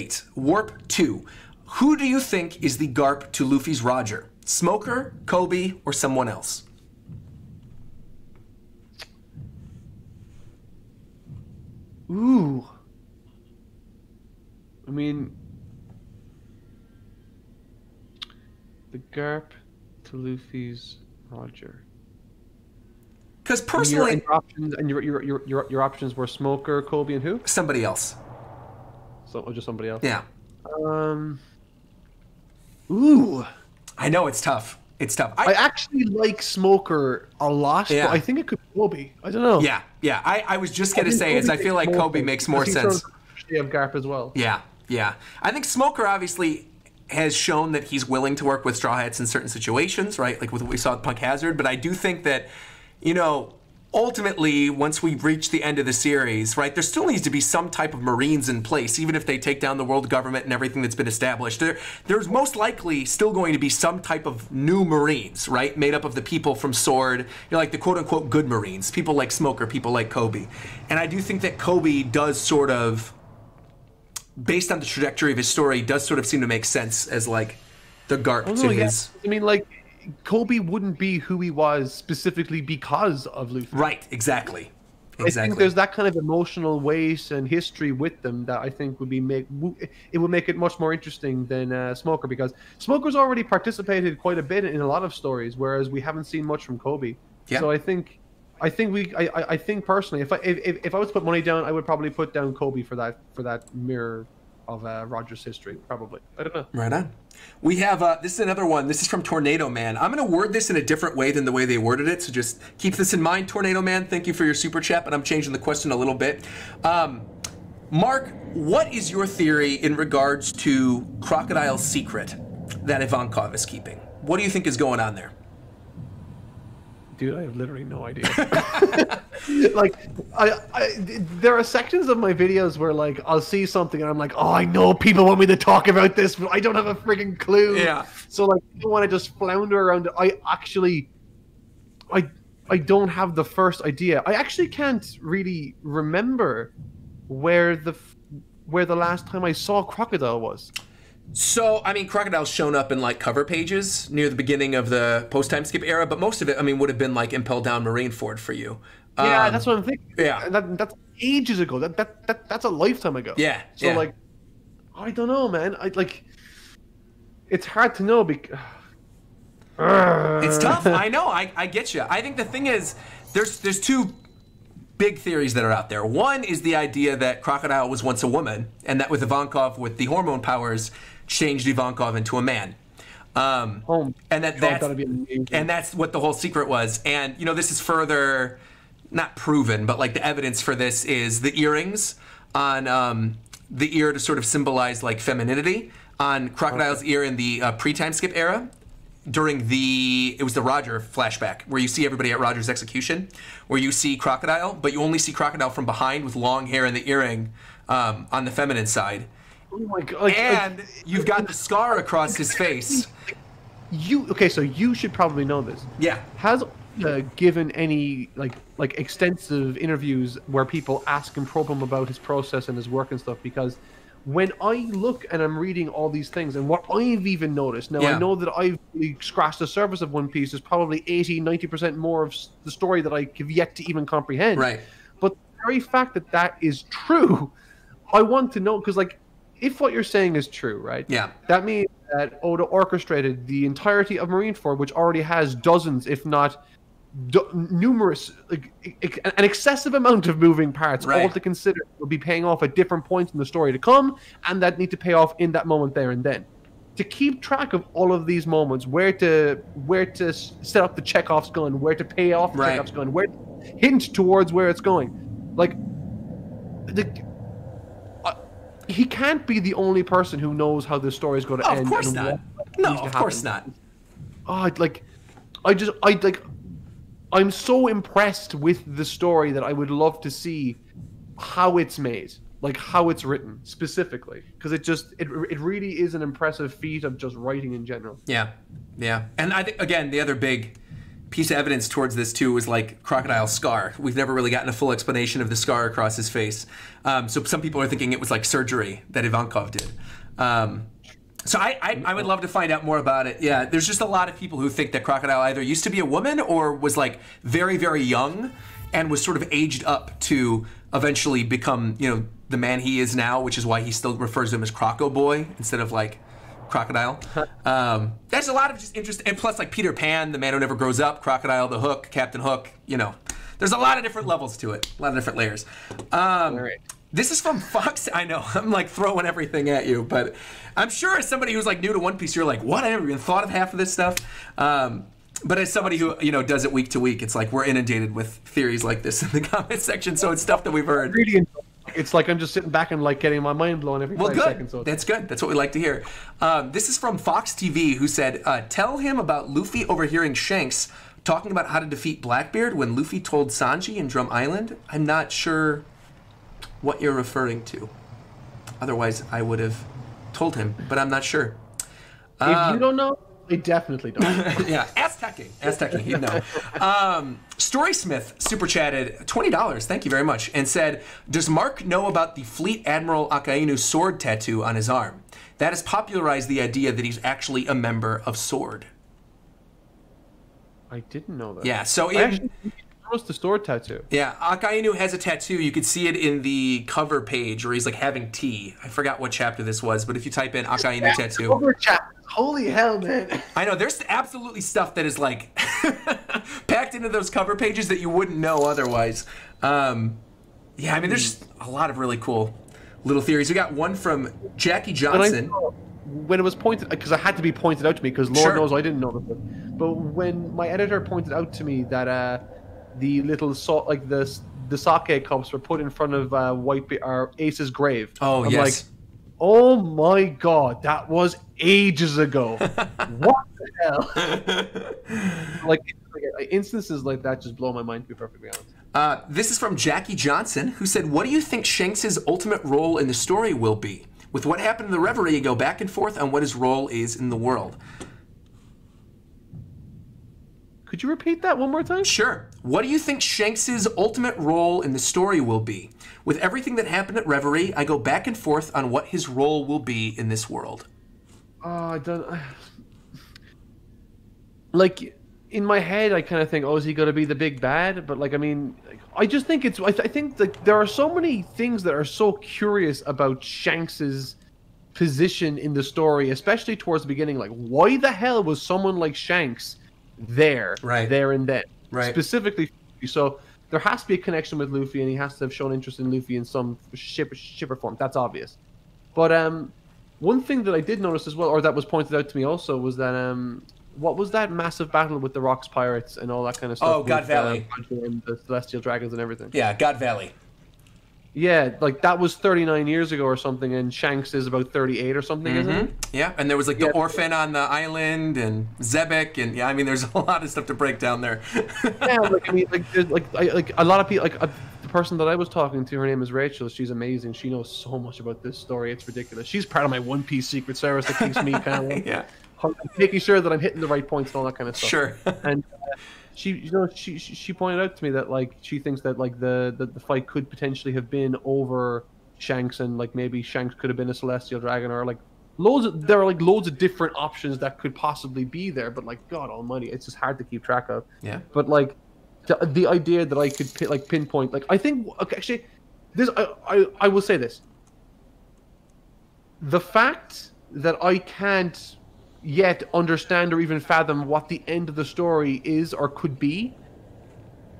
2. Who do you think is the Garp to Luffy's Roger? Smoker, Kobe, or someone else? Ooh. I mean, the Garp to Luffy's Roger. Because personally, your options were Smoker, Kobe, and who? Somebody else. So just somebody else. Yeah. Ooh. I know it's tough. I actually like Smoker a lot, but I think it could be Kobe. I don't know. Yeah. I was just gonna say I feel like Kobe makes more sense. Of Garp as well. Yeah. I think Smoker obviously has shown that he's willing to work with Straw Hats in certain situations, right? Like with what we saw with Punk Hazard. But I do think that, you know, ultimately, once we reach the end of the series, right, there still needs to be some type of Marines in place, even if they take down the world government and everything that's been established. There's most likely still going to be some type of new Marines, right, made up of the people from Sword, you know, like the quote-unquote good Marines, people like Smoker, people like Kobe. And I do think that Kobe does sort of, based on the trajectory of his story, does sort of seem to make sense as, like, the Garp to his... I mean, like, Kobe wouldn't be who he was specifically because of Luffy. Right, exactly. I think there's that kind of emotional weight and history with them that I think would make it much more interesting than Smoker, because Smoker's already participated quite a bit in a lot of stories, whereas we haven't seen much from Kobe. Yeah. So I think personally, if I was to put money down, I would probably put down Kobe for that mirror of Roger's history, probably. I don't know. Right on. We have, this is another one. This is from Tornado Man. I'm going to word this in a different way than the way they worded it, so just keep this in mind, Tornado Man. Thank you for your super chat, but I'm changing the question a little bit. Mark, what is your theory in regards to Crocodile's secret that Ivankov is keeping? What do you think is going on there? Dude, I have literally no idea. Like, there are sections of my videos where, like, I'll see something and I'm like, oh, I know people want me to talk about this, but I don't have a friggin' clue. Yeah. So, like, I don't want to just flounder around it. I don't have the first idea. I actually can't really remember where the last time I saw Crocodile was. So, I mean, Crocodile's shown up in, like, cover pages near the beginning of the post-time skip era, but most of it, I mean, would have been, like, Impel Down Marineford for you. Yeah, that's what I'm thinking. Yeah. That's ages ago. That's a lifetime ago. Yeah. So, like, I don't know, man. It's hard to know because... It's tough. I know. I get you. I think the thing is, there's two big theories that are out there. One is the idea that Crocodile was once a woman, and that with Ivankov, with the hormone powers, changed Ivankov into a man. And that's what the whole secret was. And, you know, this is further, not proven, but, like, the evidence for this is the earrings on the ear to sort of symbolize, like, femininity on Crocodile's ear in the pre-time skip era. During it was the Roger flashback, where you see everybody at Roger's execution, where you see Crocodile, but you only see Crocodile from behind with long hair and the earring on the feminine side. Oh my god! And you've got the scar across his face. So you should probably know this. Yeah. Has given any like extensive interviews where people ask and probe him about his process and his work and stuff? Because when I look and I'm reading all these things and what I've even noticed, now I know that I've really scratched the surface of One Piece. There's probably 80-90% more of the story that I have yet to even comprehend. Right. But the very fact that that is true, I want to know, because like, if what you're saying is true, right? Yeah. That means that Oda orchestrated the entirety of Marineford, which already has dozens, if not numerous, like, an excessive amount of moving parts, all to consider, will be paying off at different points in the story to come, and that need to pay off in that moment there and then. To keep track of all of these moments, where to set up the Chekhov's gun, where to pay off the Chekhov's gun, where to hint towards where it's going, like he can't be the only person who knows how this story is going to end. Of course not. No, of course not. Oh, I'm so impressed with the story that I would love to see how it's made, like how it's written specifically, because it really is an impressive feat of just writing in general. Yeah, yeah. And I think, again, the other big piece of evidence towards this too was like Crocodile's scar. We've never really gotten a full explanation of the scar across his face. So some people are thinking it was like surgery that Ivankov did. So I would love to find out more about it. Yeah, there's just a lot of people who think that Crocodile either used to be a woman or was like very, very young and was sort of aged up to eventually become, you know, the man he is now, which is why he still refers to him as Croco Boy instead of like Crocodile. There's a lot of just interest, and plus like Peter Pan, the man who never grows up, Crocodile, the Hook, Captain Hook, you know. There's a lot of different levels to it, a lot of different layers. All right. This is from Fox. I know, I'm like throwing everything at you, but I'm sure as somebody who's like new to One Piece, you're like, what? I never even thought of half of this stuff. But as somebody who, you know, does it week to week, it's like we're inundated with theories like this in the comment section, so it's stuff that we've heard. It's like I'm just sitting back and like getting my mind blown every 5 seconds. So that's good. That's what we like to hear. This is from Fox TV, who said, tell him about Luffy overhearing Shanks talking about how to defeat Blackbeard when Luffy told Sanji in Drum Island. I'm not sure what you're referring to. Otherwise, I would have told him, but I'm not sure. If you don't know, I definitely don't. Yeah, ask Teching, he'd know. Storysmith super chatted $20, thank you very much, and said, does Mark know about the Fleet Admiral Akainu sword tattoo on his arm? That has popularized the idea that he's actually a member of SWORD. I didn't know that. Yeah, so what's the sword tattoo? Yeah, Akainu has a tattoo. You could see it in the cover page where he's like having tea. I forgot what chapter this was, but if you type in Akainu tattoo. Cover chapter. Holy hell, man. I know, there's absolutely stuff that is like packed into those cover pages that you wouldn't know otherwise. Yeah, I mean, there's a lot of really cool little theories. We got one from Jackie Johnson. When it was pointed, because it had to be pointed out to me, because Lord knows I didn't know this. But when my editor pointed out to me that the little like the sake cups were put in front of Ace's grave. Oh, I'm yes. like, oh my god, that was ages ago. What the hell? like instances like that just blow my mind, to be perfectly honest. This is from Jackie Johnson, who said, what do you think Shanks' ultimate role in the story will be? With what happened in the Reverie, you go back and forth on what his role is in the world. Could you repeat that one more time? Sure. What do you think Shanks' ultimate role in the story will be? With everything that happened at Reverie, I go back and forth on what his role will be in this world. I don't... Like, in my head, I kind of think, oh, is he going to be the big bad? But, like, I mean, I just think it's... I think like there are so many things that are so curious about Shanks's position in the story, especially towards the beginning. Like, why the hell was someone like Shanks there and then? Right. Specifically, so there has to be a connection with Luffy, and he has to have shown interest in Luffy in some shipper form. That's obvious. But one thing that I did notice as well, or that was pointed out to me also, was that what was that massive battle with the Rocks Pirates and all that kind of stuff? Oh, God Valley. And the Celestial Dragons and everything. Yeah, God Valley. Yeah, like that was 39 years ago or something, and Shanks is about 38 or something, isn't it? Yeah, and there was like the orphan on the island, and Zebek, and yeah, I mean, there's a lot of stuff to break down there. Yeah, like I mean, like a lot of people, the person that I was talking to, her name is Rachel. She's amazing. She knows so much about this story. It's ridiculous. She's part of my One Piece secret service that keeps me kind of yeah, making sure that I'm hitting the right points and all that kind of stuff. Sure. And she pointed out to me that like she thinks that like the fight could potentially have been over Shanks, and like maybe Shanks could have been a celestial dragon, or like there are like loads of different options that could possibly be there. But like God Almighty, it's just hard to keep track of. Yeah. But like the idea that I could pinpoint, like I think actually, this I will say this: the fact that I can't yet understand or even fathom what the end of the story is or could be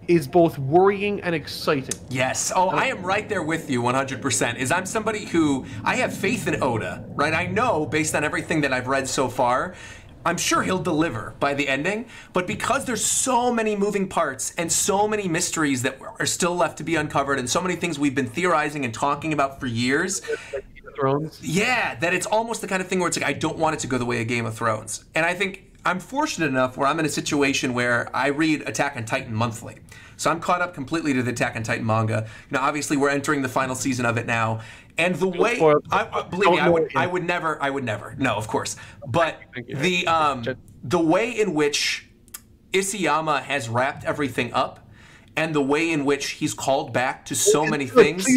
is both worrying and exciting. Yes. Oh, I am right there with you 100%. Is I'm somebody who, I have faith in Oda, right? I know based on everything that I've read so far, I'm sure he'll deliver by the ending, but because there's so many moving parts and so many mysteries that are still left to be uncovered and so many things we've been theorizing and talking about for years, yeah, that it's almost the kind of thing where it's like, I don't want it to go the way of Game of Thrones. And I think I'm fortunate enough where I'm in a situation where I read Attack on Titan monthly. So I'm caught up completely to the Attack on Titan manga. You know, obviously we're entering the final season of it now. And the way, believe me, I would never. No, of course. But the way in which Isayama has wrapped everything up and the way in which he's called back to so many things.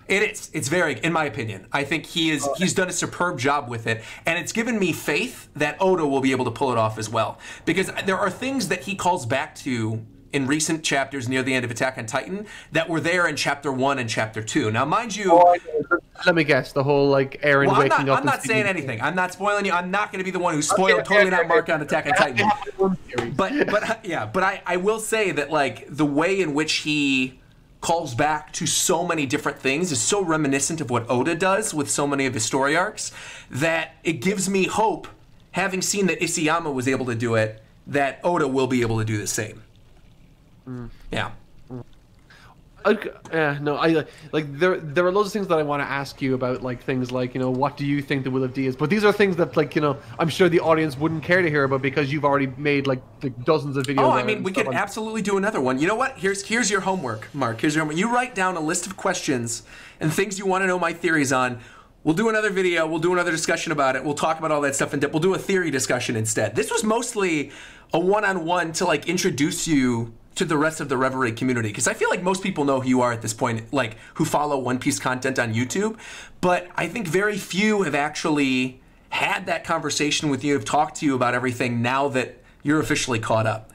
It's very, in my opinion, I think he's done a superb job with it, and it's given me faith that Oda will be able to pull it off as well. Because there are things that he calls back to in recent chapters near the end of Attack on Titan that were there in Chapter 1 and Chapter 2. Now, mind you... let me guess, the whole, like, Eren waking up... I'm not saying anything. I'm not spoiling you. I'm not going to be the one who spoiled totally not Mark on Attack on Titan. But I will say that, like, the way in which he calls back to so many different things is so reminiscent of what Oda does with so many of his story arcs that it gives me hope, having seen that Isayama was able to do it, that Oda will be able to do the same. Yeah. I like there are loads of things that I want to ask you about, like things like, you know, what do you think the Will of D is? But these are things that, like, you know, I'm sure the audience wouldn't care to hear about because you've already made like dozens of videos. Oh, I mean, we could absolutely do another one. You know what? Here's your homework, Mark. Here's your homework. You write down a list of questions and things you want to know my theories on. We'll do another video. We'll do another discussion about it. We'll talk about all that stuff in depth. We'll do a theory discussion instead. This was mostly a one-on-one to like introduce you to the rest of the Reverie community, because I feel like most people know who you are at this point, like who follow One Piece content on YouTube, but I think very few have actually had that conversation with you, have talked to you about everything now that you're officially caught up.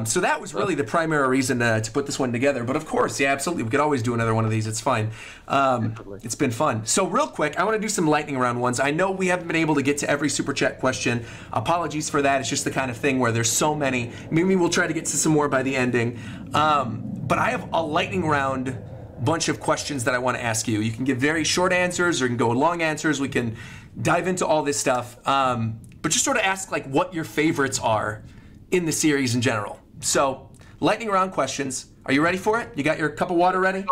So that was really the primary reason to put this one together. But of course, yeah, absolutely, we could always do another one of these. It's fine. It's been fun. So real quick, I want to do some lightning round ones. I know we haven't been able to get to every Super Chat question. Apologies for that. It's just the kind of thing where there's so many. Maybe we'll try to get to some more by the ending. But I have a lightning round bunch of questions that I want to ask you. You can give very short answers or you can go long answers. We can dive into all this stuff. But just sort of ask like what your favorites are in the series in general. So, lightning round questions. Are you ready for it? You got your cup of water ready?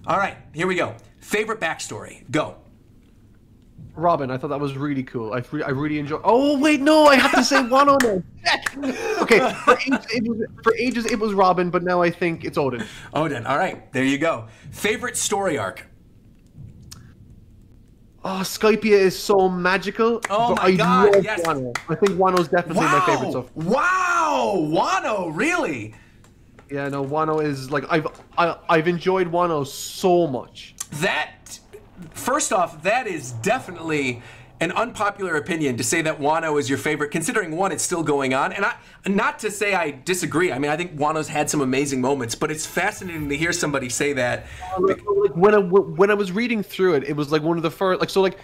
All right, here we go. Favorite backstory. Go. Robin, I thought that was really cool. I really enjoyed. Oh wait, no, I have to say Wano now. Okay, for ages it was Robin, but now I think it's Odin. Odin. All right, there you go. Favorite story arc. Oh, Skypia is so magical. Oh my God, love yes. Wano. I think Wano's definitely my favorite stuff. Wow, Wano, really? Yeah, no, Wano is like I've enjoyed Wano so much. That, first off, that is definitely an unpopular opinion to say that Wano is your favorite, considering one, it's still going on. And not to say I disagree. I mean, I think Wano's had some amazing moments, but it's fascinating to hear somebody say that. Like, when I was reading through it, it was like one of the first, like, so like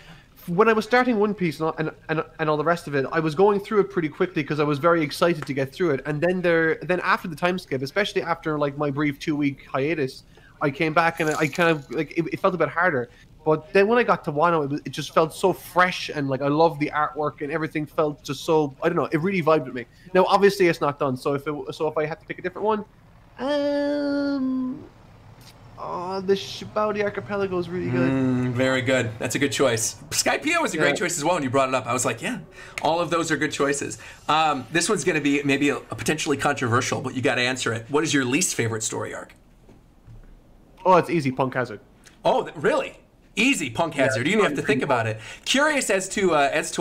when I was starting One Piece and all the rest of it, I was going through it pretty quickly because I was very excited to get through it. And then after the time skip, especially after like my brief 2-week hiatus, I came back and I kind of like it felt a bit harder. But then when I got to Wano, it just felt so fresh, and like I love the artwork and everything felt just so, I don't know, it really vibed with me. Now obviously it's not done, so if I had to pick a different one, the Shibaudi Archipelago is really good. Very good. That's a good choice. Skypea was a great choice as well when you brought it up. I was like, yeah, all of those are good choices. This one's going to be maybe a potentially controversial, but you got to answer it. What is your least favorite story arc? Oh, it's easy, Punk Hazard. Oh, really? Easy, Punk Hazard. You didn't have to think about it. Curious as to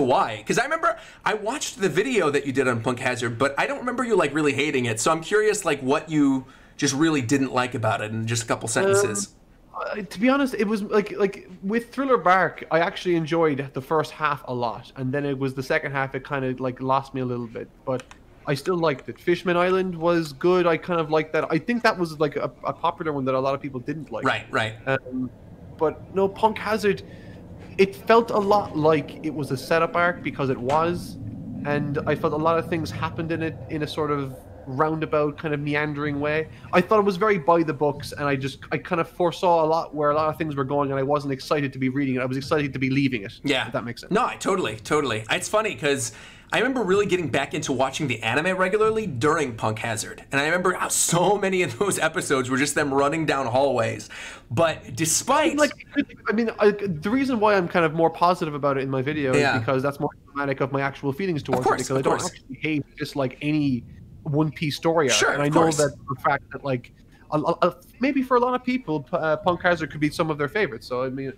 why, because I remember I watched the video that you did on Punk Hazard, but I don't remember you like really hating it. So I'm curious, like what you just really didn't like about it in just a couple sentences. To be honest, it was like with Thriller Bark, I actually enjoyed the first half a lot, and then it was the second half it kind of like lost me a little bit, but I still liked it. Fishman Island was good. I kind of liked that. I think that was like a popular one that a lot of people didn't like. Right. But no, Punk Hazard, it felt a lot like it was a setup arc because it was, and I felt a lot of things happened in it in a sort of roundabout kind of meandering way. I thought it was very by the books, and I kind of foresaw a lot where a lot of things were going, and I wasn't excited to be reading it. I was excited to be leaving it. Yeah, if that makes sense. No, I totally. It's funny because I remember really getting back into watching the anime regularly during Punk Hazard, and I remember how so many of those episodes were just them running down hallways. But despite, the reason why I'm kind of more positive about it in my video is because that's more dramatic of my actual feelings towards it, because I don't actually hate just like any One Piece story arc. Sure, and I know that the fact that like maybe for a lot of people, Punk Hazard could be some of their favorites. So I mean,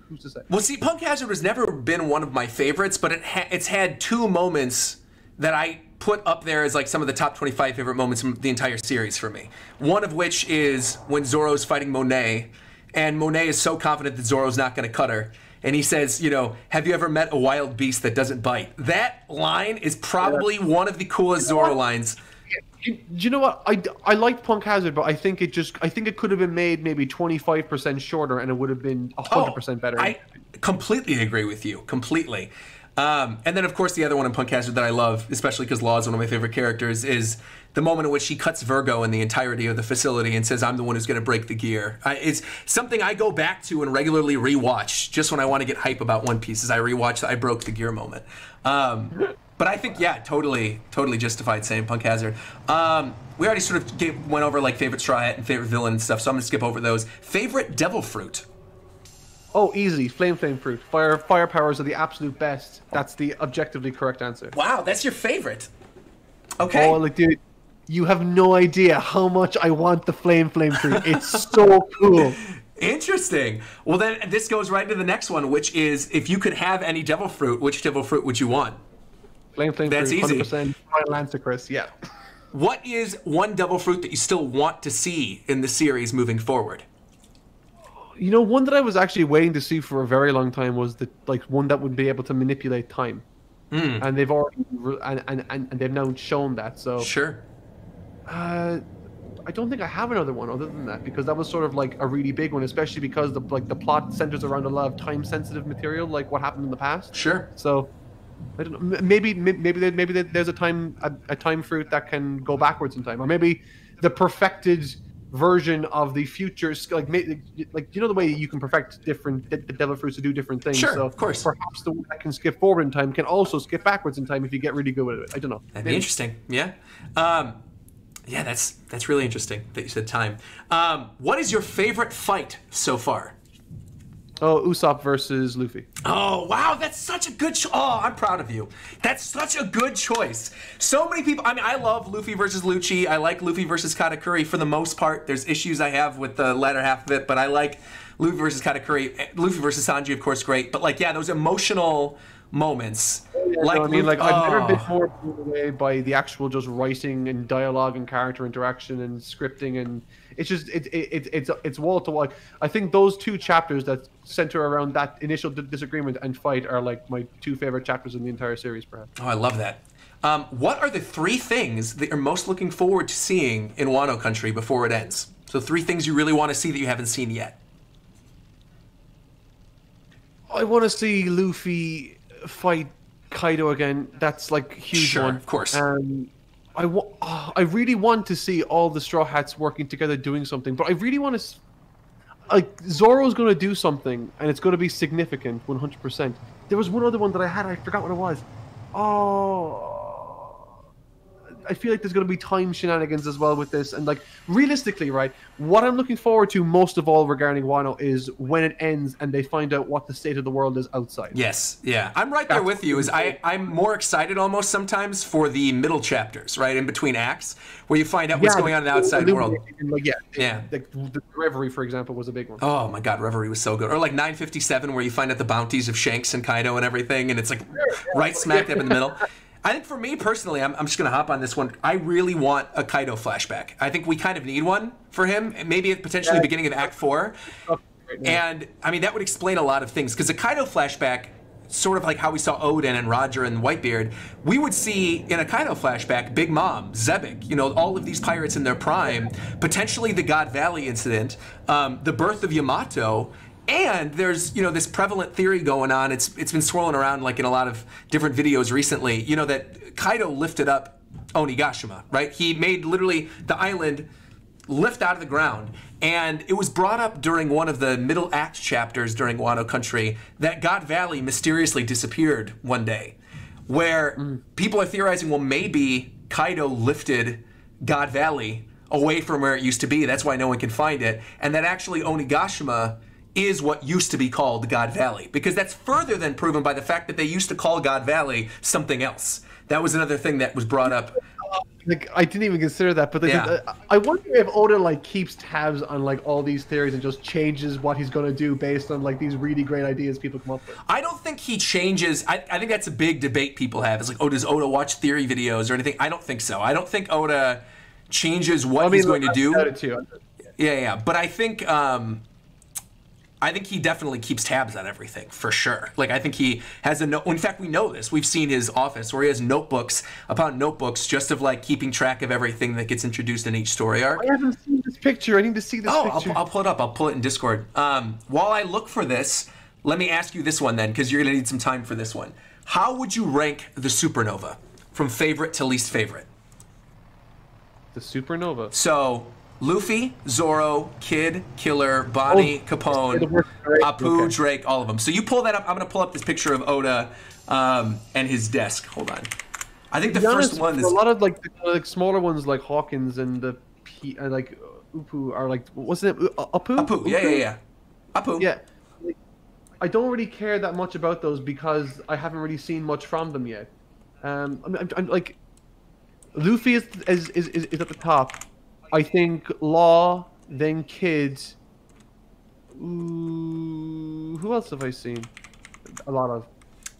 who's to say? Well, see, Punk Hazard has never been one of my favorites, but it's had two moments that I put up there as like some of the top 25 favorite moments from the entire series for me. One of which is when Zoro's fighting Monet, and Monet is so confident that Zoro's not going to cut her. And he says, you know, have you ever met a wild beast that doesn't bite? That line is probably one of the coolest Zoro lines. Do you know what? I liked Punk Hazard, but I think it could have been made maybe 25% shorter, and it would have been 100% better. I completely agree with you, completely. And then, of course, the other one in Punk Hazard that I love, especially because Law is one of my favorite characters, is the moment in which he cuts Virgo in the entirety of the facility and says, I'm the one who's going to break the gear. It's something I go back to and regularly rewatch just when I want to get hype about One Piece, as I rewatch the I broke the gear moment. But I think, yeah, totally justified saying Punk Hazard. We already sort of went over like favorite Straw Hat and favorite villain and stuff, so I'm going to skip over those. Favorite Devil Fruit? Oh, easy. Flame Fruit. Fire powers are the absolute best. That's the objectively correct answer. Wow, that's your favorite. Okay. Oh, like, dude, you have no idea how much I want the Flame Fruit. It's so cool. Interesting. Well, then this goes right into the next one, which is if you could have any Devil Fruit, which Devil Fruit would you want? Flame That's Fruit, easy. 100% Lancer Chris, yeah. What is one Devil Fruit that you still want to see in the series moving forward? You know, one that I was actually waiting to see for a very long time was one that would be able to manipulate time, and they've already and they've now shown that. So sure. I don't think I have another one other than that, because that was sort of like a really big one, especially because the plot centers around a lot of time sensitive material, like what happened in the past. Sure. So I don't know. Maybe there's a time fruit that can go backwards in time, or maybe the perfected version of the future, like you know the way you can perfect different devil fruits to do different things. Sure, so of course. Perhaps the one that can skip forward in time can also skip backwards in time if you get really good with it. I don't know. That'd be interesting. Yeah. Yeah, that's really interesting that you said time. What is your favorite fight so far? Oh, Usopp versus Luffy. Oh, wow, that's such a good choice. Oh, I'm proud of you. That's such a good choice. So many people, I mean, I love Luffy versus Lucci. I like Luffy versus Katakuri for the most part. There's issues I have with the latter half of it, but I like Luffy versus Katakuri. Luffy versus Sanji, of course, great. But, like, yeah, those emotional moments. Yeah, like, no, I mean, like, I've never been more blown away by the actual just writing and dialogue and character interaction and scripting, and it's just it's wall to wall. I think those two chapters that center around that initial disagreement and fight are like my two favorite chapters in the entire series, perhaps. Oh, I love that. What are the 3 things that you're most looking forward to seeing in Wano Country before it ends? So 3 things you really want to see that you haven't seen yet. I want to see Luffy fight Kaido again. That's like a huge sure, one. Of course. I really want to see all the Straw Hats working together doing something, but I really want to... Like, Zoro's going to do something, and it's going to be significant, 100%. There was one other one that I forgot what it was. Oh... I feel like there's going to be time shenanigans as well with this, and like realistically, right, what I'm looking forward to most of all regarding Wano is when it ends and they find out what the state of the world is outside. Yes, yeah, I'm right there with you. I'm more excited almost sometimes for the middle chapters, right, in between acts, where you find out what's going on in the outside world. Like, the Reverie, for example, was a big one. Oh my God, Reverie was so good. Or like 957, where you find out the bounties of Shanks and Kaido and everything, and it's like right smack dab in the middle. I think for me personally, I'm just going to hop on this one. I really want a Kaido flashback. I think we kind of need one for him, maybe at potentially the beginning of Act 4. And, I mean, that would explain a lot of things. Because a Kaido flashback, sort of like how we saw Odin and Roger and Whitebeard, we would see in a Kaido flashback Big Mom, Zebek, you know, all of these pirates in their prime, potentially the God Valley incident, the birth of Yamato. And there's, you know, this prevalent theory going on. It's been swirling around like in a lot of different videos recently, you know, that Kaido lifted up Onigashima, right? He made literally the island lift out of the ground. And it was brought up during one of the middle act chapters during Wano Country that God Valley mysteriously disappeared one day, where people are theorizing, well, maybe Kaido lifted God Valley away from where it used to be. That's why no one can find it. And that actually Onigashima is what used to be called God Valley, because that's further than proven by the fact that they used to call God Valley something else. That was another thing that was brought up. Like, I didn't even consider that, but like, I wonder if Oda like keeps tabs on like all these theories and just changes what he's gonna do based on like these really great ideas people come up with. I don't think he changes. I think that's a big debate people have. It's like, oh, does Oda watch theory videos or anything? I don't think so. I don't think Oda changes what he's going to do. Yeah. But I think he definitely keeps tabs on everything, for sure. Like, I think he has a note. In fact, we know this. We've seen his office where he has notebooks upon notebooks just of, like, keeping track of everything that gets introduced in each story arc. I haven't seen this picture. I need to see this picture. I'll pull it up. I'll pull it in Discord. While I look for this, let me ask you this one, then, because you're going to need some time for this one. How would you rank the Supernova from favorite to least favorite? The Supernova? So... Luffy, Zoro, Kid, Killer, Bonnie, Capone, Apu, Drake, all of them. So you pull that up. I'm going to pull up this picture of Oda and his desk. Hold on. I think the first one is... A lot of like the smaller ones like Hawkins and the like Upu are like... What's it? Apu? Apu, yeah. Apu. Yeah. I don't really care that much about those because I haven't really seen much from them yet. I'm like... Luffy is at the top. I think Law, then Kid. Ooh, who else have I seen? A lot of.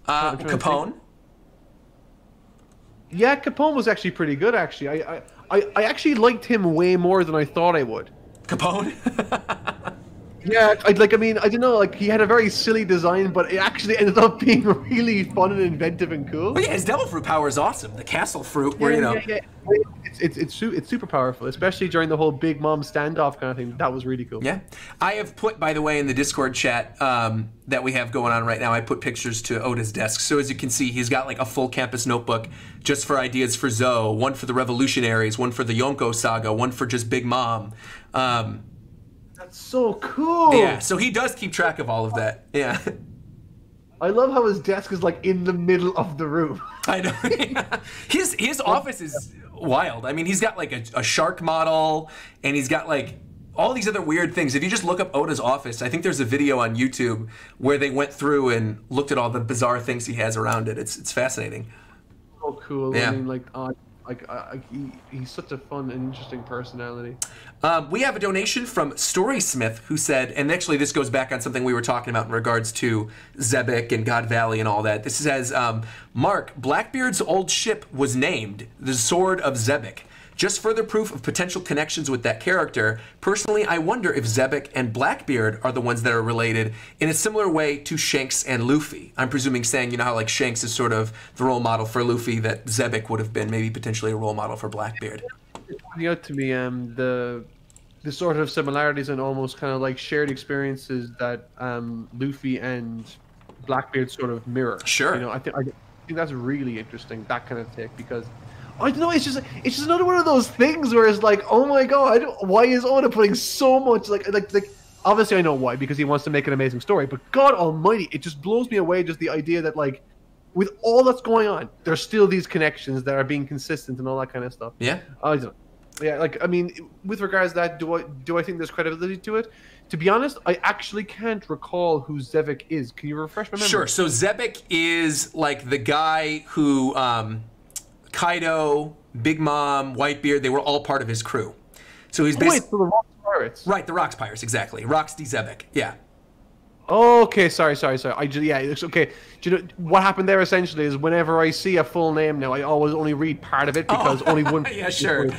Capone. Yeah, Capone was actually pretty good. Actually, I actually liked him way more than I thought I would. Capone. Yeah, I don't know, like he had a very silly design, but it actually ended up being really fun and inventive and cool. Well, yeah, his Devil Fruit power is awesome. The Castle Fruit, where it's super powerful, especially during the whole Big Mom standoff kind of thing. That was really cool. Yeah, I have put, by the way, in the Discord chat that we have going on right now, I put pictures to Oda's desk. So as you can see, he's got like a full campus notebook just for ideas for Zoe, one for the Revolutionaries, one for the Yonko Saga, one for just Big Mom. That's so cool. Yeah, so he does keep track of all of that. Yeah. I love how his desk is like in the middle of the room. I know. His office is wild. I mean, he's got like a shark model, and he's got like all these other weird things. If you just look up Oda's office, I think there's a video on YouTube where they went through and looked at all the bizarre things he has around it. It's fascinating. Oh, cool. Yeah. I mean, he's such a fun and interesting personality. We have a donation from Storysmith who said, and actually this goes back on something we were talking about in regards to Zebek and God Valley and all that. This says, Mark, Blackbeard's old ship was named the Sword of Zebek. Just further proof of potential connections with that character. Personally, I wonder if Zebek and Blackbeard are the ones that are related in a similar way to Shanks and Luffy. I'm presuming saying, you know how like Shanks is sort of the role model for Luffy, that Zebek would have been maybe potentially a role model for Blackbeard. It's pointing out to me the sort of similarities and almost kind of like shared experiences that Luffy and Blackbeard sort of mirror. Sure. You know, I think that's really interesting, that kind of take, because I don't know, it's just another one of those things where it's like, oh my god, why is Oda putting so much like obviously I know why, because he wants to make an amazing story, but God almighty, it just blows me away, just the idea that like with all that's going on, there's still these connections that are being consistent and all that kind of stuff. Yeah. I don't know. Yeah, like I mean, with regards to that, do I think there's credibility to it? To be honest, I actually can't recall who Zebek is. Can you refresh my memory? Sure. So Zebek is like the guy who Kaido, Big Mom, Whitebeard, they were all part of his crew. So he's basically... Wait, so the Rocks Pirates. Right, the Rocks Pirates, exactly. Rocks D. Zebek, yeah. Okay, sorry. Yeah, it's okay. Do you know what happened there? Essentially, is whenever I see a full name now, I always only read part of it because only one. Yeah, sure. Yeah.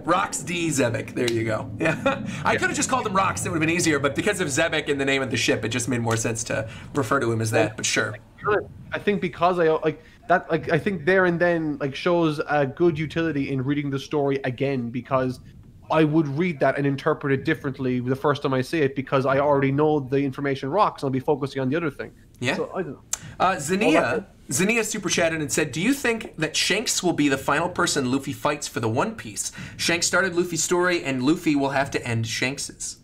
Rox D. Zebek. There you go. Yeah. I could have just called him Rox. It would have been easier, but because of Zebek in the name of the ship, it just made more sense to refer to him as that. But sure. I think because I like that, like I think there and then like shows a good utility in reading the story again, because I would read that and interpret it differently the first time I see it, because I already know the information rocks and I'll be focusing on the other thing. Yeah. So I don't know. Zania super chatted and said, "Do you think that Shanks will be the final person Luffy fights for the One Piece? Shanks started Luffy's story, and Luffy will have to end Shanks's."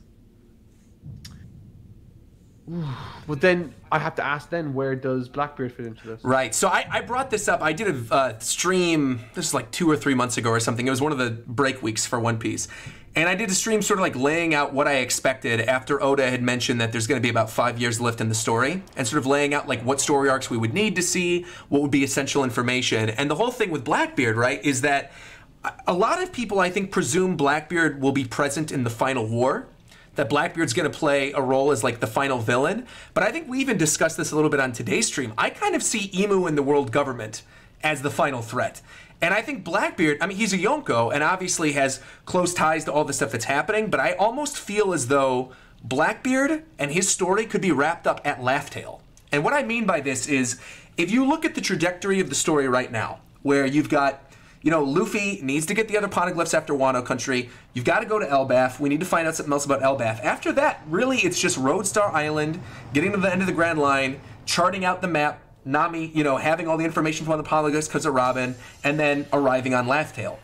But then I have to ask, then where does Blackbeard fit into this? Right. So I brought this up. I did a stream, this is like 2 or 3 months ago or something. It was one of the break weeks for One Piece. And I did a stream sort of like laying out what I expected after Oda had mentioned that there's going to be about 5 years left in the story, and sort of laying out like what story arcs we would need to see, what would be essential information. And the whole thing with Blackbeard, right, is that a lot of people, I think, presume Blackbeard will be present in the final war, that Blackbeard's going to play a role as like the final villain. But I think we even discussed this a little bit on today's stream. I kind of see Emu and the world government as the final threat. And I think Blackbeard, I mean, he's a Yonko and obviously has close ties to all the stuff that's happening, but I almost feel as though Blackbeard and his story could be wrapped up at Laugh Tale. And what I mean by this is, if you look at the trajectory of the story right now, where you've got, you know, Luffy needs to get the other poneglyphs after Wano Country. You've got to go to Elbaf. We need to find out something else about Elbaf. After that, really, it's just Roadstar Island, getting to the end of the Grand Line, charting out the map, Nami, you know, having all the information from the poneglyphs because of Robin, and then arriving on Laugh Tale.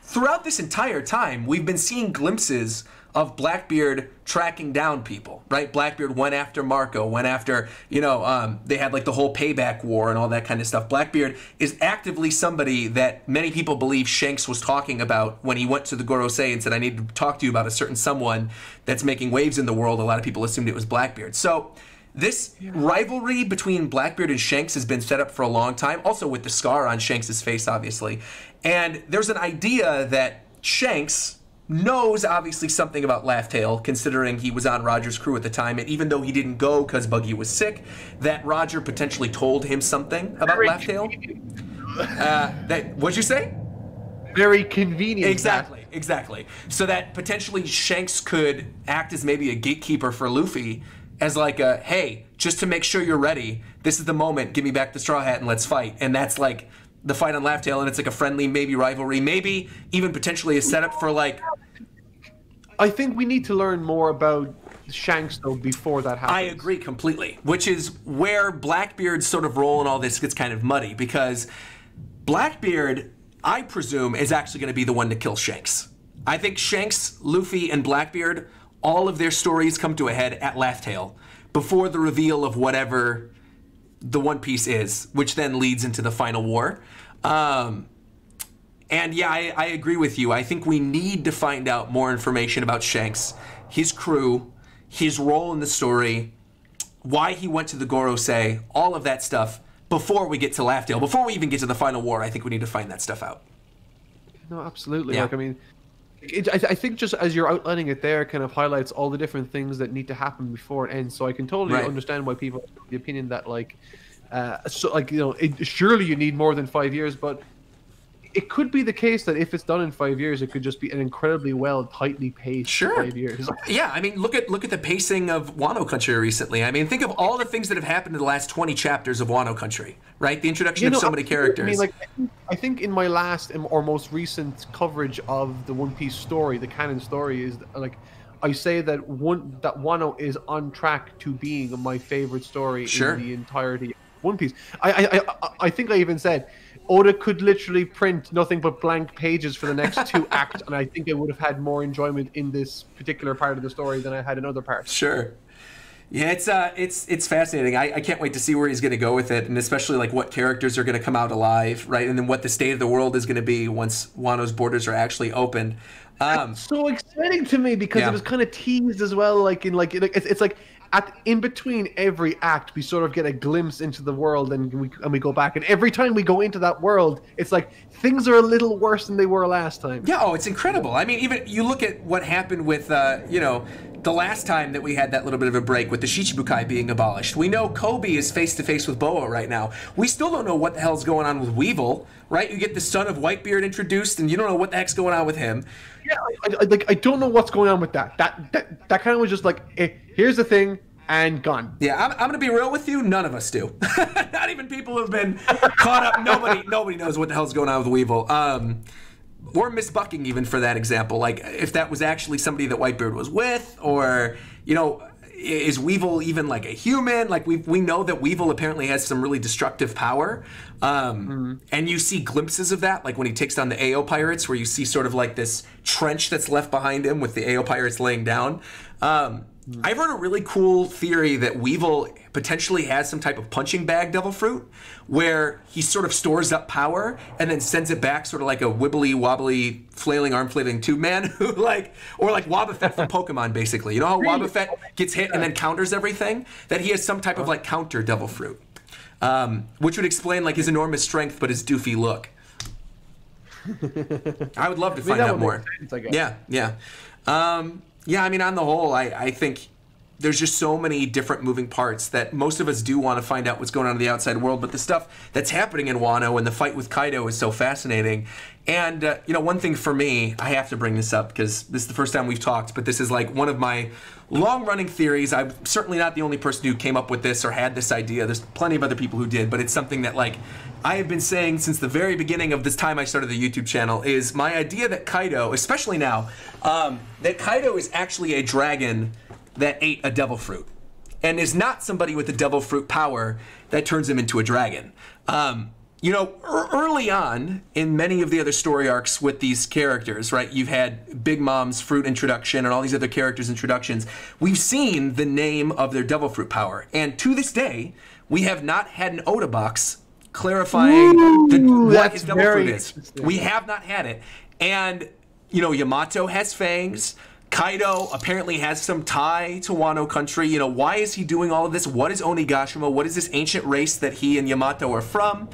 Throughout this entire time, we've been seeing glimpses of Blackbeard tracking down people, right? Blackbeard went after Marco, went after, you know, they had like the whole payback war and all that kind of stuff. Blackbeard is actively somebody that many people believe Shanks was talking about when he went to the Gorosei and said, I need to talk to you about a certain someone that's making waves in the world. A lot of people assumed it was Blackbeard. So this rivalry between Blackbeard and Shanks has been set up for a long time, also with the scar on Shanks' face, obviously. And there's an idea that Shanks knows obviously something about Laugh Tale, considering he was on Roger's crew at the time, and even though he didn't go because Buggy was sick, that Roger potentially told him something about Laugh Tale. What'd you say? Very convenient. Exactly. So that potentially Shanks could act as maybe a gatekeeper for Luffy, as like a, hey, just to make sure you're ready, this is the moment, give me back the Straw Hat and let's fight. And that's like the fight on Laugh Tale, and it's like a friendly, maybe rivalry, maybe even potentially a setup for like... I think we need to learn more about Shanks, though, before that happens. I agree completely, which is where Blackbeard's sort of role in all this gets kind of muddy, because Blackbeard, I presume, is actually going to be the one to kill Shanks. I think Shanks, Luffy, and Blackbeard, all of their stories come to a head at Laugh Tale before the reveal of whatever the One Piece is, which then leads into the final war. And yeah, I agree with you. I think we need to find out more information about Shanks, his crew, his role in the story, why he went to the Gorosei, all of that stuff before we get to Laugh Tale. Before we even get to the final war, I think we need to find that stuff out. No, absolutely. Yeah. Like, I mean, I think just as you're outlining it there kind of highlights all the different things that need to happen before it ends. So I can totally understand why people have the opinion that, like, so, like, you know, surely you need more than 5 years, but it could be the case that if it's done in 5 years, it could just be an incredibly well, tightly paced 5 years. Yeah, I mean, look at the pacing of Wano Country recently. I mean, think of all the things that have happened in the last 20 chapters of Wano Country, right? The introduction of so many characters. I mean, like, I think in my last or most recent coverage of the One Piece story, the canon story, is like, I say that Wano is on track to being my favorite story in the entirety of One Piece. I think I even said Oda could literally print nothing but blank pages for the next 2 acts, and I think I would have had more enjoyment in this particular part of the story than I had in other parts. Sure. Yeah, it's fascinating. I can't wait to see where he's going to go with it, and especially like what characters are going to come out alive, right? And then what the state of the world is going to be once Wano's borders are actually opened. It's so exciting to me because it was kind of teased as well. Like it's like in between every act, we sort of get a glimpse into the world, and we go back, and every time we go into that world, it's like things are a little worse than they were last time. Yeah, it's incredible. I mean, even you look at what happened with the last time that we had that little bit of a break with the Shichibukai being abolished. We know Kobe is face-to-face with Boa right now. We still don't know what the hell's going on with Weevil, right? You get the son of Whitebeard introduced, and you don't know what the heck's going on with him. Yeah, I don't know what's going on with that. That kind of was just like, here's the thing, and gone. Yeah, I'm going to be real with you. None of us do. Not even people who've been caught up. Nobody knows what the hell's going on with Weevil. Or Miss Bucking, even, for that example. Like, if that was actually somebody that Whitebeard was with, or, you know, is Weevil even, like, a human? Like, we know that Weevil apparently has some really destructive power. And you see glimpses of that, like when he takes down the AO pirates, where you see sort of like this trench that's left behind him with the AO pirates laying down. I've heard a really cool theory that Weevil potentially has some type of punching bag devil fruit, where he sort of stores up power and then sends it back, sort of like a wibbly wobbly flailing arm flailing tube man, who or like Wobbuffet from Pokemon, basically. You know how Wobbuffet gets hit and then counters everything? That he has some type of like counter devil fruit, which would explain like his enormous strength but his doofy look. I would love to find out more. Sense, I guess. Yeah. Yeah, I mean, on the whole, I think there's just so many different moving parts that most of us do want to find out what's going on in the outside world, but the stuff that's happening in Wano and the fight with Kaido is so fascinating. And, you know, one thing for me, I have to bring this up because this is the first time we've talked, but this is like one of my long-running theories. I'm certainly not the only person who came up with this or had this idea. There's plenty of other people who did, but it's something that, like, I have been saying since the very beginning of this time I started the YouTube channel, is my idea that Kaido, especially now, that Kaido is actually a dragon that ate a devil fruit and is not somebody with a devil fruit power that turns him into a dragon. You know, early on in many of the other story arcs with these characters, right, you've had Big Mom's fruit introduction and all these other characters' introductions. We've seen the name of their devil fruit power. And to this day, we have not had an Oda box clarifying what his devil fruit is. We have not had it. And, you know, Yamato has fangs. Kaido apparently has some tie to Wano country. You know, why is he doing all of this? What is Onigashima? What is this ancient race that he and Yamato are from?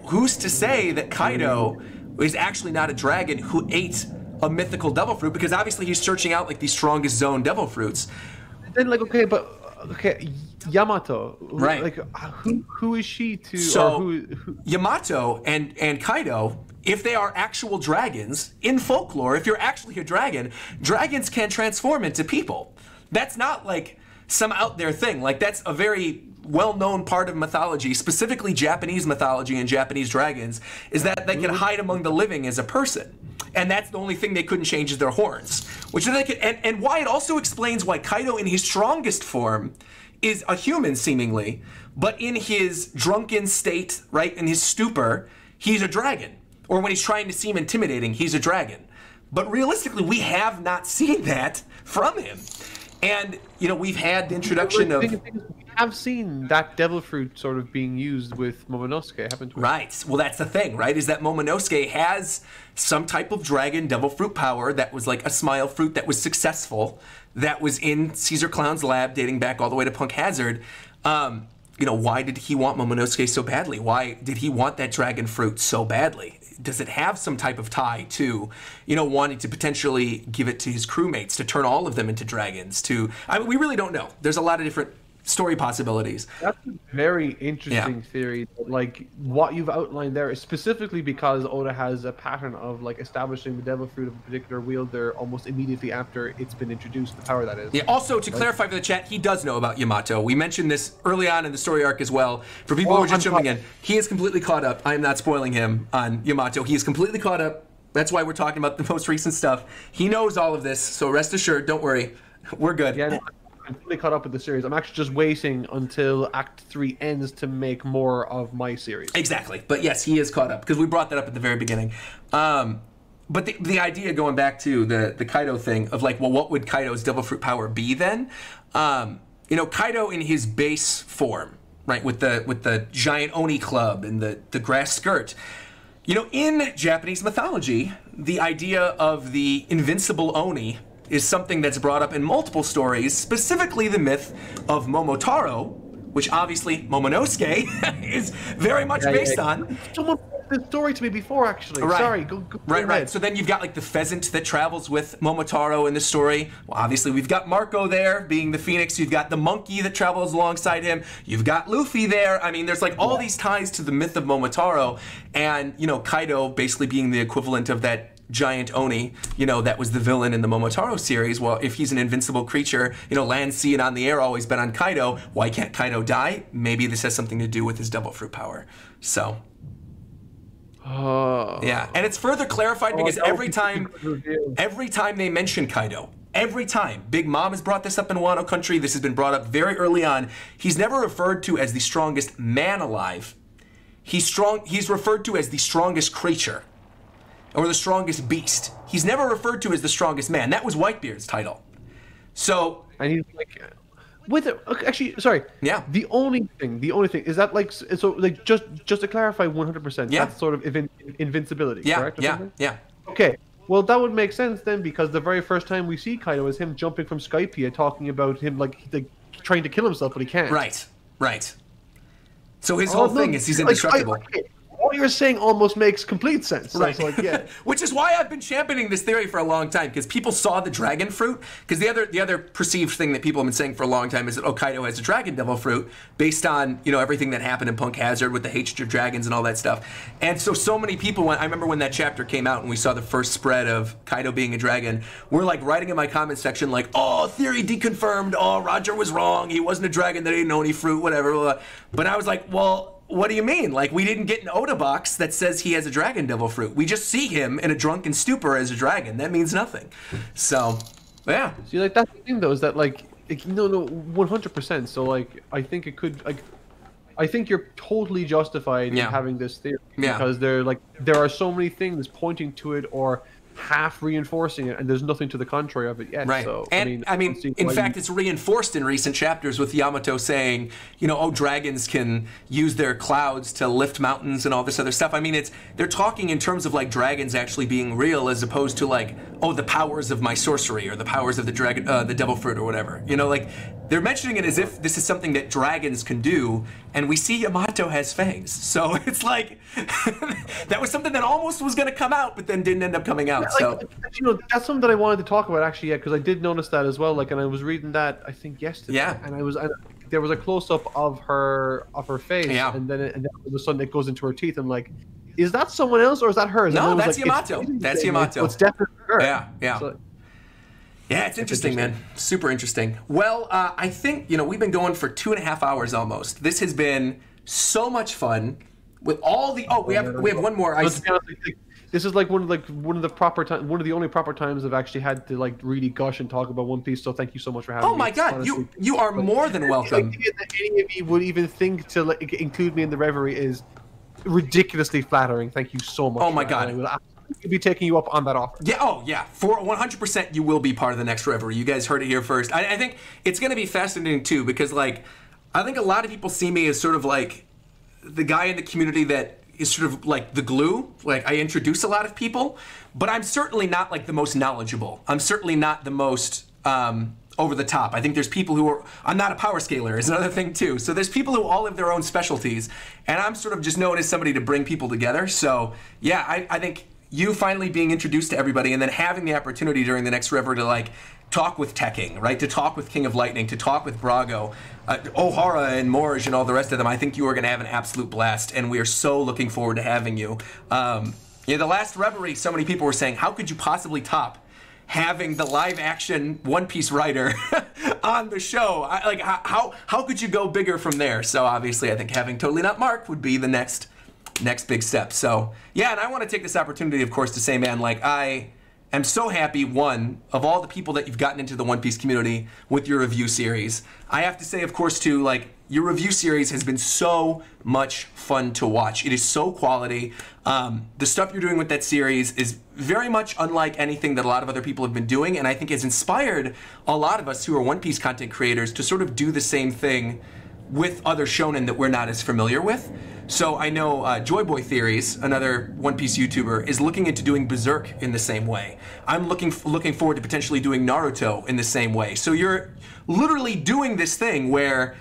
Who's to say that Kaido is actually not a dragon who ate a mythical devil fruit? Because obviously he's searching out like the strongest zone devil fruits. Then, like, okay, Yamato, right? Like, who is she to? So or who? Yamato and Kaido, if they are actual dragons in folklore, if you're actually a dragon, dragons can transform into people. That's not like some out there thing. Like, that's a very well-known part of mythology, specifically Japanese mythology and Japanese dragons, is that they can hide among the living as a person. And that's the only thing they couldn't change is their horns. Which they could, and why it also explains why Kaido in his strongest form is a human, seemingly, but in his drunken state, right, in his stupor, he's a dragon. Or when he's trying to seem intimidating, he's a dragon. But realistically, we have not seen that from him. And, you know, we've had the introduction of... We have seen that devil fruit sort of being used with Momonosuke, haven't we? Right. Well, that's the thing, right? Is that Momonosuke has some type of dragon devil fruit power that was like a smile fruit that was successful, that was in Caesar Clown's lab dating back all the way to Punk Hazard. You know, why did he want Momonosuke so badly? Why did he want that dragon fruit so badly? Does it have some type of tie to, you know, wanting to potentially give it to his crewmates, to turn all of them into dragons? I mean, we really don't know. There's a lot of different story possibilities. That's a very interesting theory. Like, what you've outlined there is specifically because Oda has a pattern of like establishing the devil fruit of a particular wielder almost immediately after it's been introduced, the power that is. Yeah, also to clarify for the chat, he does know about Yamato. We mentioned this early on in the story arc as well. For people who are just jumping in, he is completely caught up. I am not spoiling him on Yamato. He is completely caught up. That's why we're talking about the most recent stuff. He knows all of this, so rest assured, don't worry. We're good. Yeah, I'm fully caught up with the series. I'm actually just waiting until Act 3 ends to make more of my series. Exactly. But yes, he is caught up, because we brought that up at the very beginning. But the idea, going back to the Kaido thing, of like, well, what would Kaido's devil fruit power be then? You know, Kaido in his base form, right, with the giant Oni club and the grass skirt. You know, in Japanese mythology, the idea of the invincible Oni is something that's brought up in multiple stories, specifically the myth of Momotaro, which obviously Momonosuke is very much based on. this story to me before, actually. Right. Sorry, go Right, ahead. right. So then you've got like the pheasant that travels with Momotaro in the story. Well, obviously we've got Marco there being the phoenix. You've got the monkey that travels alongside him. You've got Luffy there. I mean, there's like all these ties to the myth of Momotaro, and you know, Kaido basically being the equivalent of that giant Oni, you know, that was the villain in the Momotaro series. Well, if he's an invincible creature, you know, land, sea, and on the air always been on Kaido, why can't Kaido die? Maybe this has something to do with his devil fruit power. So, yeah, and it's further clarified because every time they mention Kaido, every time, Big Mom has brought this up in Wano Country, this has been brought up very early on, he's never referred to as the strongest man alive. He's referred to as the strongest creature, or the strongest beast. He's never referred to as the strongest man. That was Whitebeard's title. So, and he's like, with it, actually, sorry. Yeah. The only thing is that like, so like just to clarify 100%. Yeah. That's sort of invincibility. Yeah. Correct? Yeah. Okay. Well, that would make sense then, because the very first time we see Kaido is him jumping from Skypiea, talking about him like trying to kill himself, but he can't. Right. So his whole thing is he's indestructible. What you're saying almost makes complete sense. Right. So like, yeah. Which is why I've been championing this theory for a long time, because people saw the dragon fruit. Because the other perceived thing that people have been saying for a long time is that Kaido has a dragon devil fruit based on, you know, everything that happened in Punk Hazard with the hatred of dragons and all that stuff. And so many people, I remember when that chapter came out and we saw the first spread of Kaido being a dragon, we're like writing in my comment section like, oh, theory deconfirmed, oh, Roger was wrong, he wasn't a dragon, that he didn't know any fruit, whatever. But I was like, well, what do you mean? Like, we didn't get an Oda box that says he has a dragon devil fruit. We just see him in a drunken stupor as a dragon. That means nothing. So, yeah. See, like, that's the thing, though, is that, like, no, 100%. So, like, I think it could, like, I think you're totally justified in having this theory. Because there are so many things pointing to it or half reinforcing it, and there's nothing to the contrary of it yet. Right. So, and I mean in fact, it's reinforced in recent chapters with Yamato saying, you know, oh, dragons can use their clouds to lift mountains and all this other stuff. I mean, they're talking in terms of like dragons actually being real, as opposed to like, oh, the powers of my sorcery or the powers of the dragon, the devil fruit or whatever. You know, like they're mentioning it as if this is something that dragons can do, and we see Yamato has fangs. So it's like that was something that almost was going to come out, but then didn't end up coming out. So, you know, that's something that I wanted to talk about actually, because I did notice that as well. Like, and I was reading that I think yesterday. Yeah. And there was a close up of her face. Yeah. And then all of a sudden it goes into her teeth. I'm like, is that someone else or is that hers? No, that's Yamato. That's Yamato. It's definitely her. Yeah. So, yeah, it's interesting, man. Super interesting. Well, I think, you know, we've been going for 2.5 hours almost. This has been so much fun with all the. Oh, we have one more. This is like one of the only proper times I've actually had to like really gush and talk about One Piece. So thank you so much for having me. Oh my God, honestly, you are more than welcome. That any of you would even think to like, include me in the reverie is ridiculously flattering. Thank you so much. Oh my God. I will absolutely be taking you up on that offer. Yeah. Oh yeah. For 100%, you will be part of the next reverie. You guys heard it here first. I think it's going to be fascinating too, because like I think a lot of people see me as sort of like the guy in the community that is sort of like the glue. Like I introduce a lot of people, but I'm certainly not like the most knowledgeable. I'm certainly not the most over the top. I think there's people who are, I'm not a power scaler is another thing too. So there's people who all have their own specialties, and I'm sort of just known as somebody to bring people together. So yeah, I think you finally being introduced to everybody and then having the opportunity during the next reverie to like talk with Tekking, right? To talk with King of Lightning, to talk with Brago, O'Hara and Morge and all the rest of them. I think you are going to have an absolute blast, and we are so looking forward to having you. The last reverie, so many people were saying, how could you possibly top having the live-action One Piece writer on the show? How could you go bigger from there? So obviously, I think having Totally Not Mark would be the next big step. So yeah, and I want to take this opportunity, of course, to say, man, like I'm so happy, one, of all the people that you've gotten into the One Piece community with your review series. I have to say, of course, too, like, your review series has been so much fun to watch. It is so quality. The stuff you're doing with that series is very much unlike anything that a lot of other people have been doing, and I think has inspired a lot of us who are One Piece content creators to sort of do the same thing with other shonen that we're not as familiar with. So I know Joyboy Theories, another One Piece YouTuber, is looking into doing Berserk in the same way. I'm looking forward to potentially doing Naruto in the same way. So you're literally doing this thing where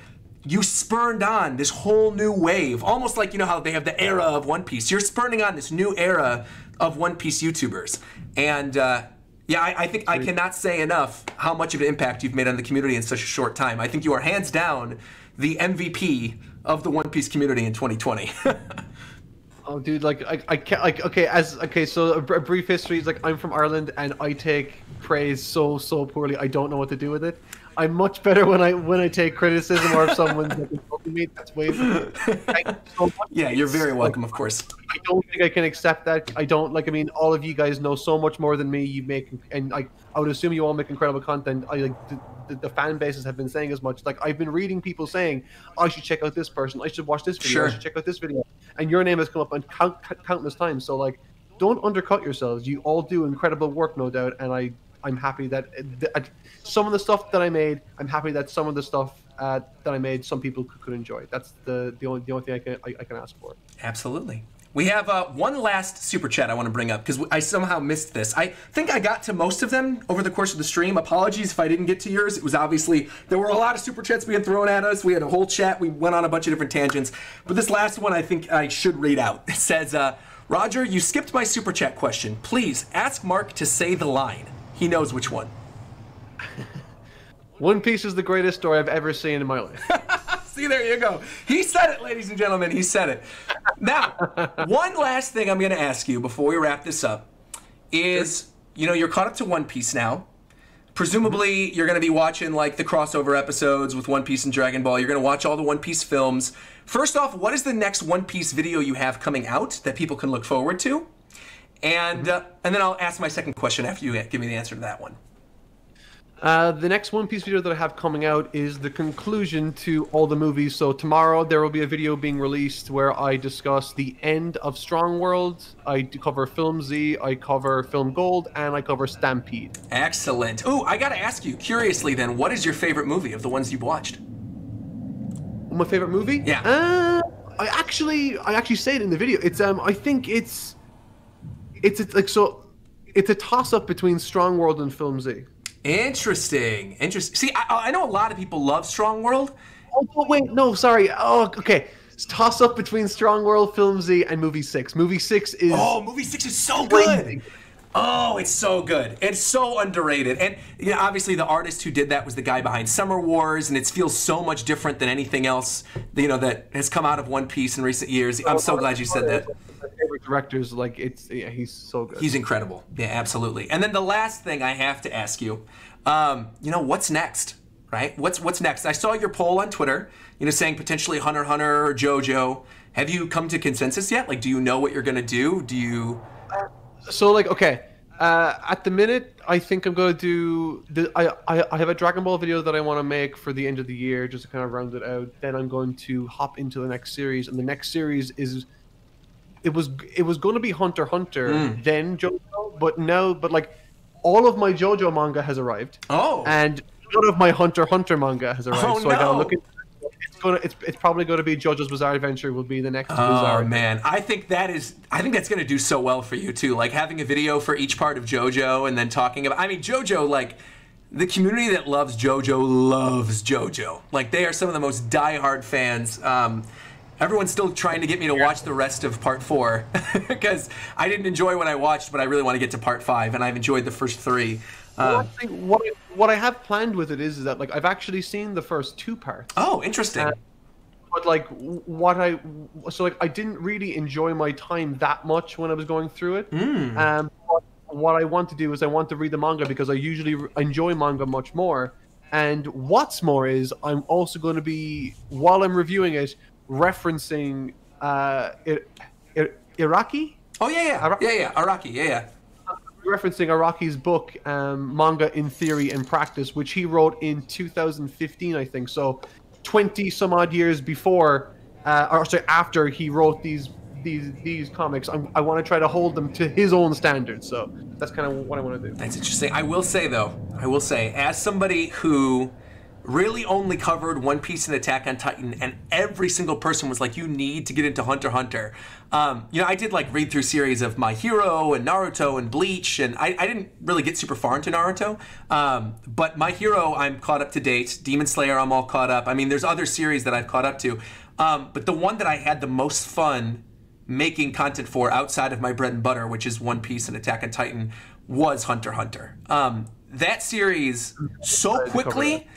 you spurned on this whole new wave, almost like, you know how they have the era of One Piece. You're spurning on this new era of One Piece YouTubers. And yeah, I think I cannot say enough how much of an impact you've made on the community in such a short time. I think you are hands down the MVP of the One Piece community in 2020. Oh, dude, like I can't, like, okay, so a brief history is like I'm from Ireland and I take praise so poorly. I don't know what to do with it. I'm much better when I take criticism or if someone's like insulting me. That's way. So yeah, you're very welcome, of course. I don't think I can accept that. I don't like. I mean, all of you guys know so much more than me. You make, and I would assume you all make incredible content. I like the fan bases have been saying as much. Like I've been reading people saying, I should check out this person. I should watch this video. Sure. I should check out this video. And your name has come up on countless times. So like, don't undercut yourselves. You all do incredible work, no doubt. And I'm happy that some of the stuff that I made, I'm happy that some of the stuff that I made, some people could enjoy. That's the only thing I can ask for. Absolutely. We have one last super chat I want to bring up because I somehow missed this. I think I got to most of them over the course of the stream. Apologies if I didn't get to yours. It was obviously, there were a lot of super chats being thrown at us. We had a whole chat. We went on a bunch of different tangents. But this last one I think I should read out. It says, Roger, you skipped my super chat question. Please ask Mark to say the line. He knows which one. One Piece is the greatest story I've ever seen in my life. See, there you go. He said it, ladies and gentlemen. He said it. Now, one last thing I'm going to ask you before we wrap this up is, you know, you're caught up to One Piece now. Presumably, you're going to be watching, like, the crossover episodes with One Piece and Dragon Ball. You're going to watch all the One Piece films. First off, what is the next One Piece video you have coming out that people can look forward to? And then I'll ask my second question after you give me the answer to that one. The next One Piece video that I have coming out is the conclusion to all the movies. So tomorrow there will be a video being released where I discuss the end of Strong World. I cover Film Z, I cover Film Gold, and I cover Stampede. Excellent. Ooh, I gotta ask you, curiously then, what is your favorite movie of the ones you've watched? My favorite movie? Yeah. I actually say it in the video. It's I think it's a toss-up between Strong World and Film Z. Interesting. See, I know a lot of people love Strong World. Oh, wait, no, sorry. Oh, okay. It's toss-up between Strong World, Film Z, and Movie 6. Movie 6 is... Oh, Movie 6 is so good! Oh, it's so good. It's so underrated. And you know, obviously the artist who did that was the guy behind Summer Wars, and it feels so much different than anything else, you know, that has come out of One Piece in recent years. I'm so glad you said that. My favorite directors, like, he's so good. He's incredible. Yeah, absolutely. And then the last thing I have to ask you, you know, what's next, right? What's next? I saw your poll on Twitter, you know, saying potentially Hunter x Hunter or JoJo. Have you come to consensus yet? Like, do you know what you're going to do? Do you... So, like, okay, at the minute, I think I'm going to do... I have a Dragon Ball video that I want to make for the end of the year, just to kind of round it out. Then I'm going to hop into the next series, and the next series is... It was going to be Hunter x Hunter, then JoJo, but like, all of my JoJo manga has arrived. Oh. And none of my Hunter x Hunter manga has arrived. Oh, so no. I gotta look at... It's probably going to be JoJo's Bizarre Adventure will be the next Bizarre. Oh man, I think that's going to do so well for you too. Like having a video for each part of JoJo and then talking about. I mean, JoJo, like the community that loves JoJo. Like they are some of the most diehard fans. Everyone's still trying to get me to watch the rest of Part 4 because I didn't enjoy what I watched, but I really want to get to Part 5, and I've enjoyed the first 3. What I have planned with it is that like I've actually seen the first 2 parts. Oh, interesting. But like I didn't really enjoy my time that much when I was going through it. What I want to do is I want to read the manga because I usually enjoy manga much more. And what's more is I'm also going to be, while I'm reviewing it, referencing Iraqi. Oh yeah. Araki. Yeah. Referencing Araki's book, Manga in Theory and Practice, which he wrote in 2015, I think. So 20 some odd years before, after he wrote these comics. I want to try to hold them to his own standards. So that's kind of what I want to do. That's interesting. I will say, as somebody who really only covered One Piece and Attack on Titan, and every single person was like, you need to get into Hunter x Hunter. You know, I did like read through series of My Hero and Naruto and Bleach, and I didn't really get super far into Naruto. But My Hero, I'm caught up to date. Demon Slayer, I'm all caught up. I mean, there's other series that I've caught up to. But the one that I had the most fun making content for outside of my bread and butter, which is One Piece and Attack on Titan, was Hunter x Hunter. That series so quickly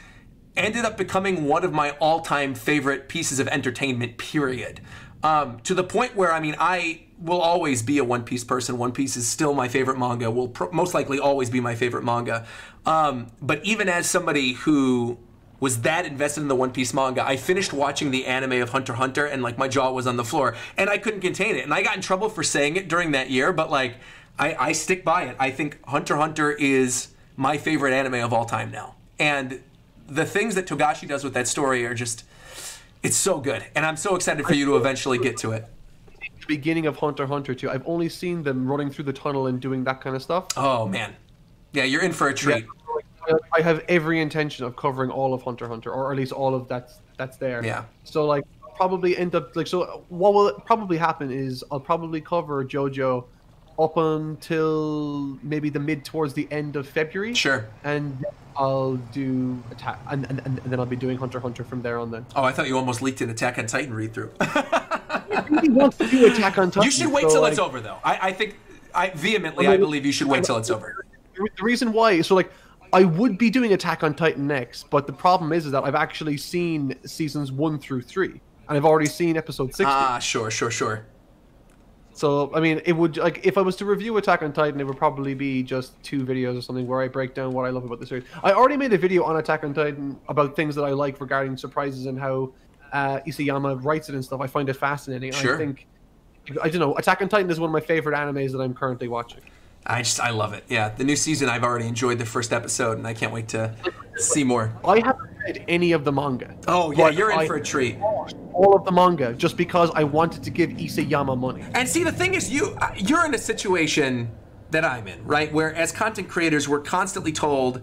ended up becoming one of my all-time favorite pieces of entertainment, period. To the point where, I mean, I will always be a One Piece person. One Piece is still my favorite manga, will most likely always be my favorite manga. But even as somebody who was that invested in the One Piece manga, I finished watching the anime of Hunter x Hunter, and like my jaw was on the floor, and I couldn't contain it. And I got in trouble for saying it during that year, but like, I stick by it. I think Hunter x Hunter is my favorite anime of all time now. And the things that Togashi does with that story are just, it's so good. And I'm so excited for you to eventually get to it. The beginning of Hunter x Hunter too. I've only seen them running through the tunnel and doing that kind of stuff. Oh man. Yeah, you're in for a treat. Yeah, I have every intention of covering all of Hunter x Hunter, or at least all of that's there. Yeah. So like, probably end up like, so what will probably happen is I'll probably cover JoJo up until maybe towards the end of February. Sure. And I'll do Attack, and then I'll be doing Hunter x Hunter from there on then. Oh, I thought you almost leaked an Attack on Titan read-through. I really want to do Attack on Titan. You should wait till it's over, though. I think, I believe you should wait till it's over. The reason why, so like, I would be doing Attack on Titan next, but the problem is that I've actually seen seasons 1 through 3, and I've already seen episode 60. Ah, sure. So, I mean, it would, like, if I was to review Attack on Titan, it would probably be just 2 videos or something where I break down what I love about the series. I already made a video on Attack on Titan about things that I like regarding surprises and how Isayama writes it and stuff. I find it fascinating. Sure. I don't know, Attack on Titan is one of my favorite animes that I'm currently watching. I love it. Yeah, the new season, I've already enjoyed the first episode, and I can't wait to see more. I haven't read any of the manga. Oh, yeah, you're in for a treat. All of the manga, just because I wanted to give Isayama money. And see, the thing is, you're in a situation that I'm in, right? Where as content creators, we're constantly told,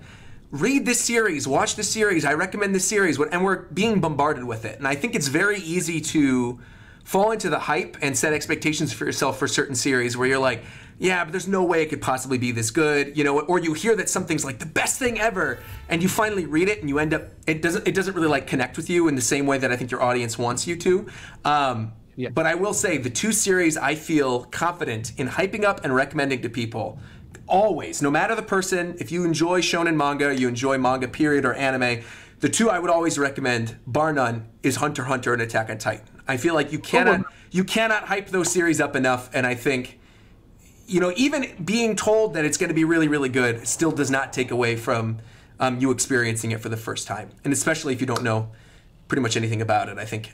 read this series, watch this series, I recommend this series, and we're being bombarded with it. And I think it's very easy to fall into the hype and set expectations for yourself for certain series where you're like, yeah, but there's no way it could possibly be this good, you know, or you hear that something's like the best thing ever, and you finally read it and you end up, it doesn't really like connect with you in the same way that I think your audience wants you to. Yeah. But I will say the 2 series I feel confident in hyping up and recommending to people, always, no matter the person, if you enjoy shonen manga, you enjoy manga period or anime, the 2 I would always recommend, bar none, is Hunter x Hunter and Attack on Titan. I feel like you cannot hype those series up enough, and I think, you know, even being told that it's going to be really, really good still does not take away from you experiencing it for the first time. And especially if you don't know pretty much anything about it, I think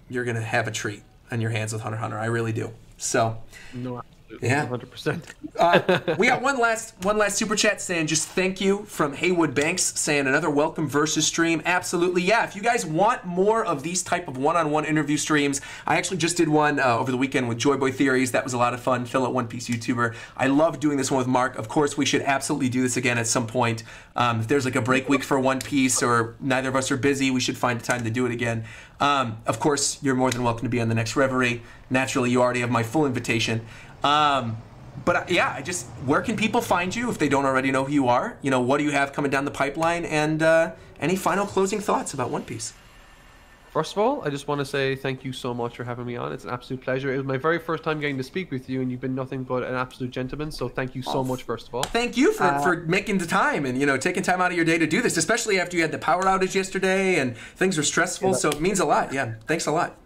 you're going to have a treat on your hands with Hunter x Hunter. I really do. So, no, absolutely, yeah, 100%. We got one last super chat saying just thank you from Haywood Banks, saying another welcome versus stream. Absolutely, yeah. If you guys want more of these type of one-on-one interview streams, I actually just did one over the weekend with Joy Boy Theories. That was a lot of fun. Phil at One Piece YouTuber. I love doing this one with Mark. Of course, we should absolutely do this again at some point. If there's like a break week for One Piece or neither of us are busy, we should find time to do it again. Of course, you're more than welcome to be on the next Reverie. Naturally, you already have my full invitation. But yeah, where can people find you if they don't already know who you are? You know, what do you have coming down the pipeline? And any final closing thoughts about One Piece? First of all, I just want to say thank you so much for having me on. It's an absolute pleasure. It was my very first time getting to speak with you, and you've been nothing but an absolute gentleman. So thank you so much, first of all. Thank you for making the time and, you know, taking time out of your day to do this, especially after you had the power outage yesterday and things were stressful. Yeah, so it means a lot. Yeah, thanks a lot.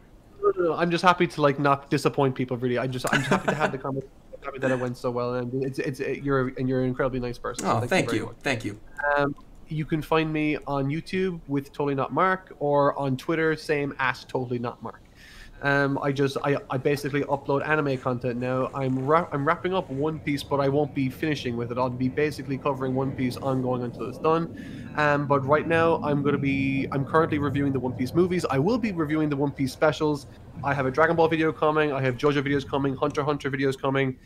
I'm just happy to like not disappoint people. Really, I'm just happy to have the conversation. Happy that it went so well, and you're an incredibly nice person. Oh, so thank you. Thank you. You can find me on YouTube with Totally Not Mark, or on Twitter, same as Totally Not Mark. I basically upload anime content now. I'm wrapping up One Piece, but I won't be finishing with it. I'll be basically covering One Piece ongoing until it's done. But right now, I'm currently reviewing the One Piece movies. I will be reviewing the One Piece specials. I have a Dragon Ball video coming. I have JoJo videos coming. Hunter x Hunter videos coming.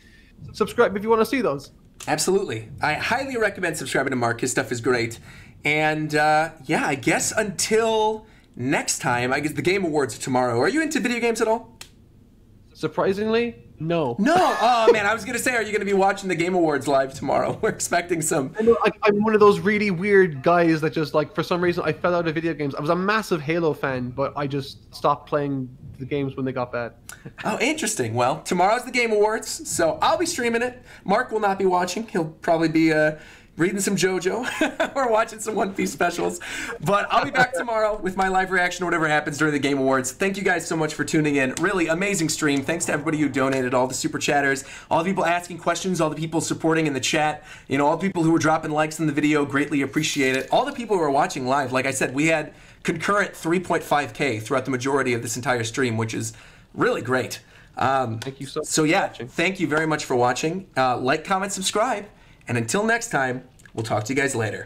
Subscribe if you want to see those. Absolutely. I highly recommend subscribing to Mark. His stuff is great. And yeah, I guess until next time, I guess the Game Awards are tomorrow. Are you into video games at all? Surprisingly, no. No. Oh man, I was gonna say, are you gonna be watching the Game Awards live tomorrow? We're expecting some. I know, I'm one of those really weird guys that just like, for some reason, I fell out of video games. I was a massive Halo fan, but I just stopped playing the games when they got bad. Oh, interesting. Well, tomorrow's the Game Awards, so I'll be streaming it. Mark will not be watching. He'll probably be reading some JoJo or watching some One Piece specials. But I'll be back tomorrow with my live reaction to whatever happens during the Game Awards. Thank you guys so much for tuning in. Really amazing stream. Thanks to everybody who donated, all the super chatters, all the people asking questions, all the people supporting in the chat, you know, all the people who were dropping likes in the video. Greatly appreciate it. All the people who are watching live. Like I said, we had concurrent 3.5K throughout the majority of this entire stream, which is really great. Thank you so much. So yeah, thank you very much for watching. Like, comment, subscribe. And until next time, we'll talk to you guys later.